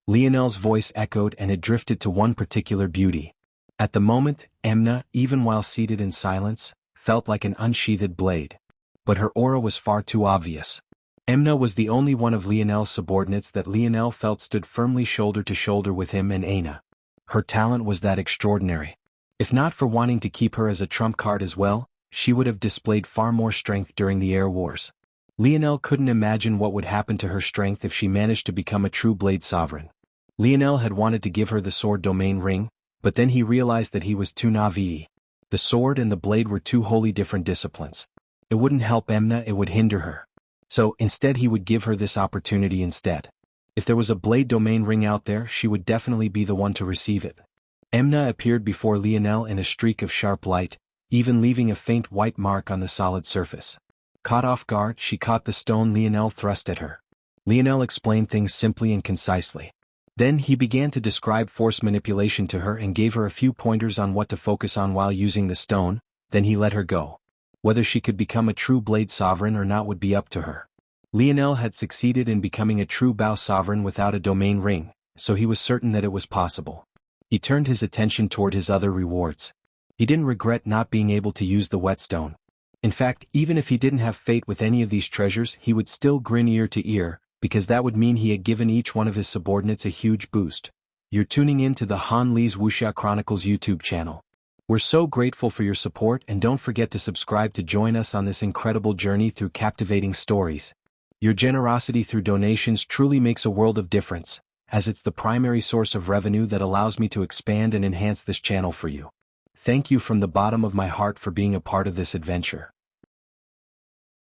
Lionel's voice echoed and it drifted to one particular beauty. At the moment, Emna, even while seated in silence, felt like an unsheathed blade. But her aura was far too obvious. Emna was the only one of Lionel's subordinates that Lionel felt stood firmly shoulder to shoulder with him and Aina. Her talent was that extraordinary. If not for wanting to keep her as a trump card as well, she would have displayed far more strength during the air wars. Lionel couldn't imagine what would happen to her strength if she managed to become a true blade sovereign. Lionel had wanted to give her the sword domain ring, but then he realized that he was too naive. The sword and the blade were two wholly different disciplines. It wouldn't help Emna, it would hinder her. So, instead he would give her this opportunity instead. If there was a blade domain ring out there, she would definitely be the one to receive it. Emna appeared before Lionel in a streak of sharp light, even leaving a faint white mark on the solid surface. Caught off guard, she caught the stone Lionel thrust at her. Lionel explained things simply and concisely. Then he began to describe force manipulation to her and gave her a few pointers on what to focus on while using the stone, then he let her go. Whether she could become a true blade sovereign or not would be up to her. Lionel had succeeded in becoming a true bow sovereign without a domain ring, so he was certain that it was possible. He turned his attention toward his other rewards. He didn't regret not being able to use the whetstone. In fact, even if he didn't have fate with any of these treasures, he would still grin ear to ear, because that would mean he had given each one of his subordinates a huge boost. You're tuning in to the Han Lee's Wuxia Chronicles YouTube channel. We're so grateful for your support, and don't forget to subscribe to join us on this incredible journey through captivating stories. Your generosity through donations truly makes a world of difference, as it's the primary source of revenue that allows me to expand and enhance this channel for you. Thank you from the bottom of my heart for being a part of this adventure.